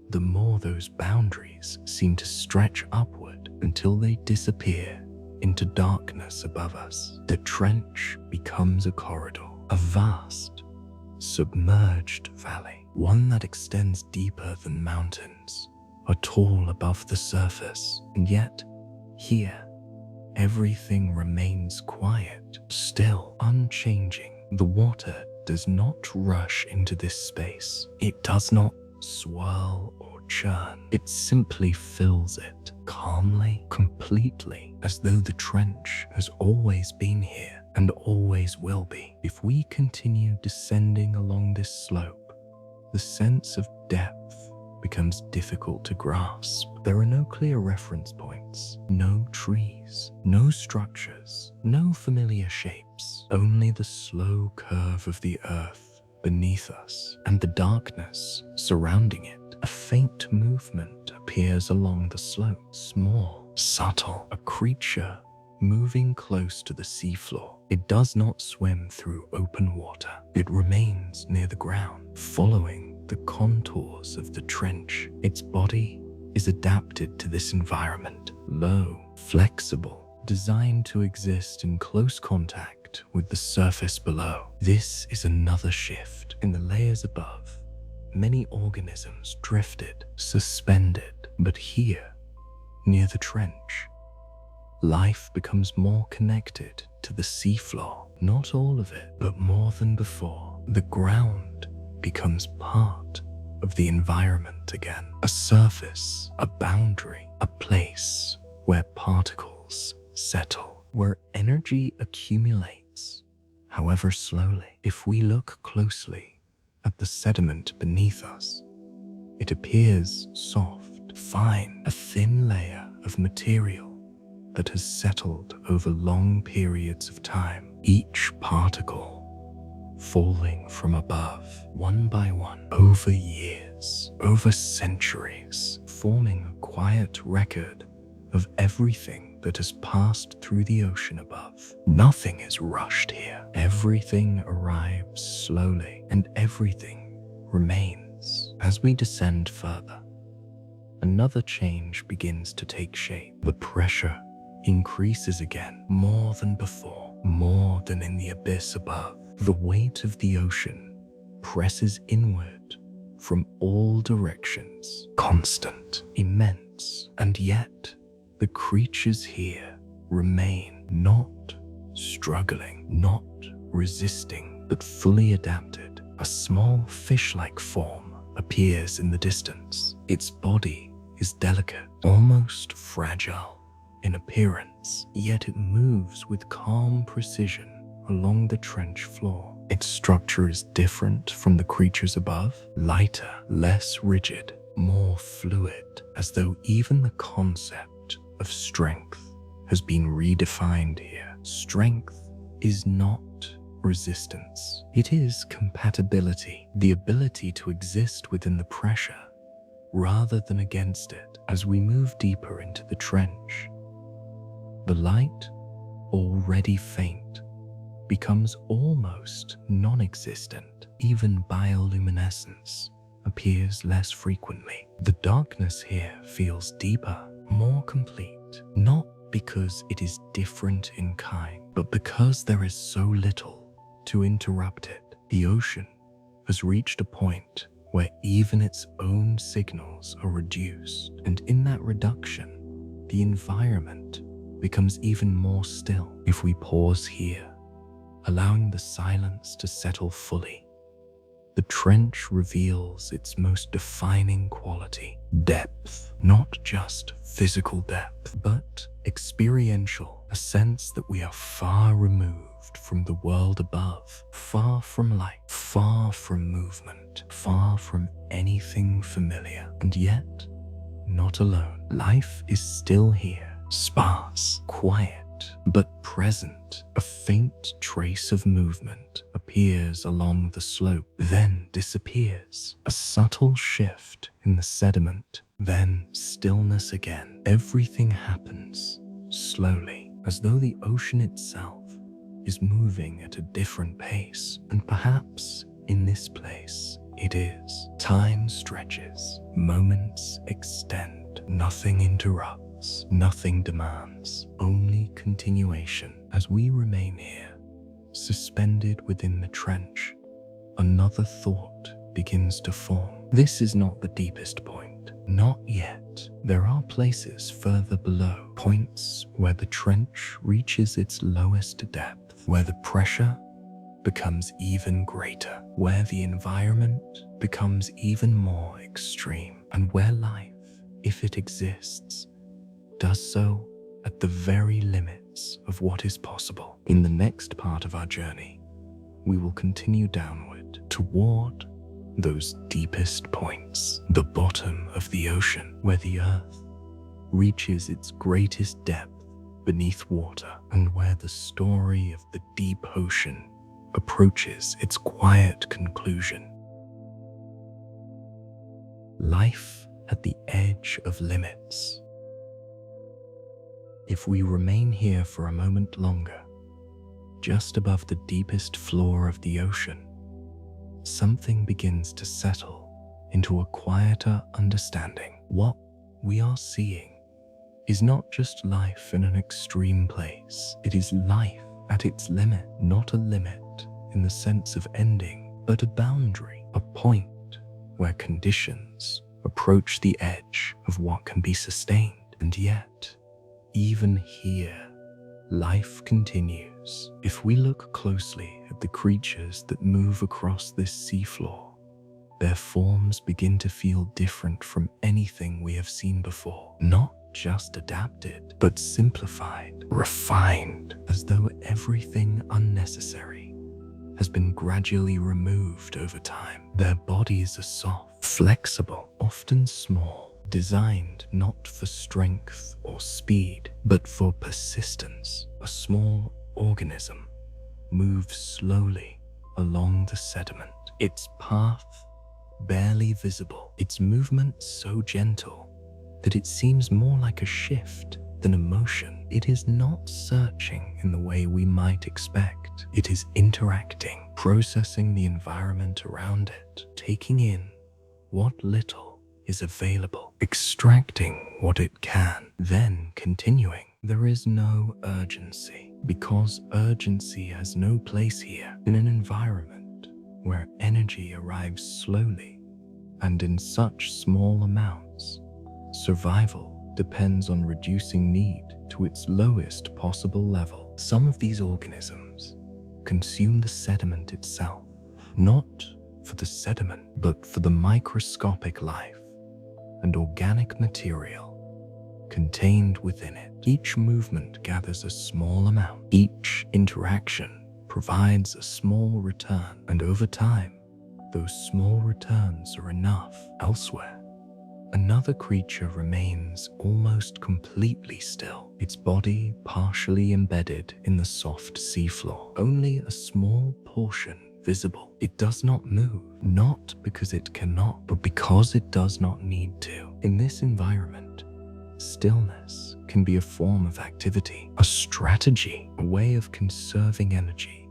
the more those boundaries seem to stretch upward until they disappear into darkness above us. The trench becomes a corridor, a vast, submerged valley, one that extends deeper than mountains, are tall above the surface, and yet here everything remains quiet, still, unchanging. The water does not rush into this space. It does not swirl or churn. It simply fills it calmly, completely, as though the trench has always been here and always will be. If we continue descending along this slope, the sense of depth becomes difficult to grasp. There are no clear reference points, no trees, no structures, no familiar shapes, only the slow curve of the earth beneath us and the darkness surrounding it. A faint movement appears along the slope, small, subtle, a creature moving close to the seafloor. It does not swim through open water. It remains near the ground, following the contours of the trench. Its body is adapted to this environment, low, flexible, designed to exist in close contact with the surface below. This is another shift in the layers above. Many organisms drifted, suspended, but here, near the trench, life becomes more connected to the seafloor. Not all of it, but more than before. The ground becomes part of the environment again. A surface, a boundary, a place where particles settle, where energy accumulates, however slowly. If we look closely at the sediment beneath us, it appears soft, fine, a thin layer of material that has settled over long periods of time. Each particle falling from above, one by one, over years, over centuries, forming a quiet record of everything that has passed through the ocean above. Nothing is rushed here. Everything arrives slowly, and everything remains. As we descend further, another change begins to take shape. The pressure increases again, more than before, more than in the abyss above. The weight of the ocean presses inward from all directions, constant, immense, and yet the creatures here remain, not struggling, not resisting, but fully adapted. A small fish-like form appears in the distance. Its body is delicate, almost fragile in appearance, yet it moves with calm precision along the trench floor. Its structure is different from the creatures above, lighter, less rigid, more fluid, as though even the concept of strength has been redefined here. Strength is not resistance. It is compatibility, the ability to exist within the pressure rather than against it. As we move deeper into the trench, the light, already faint, becomes almost non-existent. Even bioluminescence appears less frequently. The darkness here feels deeper, more complete, not because it is different in kind, but because there is so little to interrupt it. The ocean has reached a point where even its own signals are reduced, and in that reduction, the environment becomes even more still. If we pause here, allowing the silence to settle fully, the trench reveals its most defining quality: depth. Not just physical depth, but experiential, a sense that we are far removed from the world above, far from light, far from movement, far from anything familiar. And yet, not alone. Life is still here, sparse, quiet, but present. A faint trace of movement appears along the slope, then disappears. A subtle shift in the sediment, then stillness again. Everything happens slowly, as though the ocean itself is moving at a different pace, and perhaps In this place, it is. Time stretches, moments extend, nothing interrupts, nothing demands, only continuation. As we remain here, suspended within the trench, another thought begins to form. This is not the deepest point. Not yet. There are places further below, points where the trench reaches its lowest depth, where the pressure becomes even greater, where the environment becomes even more extreme, and where life, if it exists, does so at the very limits of what is possible. In the next part of our journey, we will continue downward toward those deepest points, the bottom of the ocean, where the earth reaches its greatest depth beneath water, and where the story of the deep ocean approaches its quiet conclusion. Life at the edge of limits. If we remain here for a moment longer, just above the deepest floor of the ocean, something begins to settle into a quieter understanding. What we are seeing is not just life in an extreme place. It is life at its limit, not a limit in the sense of ending, but a boundary, a point where conditions approach the edge of what can be sustained. And yet, even here, life continues. If we look closely at the creatures that move across this seafloor, their forms begin to feel different from anything we have seen before. Not just adapted, but simplified, refined, as though everything unnecessary has been gradually removed over time. Their bodies are soft, flexible, often small, designed not for strength or speed, but for persistence. A small organism moves slowly along the sediment, its path barely visible, its movement so gentle that it seems more like a shift than a motion. It is not searching in the way we might expect. It is interacting, processing the environment around it, taking in what little is available, extracting what it can, then continuing. There is no urgency, because urgency has no place here in an environment where energy arrives slowly and in such small amounts. Survival depends on reducing need to its lowest possible level. Some of these organisms consume the sediment itself, not for the sediment, but for the microscopic life and organic material contained within it. Each movement gathers a small amount. Each interaction provides a small return, and over time, those small returns are enough. Elsewhere, another creature remains almost completely still, its body partially embedded in the soft seafloor, only a small portion visible. It does not move, not because it cannot, but because it does not need to. In this environment, stillness can be a form of activity, a strategy, a way of conserving energy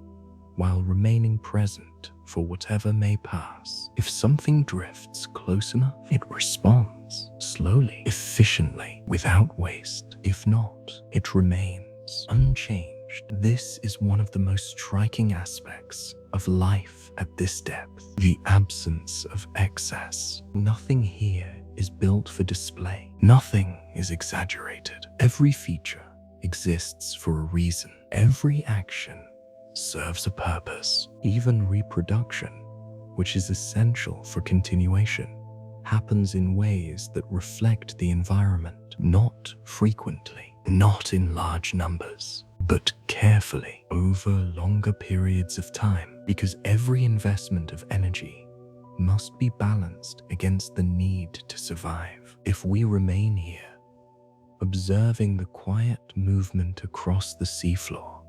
while remaining present for whatever may pass. If something drifts close enough, it responds slowly, efficiently, without waste. If not, it remains unchanged. This is one of the most striking aspects of life at this depth, the absence of excess. Nothing here is built for display. Nothing is exaggerated. Every feature exists for a reason. Every action serves a purpose. Even reproduction, which is essential for continuation, happens in ways that reflect the environment, not frequently, not in large numbers, but carefully over longer periods of time, because every investment of energy must be balanced against the need to survive. If we remain here, observing the quiet movement across the seafloor,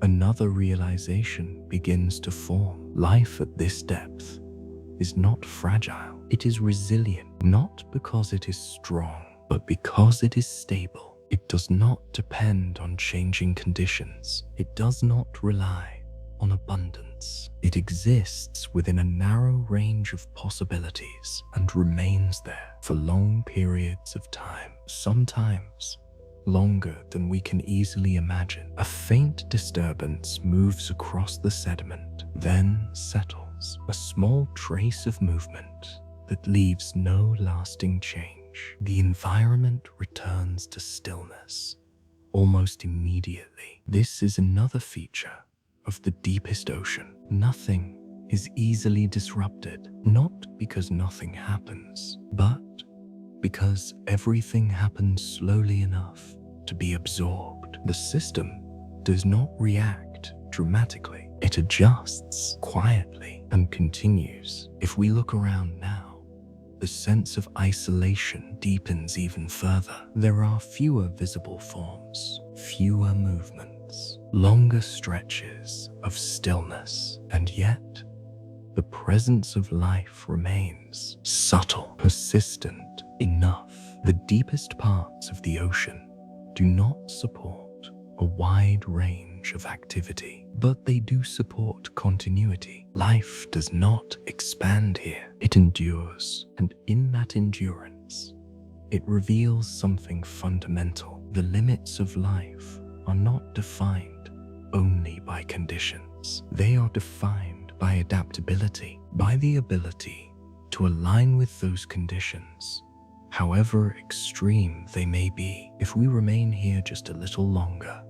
another realization begins to form. Life at this depth is not fragile. It is resilient, not because it is strong, but because it is stable. It does not depend on changing conditions. It does not rely on abundance. It exists within a narrow range of possibilities and remains there for long periods of time, sometimes longer than we can easily imagine. A faint disturbance moves across the sediment, then settles, a small trace of movement that leaves no lasting change. The environment returns to stillness almost immediately. This is another feature of the deepest ocean. Nothing is easily disrupted, not because nothing happens, but because everything happens slowly enough to be absorbed. The system does not react dramatically. It adjusts quietly and continues. If we look around now, the sense of isolation deepens even further. There are fewer visible forms, fewer movements, longer stretches of stillness, and yet the presence of life remains subtle, persistent enough. The deepest parts of the ocean do not support a wide range of activity, but they do support continuity. Life does not expand here, it endures, and in that endurance, it reveals something fundamental. The limits of life are not defined only by conditions. They are defined by adaptability, by the ability to align with those conditions, however extreme they may be. If we remain here just a little longer,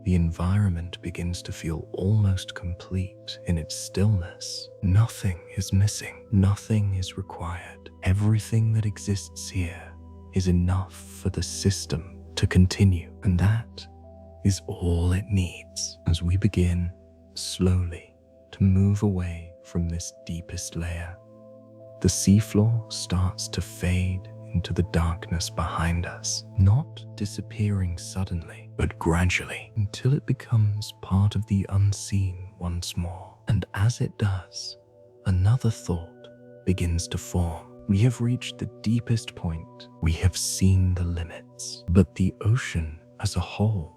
the environment begins to feel almost complete in its stillness. Nothing is missing, nothing is required. Everything that exists here is enough for the system to continue, and that is all it needs. As we begin slowly to move away from this deepest layer, the seafloor starts to fade into the darkness behind us, not disappearing suddenly, but gradually, until it becomes part of the unseen once more. And as it does, another thought begins to form. We have reached the deepest point. We have seen the limits. But the ocean as a whole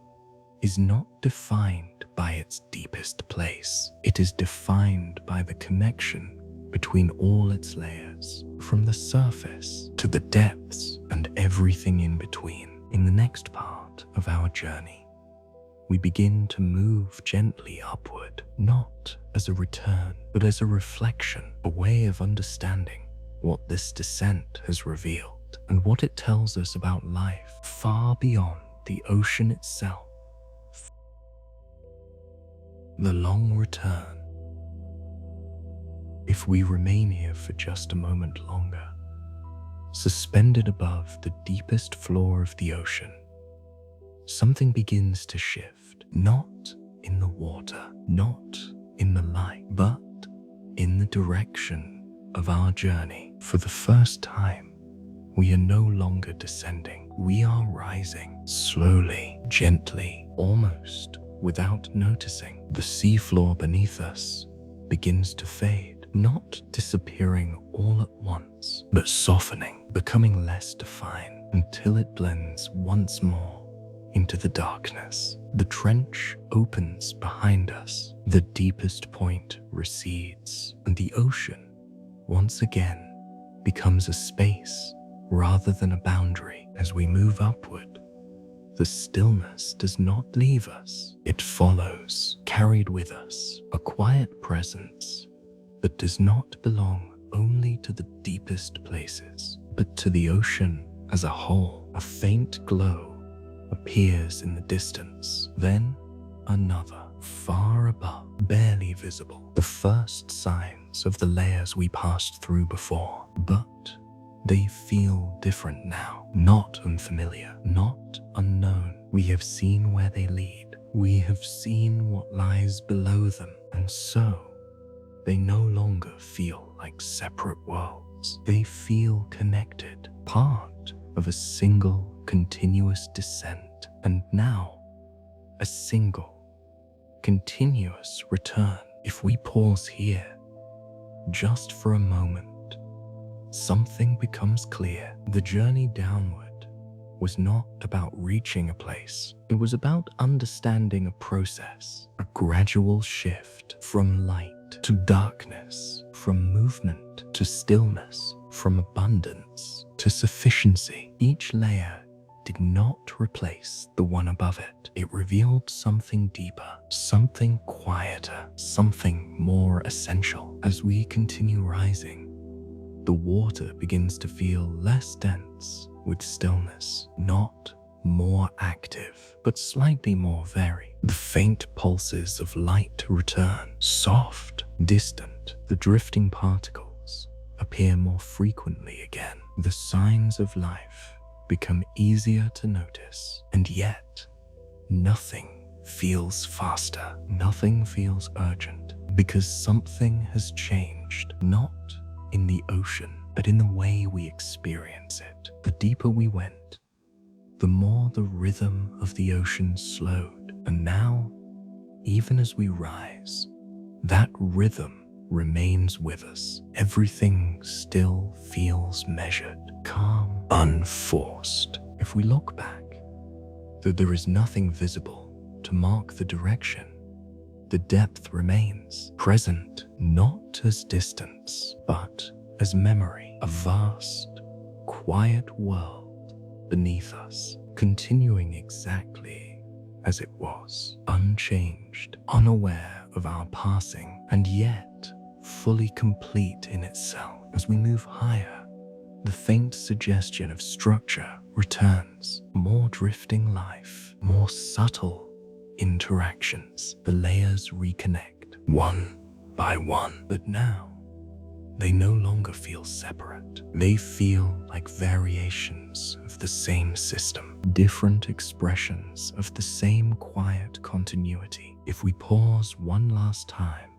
is not defined by its deepest place. It is defined by the connection between all its layers, from the surface to the depths and everything in between. In the next part of our journey, we begin to move gently upward, not as a return, but as a reflection, a way of understanding what this descent has revealed and what it tells us about life far beyond the ocean itself. The long return. If we remain here for just a moment longer, suspended above the deepest floor of the ocean, something begins to shift, not in the water, not in the light, but in the direction of our journey. For the first time, we are no longer descending. We are rising, slowly, gently, almost without noticing. The seafloor beneath us begins to fade, not disappearing all at once, but softening, becoming less defined until it blends once more into the darkness. The trench opens behind us, the deepest point recedes, and the ocean once again becomes a space rather than a boundary. As we move upward, the stillness does not leave us. It follows, carried with us, a quiet presence that does not belong only to the deepest places, but to the ocean as a whole. A faint glow appears in the distance, then another, far above, barely visible. The first signs of the layers we passed through before, but they feel different now, not unfamiliar, not unknown. We have seen where they lead. We have seen what lies below them, and so they no longer feel like separate worlds. They feel connected, part of a single continuous descent, and now a single continuous return. If we pause here just for a moment, something becomes clear. The journey downward was not about reaching a place. It was about understanding a process, a gradual shift from light to darkness, from movement to stillness, from abundance to sufficiency. Each layer did not replace the one above it. It revealed something deeper, something quieter, something more essential. As we continue rising, the water begins to feel less dense with stillness, not more active, but slightly more varied. The faint pulses of light return, soft, distant. The drifting particles appear more frequently again. The signs of life become easier to notice, and yet nothing feels faster. Nothing feels urgent, because something has changed, not in the ocean, but in the way we experience it. The deeper we went, the more the rhythm of the ocean slowed. And now, even as we rise, that rhythm remains with us. Everything still feels measured, calm, unforced. If we look back, though there is nothing visible to mark the direction, the depth remains present, not as distance, but as memory. A vast, quiet world beneath us, continuing exactly as it was, unchanged, unaware of our passing, and yet fully complete in itself. As we move higher, the faint suggestion of structure returns, more drifting life, more subtle interactions. The layers reconnect, one by one, but now they no longer feel separate. They feel like variations of the same system, different expressions of the same quiet continuity. If we pause one last time,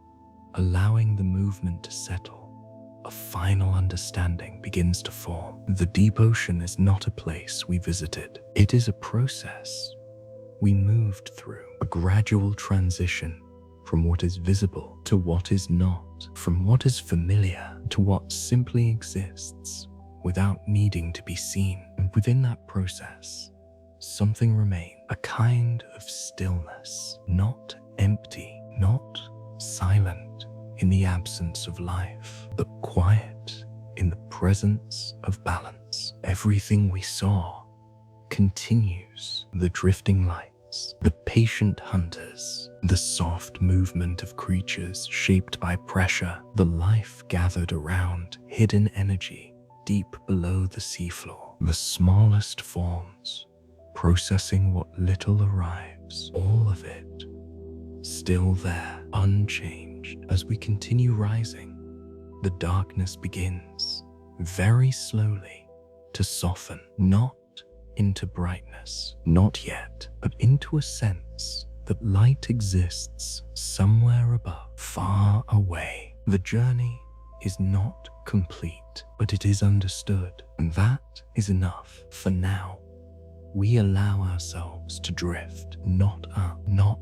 allowing the movement to settle, a final understanding begins to form. The deep ocean is not a place we visited. It is a process we moved through, a gradual transition from what is visible to what is not, from what is familiar to what simply exists without needing to be seen. And within that process, something remains, a kind of stillness, not empty, not silent in the absence of life, but quiet in the presence of balance. Everything we saw continues: the drifting lights, the patient hunters, the soft movement of creatures shaped by pressure, the life gathered around hidden energy deep below the seafloor, the smallest forms processing what little arrives, all of it still there, unchanged. As we continue rising, the darkness begins, very slowly, to soften, not into brightness, not yet, but into a sense that light exists somewhere above, far away. The journey is not complete, but it is understood, and that is enough for now. We allow ourselves to drift, not up, not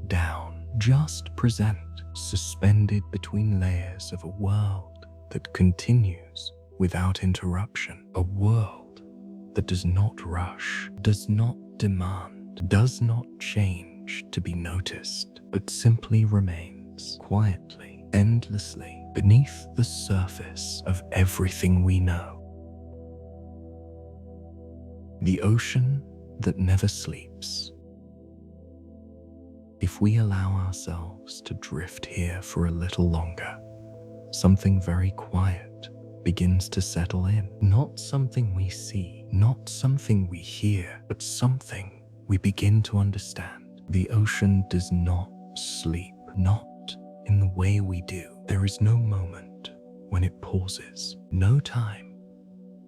down, just present, suspended between layers of a world that continues without interruption, a world that does not rush, does not demand, does not change to be noticed, but simply remains quietly, endlessly, beneath the surface of everything we know. The ocean that never sleeps. If we allow ourselves to drift here for a little longer, something very quiet begins to settle in. Not something we see, not something we hear, but something we begin to understand. The ocean does not sleep, not in the way we do. There is no moment when it pauses, no time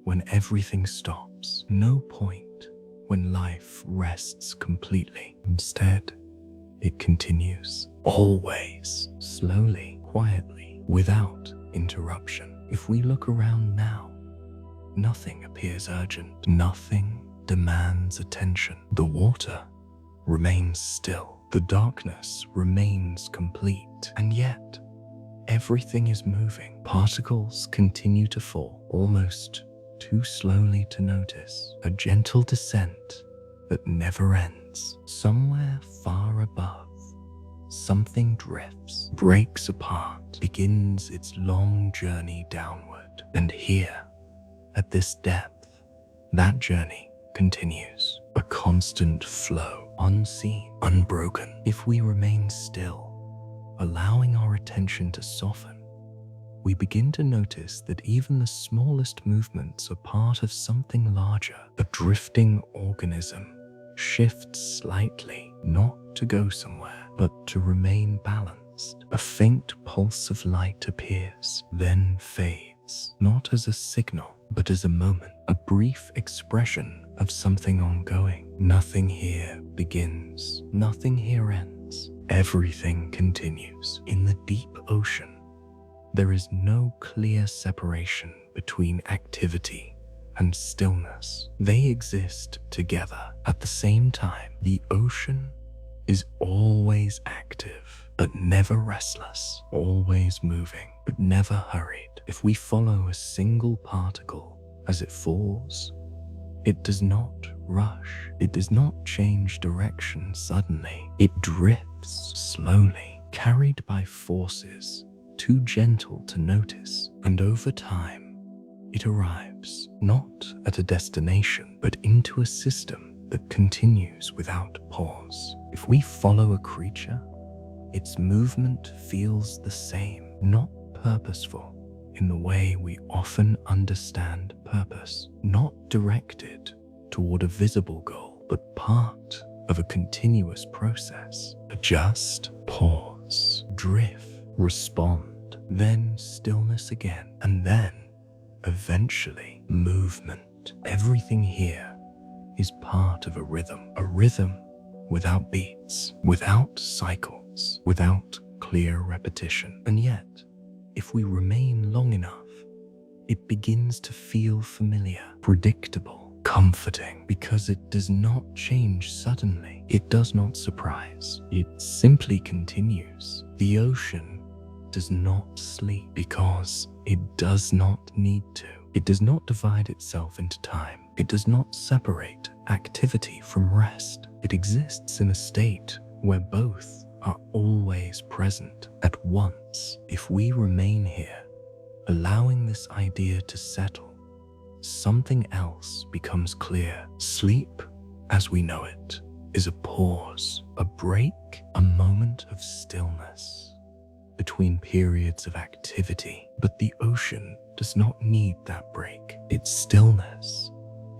when everything stops, no point when life rests completely. Instead, it continues, always, slowly, quietly, without interruption. If we look around now, nothing appears urgent, nothing demands attention. The water remains still, the darkness remains complete, and yet everything is moving. Particles continue to fall, almost too slowly to notice, a gentle descent that never ends. Somewhere far above, something drifts, breaks apart, begins its long journey downward. And here, at this depth, that journey continues, a constant flow, unseen, unbroken. If we remain still, allowing our attention to soften, we begin to notice that even the smallest movements are part of something larger. A drifting organism shifts slightly, not to go somewhere, but to remain balanced. A faint pulse of light appears, then fades, not as a signal, but as a moment, a brief expression of something ongoing. Nothing here begins, nothing here ends. Everything continues. In the deep ocean, there is no clear separation between activity and stillness. They exist together at the same time. The ocean is always active, but never restless, always moving, but never hurried. If we follow a single particle as it falls, it does not rush. It does not change direction suddenly. It drifts slowly, carried by forces too gentle to notice, and over time, it arrives not at a destination, but into a system that continues without pause. If we follow a creature, its movement feels the same, not purposeful in the way we often understand purpose, not directed toward a visible goal, but part of a continuous process. Adjust, pause, drift, respond, then stillness again, and then eventually movement. Everything here is part of a rhythm without beats, without cycles, without clear repetition. And yet, if we remain long enough, it begins to feel familiar, predictable, comforting, because it does not change suddenly. It does not surprise. It simply continues. The ocean does not sleep because it does not need to. It does not divide itself into time. It does not separate activity from rest. It exists in a state where both are always present at once. If we remain here, allowing this idea to settle, something else becomes clear. Sleep, as we know it, is a pause, a break, a moment of stillness between periods of activity. But the ocean does not need that break. Its stillness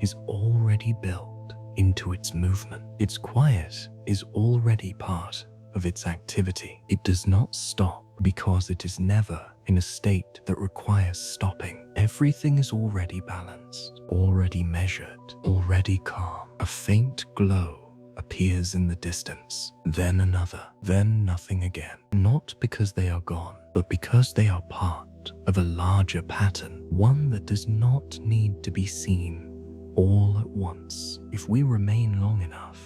is already built into its movement. Its quiet is already part of its activity. It does not stop because it is never in a state that requires stopping. Everything is already balanced, already measured, already calm. A faint glow appears in the distance, then another, then nothing again. Not because they are gone, but because they are part of a larger pattern, one that does not need to be seen all at once. If we remain long enough,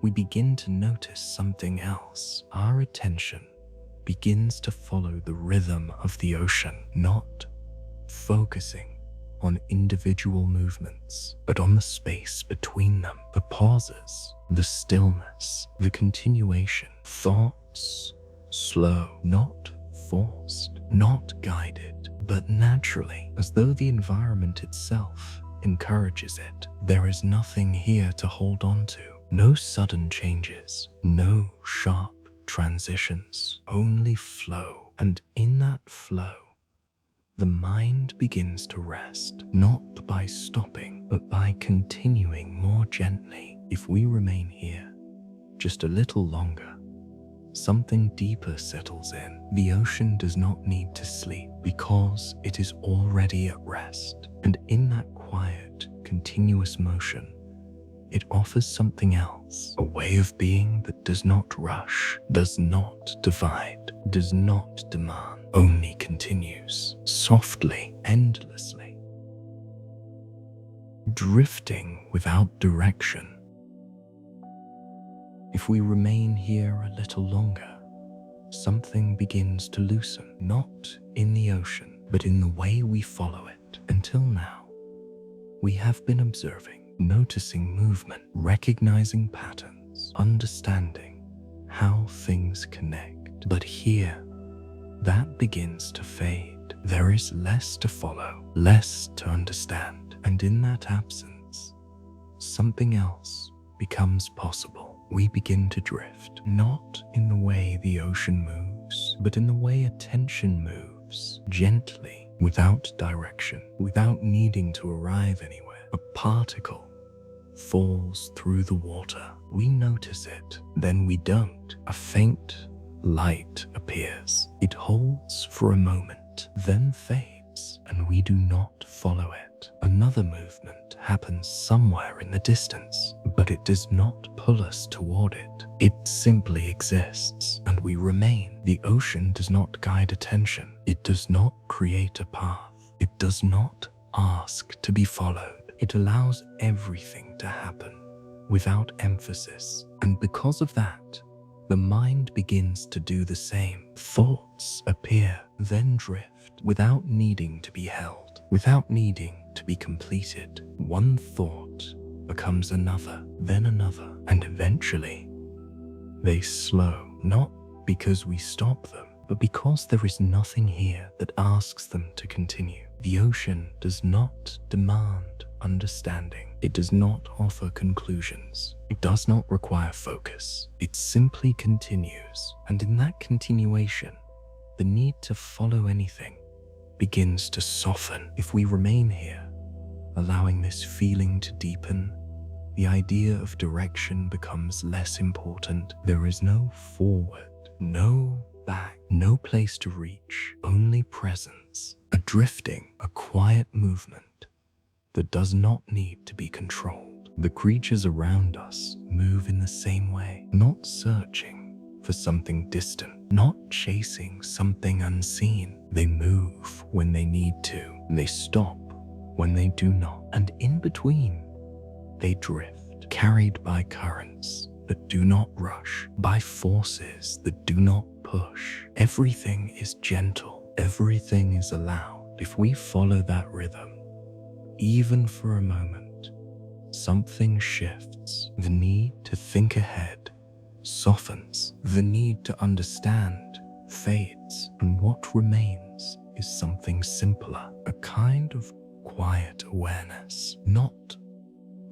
we begin to notice something else. Our attention begins to follow the rhythm of the ocean, not focusing on individual movements, but on the space between them, the pauses, the stillness, the continuation. Thoughts slow, not forced, not guided, but naturally, as though the environment itself encourages it. There is nothing here to hold on to, no sudden changes, no sharp transitions, only flow. And in that flow, the mind begins to rest, not by stopping, but by continuing more gently. If we remain here just a little longer, something deeper settles in. The ocean does not need to sleep because it is already at rest. And in that quiet, continuous motion, it offers something else, a way of being that does not rush, does not divide, does not demand, only continues, softly, endlessly, drifting without direction. If we remain here a little longer, something begins to loosen, not in the ocean, but in the way we follow it. Until now, We have been observing, noticing movement, recognizing patterns, understanding how things connect. But here, that begins to fade. There is less to follow, less to understand, and in that absence, something else becomes possible. We begin to drift, not in the way the ocean moves, but in the way attention moves, gently, without direction, without needing to arrive anywhere. A particle falls through the water. We notice it, then we don't. A faint light appears. It holds for a moment, then fades, and we do not follow it. Another movement happens somewhere in the distance, but it does not pull us toward it. It simply exists, and we remain. The ocean does not guide attention. It does not create a path. It does not ask to be followed. It allows everything to happen without emphasis, and because of that, the mind begins to do the same. Thoughts appear, then drift, without needing to be held, without needing to be completed. One thought becomes another, then another, and eventually they slow, not because we stop them, but because there is nothing here that asks them to continue. The ocean does not demand understanding. It does not offer conclusions. It does not require focus. It simply continues, and in that continuation, the need to follow anything begins to soften. If we remain here, allowing this feeling to deepen, the idea of direction becomes less important. There is no forward, no back, no place to reach, only presence, a drifting, a quiet movement that does not need to be controlled. The creatures around us move in the same way, not searching for something distant, not chasing something unseen. They move when they need to, they stop when they do not, and in between, they drift, carried by currents that do not rush, by forces that do not push. Everything is gentle, everything is allowed. If we follow that rhythm, even for a moment, something shifts. The need to think ahead softens. The need to understand fades. And what remains is something simpler, a kind of quiet awareness, not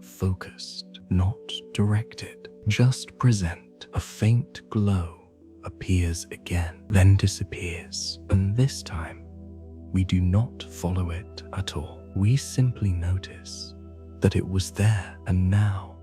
focused, not directed, just present. A faint glow appears again, then disappears. And this time, we do not follow it at all. We simply notice that it was there, and now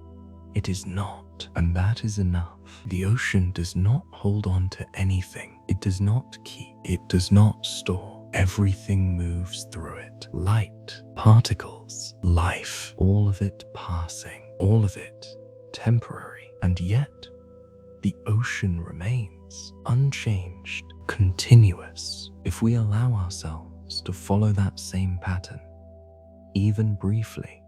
it is not, and that is enough. The ocean does not hold on to anything. It does not keep. It does not store. Everything moves through it. Light, particles, life, all of it passing, all of it temporary, and yet the ocean remains unchanged, continuous. If we allow ourselves to follow that same pattern, even briefly,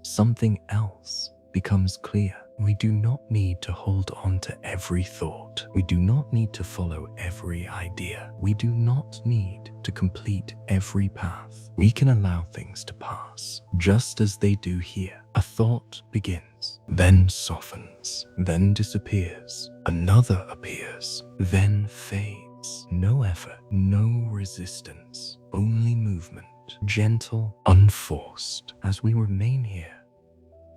something else becomes clear. We do not need to hold on to every thought. We do not need to follow every idea. We do not need to complete every path. We can allow things to pass, just as they do here. A thought begins, then softens, then disappears. Another appears, then fades. No effort, no resistance, only movement. Gentle, unforced. As we remain here,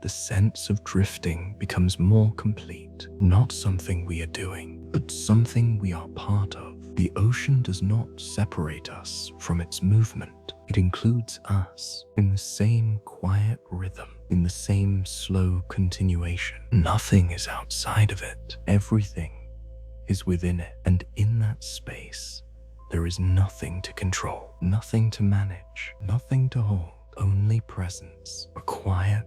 the sense of drifting becomes more complete. Not something we are doing, but something we are part of. The ocean does not separate us from its movement. It includes us in the same quiet rhythm, in the same slow continuation. Nothing is outside of it. Everything is within it, and in that space, there is nothing to control, nothing to manage, nothing to hold, only presence, a quiet,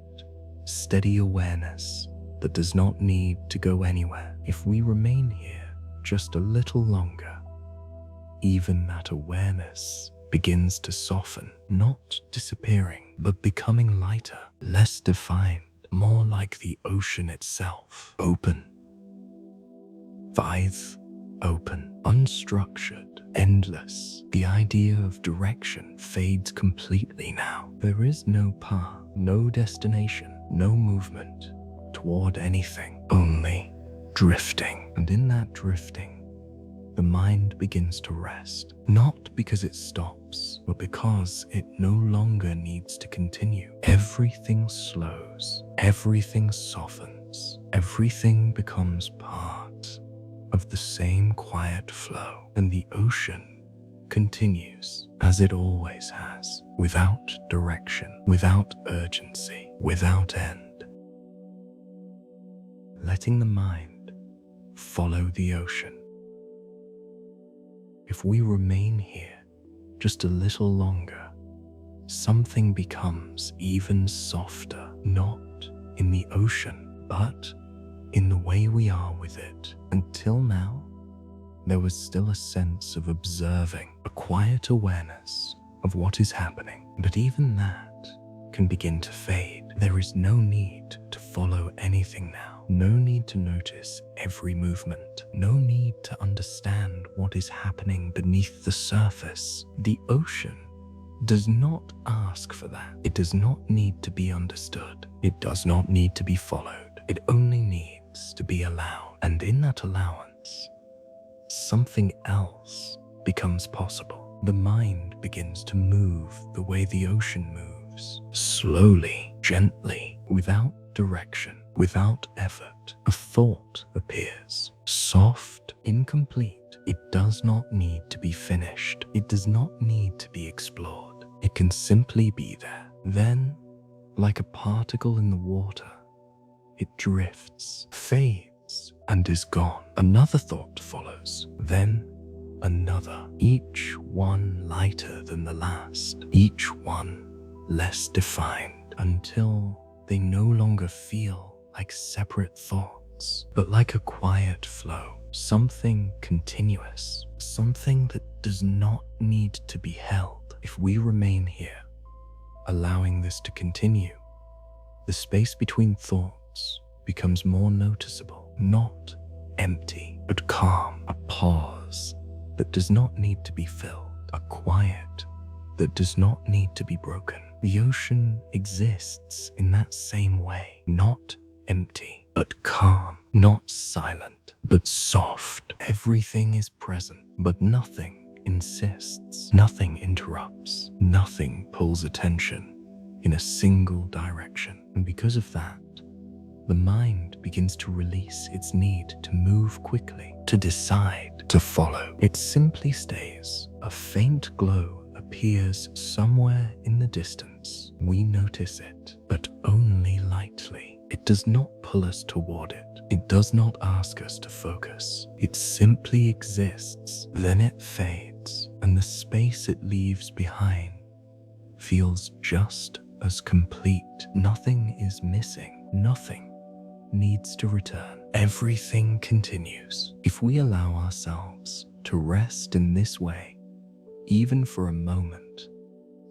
steady awareness that does not need to go anywhere. If we remain here just a little longer, even that awareness begins to soften, not disappearing, but becoming lighter, less defined, more like the ocean itself. Open. Wide open, unstructured, endless. The idea of direction fades completely now. There is no path, No destination, no movement toward anything, only drifting. And in that drifting, the mind begins to rest, not because it stops, but because it no longer needs to continue. Everything slows, everything softens, everything becomes part of the same quiet flow, and the ocean continues as it always has, without direction, without urgency, without end. Letting the mind follow the ocean. If we remain here just a little longer, something becomes even softer, not in the ocean, but in the way we are with it. Until now, there was still a sense of observing, a quiet awareness of what is happening. But even that can begin to fade. There is no need to follow anything now. No need to notice every movement. No need to understand what is happening beneath the surface. The ocean does not ask for that. It does not need to be understood. It does not need to be followed. It only needs to be allowed. And in that allowance, something else becomes possible. The mind begins to move the way the ocean moves, slowly, gently, without direction, without effort. A thought appears, soft, incomplete. It does not need to be finished. It does not need to be explored. It can simply be there. Then, like a particle in the water, it drifts, fades, and is gone. Another thought follows, then another, each one lighter than the last, each one less defined, until they no longer feel like separate thoughts, but like a quiet flow, something continuous, something that does not need to be held. If we remain here, allowing this to continue, the space between thoughts becomes more noticeable, not empty, but calm, a pause that does not need to be filled, a quiet that does not need to be broken. The ocean exists in that same way, not empty, but calm, not silent, but soft. Everything is present, but nothing insists, nothing interrupts, nothing pulls attention in a single direction. And because of that, the mind begins to release its need to move quickly, to decide, to follow. It simply stays. A faint glow appears somewhere in the distance. We notice it, but only lightly. It does not pull us toward it. It does not ask us to focus. It simply exists. Then it fades, and the space it leaves behind feels just as complete. Nothing is missing. Nothing needs to return. Everything continues. If we allow ourselves to rest in this way, even for a moment,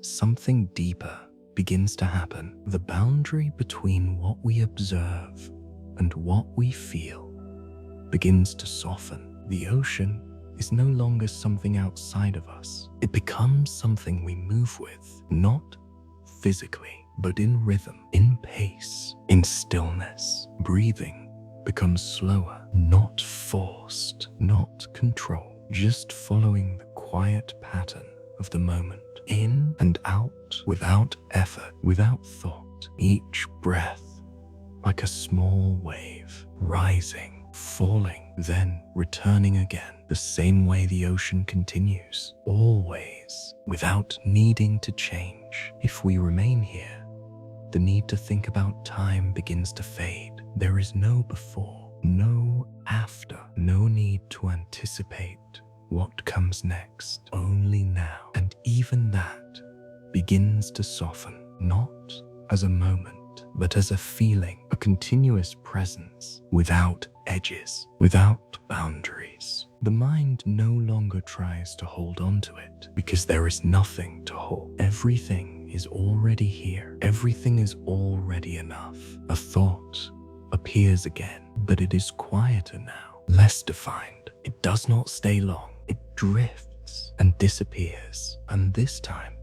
something deeper begins to happen. The boundary between what we observe and what we feel begins to soften. The ocean is no longer something outside of us. It becomes something we move with, not physically, but in rhythm, in pace, in stillness. Breathing becomes slower, not forced, not controlled, just following the quiet pattern of the moment, in and out, without effort, without thought. Each breath like a small wave, rising, falling, then returning again, the same way the ocean continues, always, without needing to change. If we remain here, the need to think about time begins to fade. There is no before, no after, no need to anticipate what comes next, only now. And even that begins to soften, not as a moment, but as a feeling, a continuous presence, without edges, without boundaries. The mind no longer tries to hold on to it, because there is nothing to hold. Everything is already here. Everything is already enough. A thought appears again, but it is quieter now, less defined. It does not stay long. It drifts and disappears, and this time,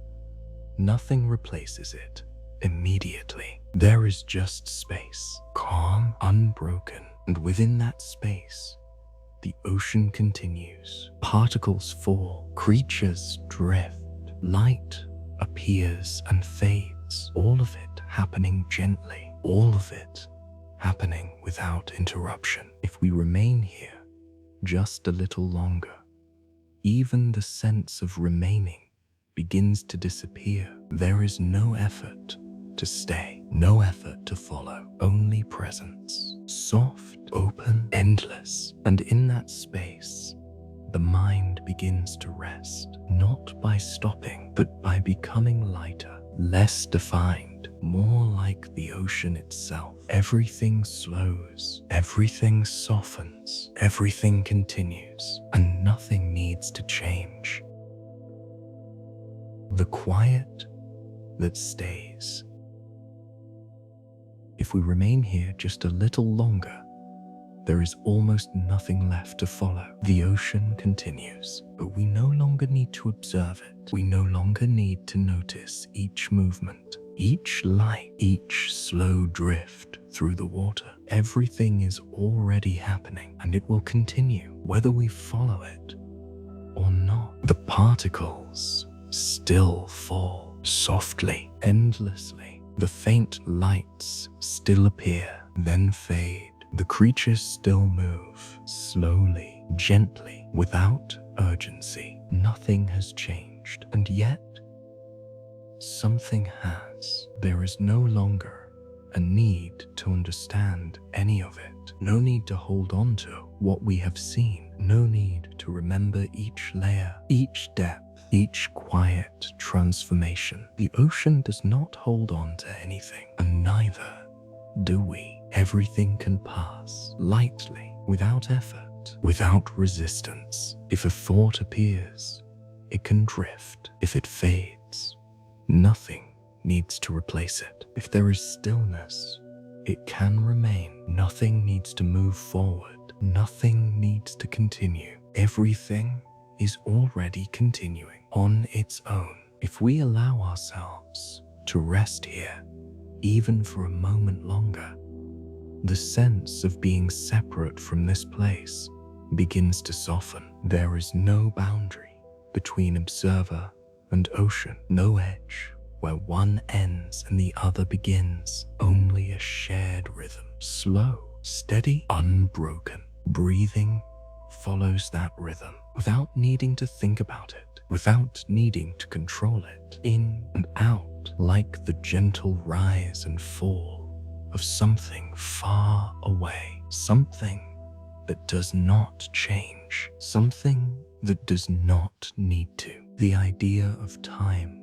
nothing replaces it. immediately. There is just space, calm, unbroken, and within that space, the ocean continues. Particles fall, creatures drift, light appears and fades, all of it happening gently, all of it happening without interruption. If we remain here just a little longer, even the sense of remaining begins to disappear. There is no effort to stay, no effort to follow, only presence. Soft, open, endless. And in that space, the mind begins to rest, not by stopping, but by becoming lighter, less defined, more like the ocean itself. Everything slows, everything softens, everything continues, and nothing needs to change. The quiet that stays. If we remain here just a little longer, there is almost nothing left to follow. The ocean continues, but we no longer need to observe it. We no longer need to notice each movement, each light, each slow drift through the water. Everything is already happening, and it will continue whether we follow it or not. The particles still fall softly, endlessly. The faint lights still appear, then fade. The creatures still move, slowly, gently, without urgency. Nothing has changed, and yet something has. There is no longer a need to understand any of it. No need to hold on to what we have seen. No need to remember each layer, each depth, each quiet transformation. The ocean does not hold on to anything, and neither do we. Everything can pass lightly, without effort, without resistance. If a thought appears, it can drift. If it fades, nothing needs to replace it. If there is stillness, it can remain. Nothing needs to move forward. Nothing needs to continue. Everything is already continuing on its own. If we allow ourselves to rest here, even for a moment longer, the sense of being separate from this place begins to soften. There is no boundary between observer and ocean, no edge where one ends and the other begins, only a shared rhythm, slow, steady, unbroken. Breathing follows that rhythm without needing to think about it, without needing to control it, in and out, like the gentle rise and fall of something far away, something that does not change, something that does not need to. The idea of time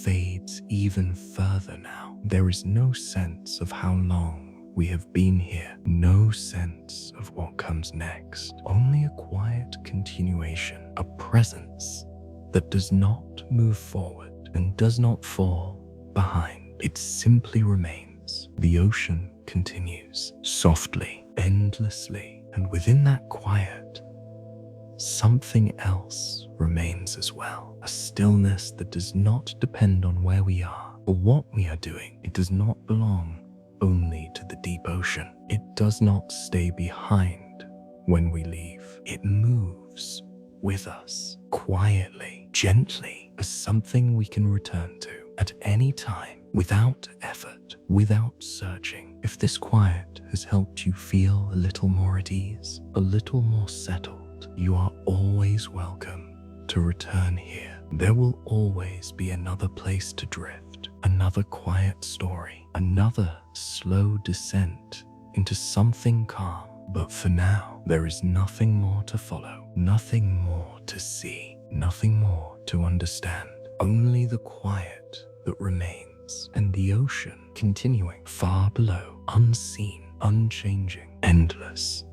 fades even further now. There is no sense of how long we have been here, no sense of what comes next, only a quiet continuation, a presence that does not move forward and does not fall behind. It simply remains. The ocean continues, softly, endlessly, and within that quiet, something else remains as well. A stillness that does not depend on where we are or what we are doing. It does not belong only to the deep ocean. It does not stay behind when we leave. It moves with us, quietly, gently, as something we can return to at any time, without effort, without searching. If this quiet has helped you feel a little more at ease, a little more settled, you are always welcome to return here. There will always be another place to drift, another quiet story, another slow descent into something calm. But for now, there is nothing more to follow, nothing more to see, nothing more to understand. Only the quiet that remains, and the ocean continuing far below, unseen, unchanging, endless.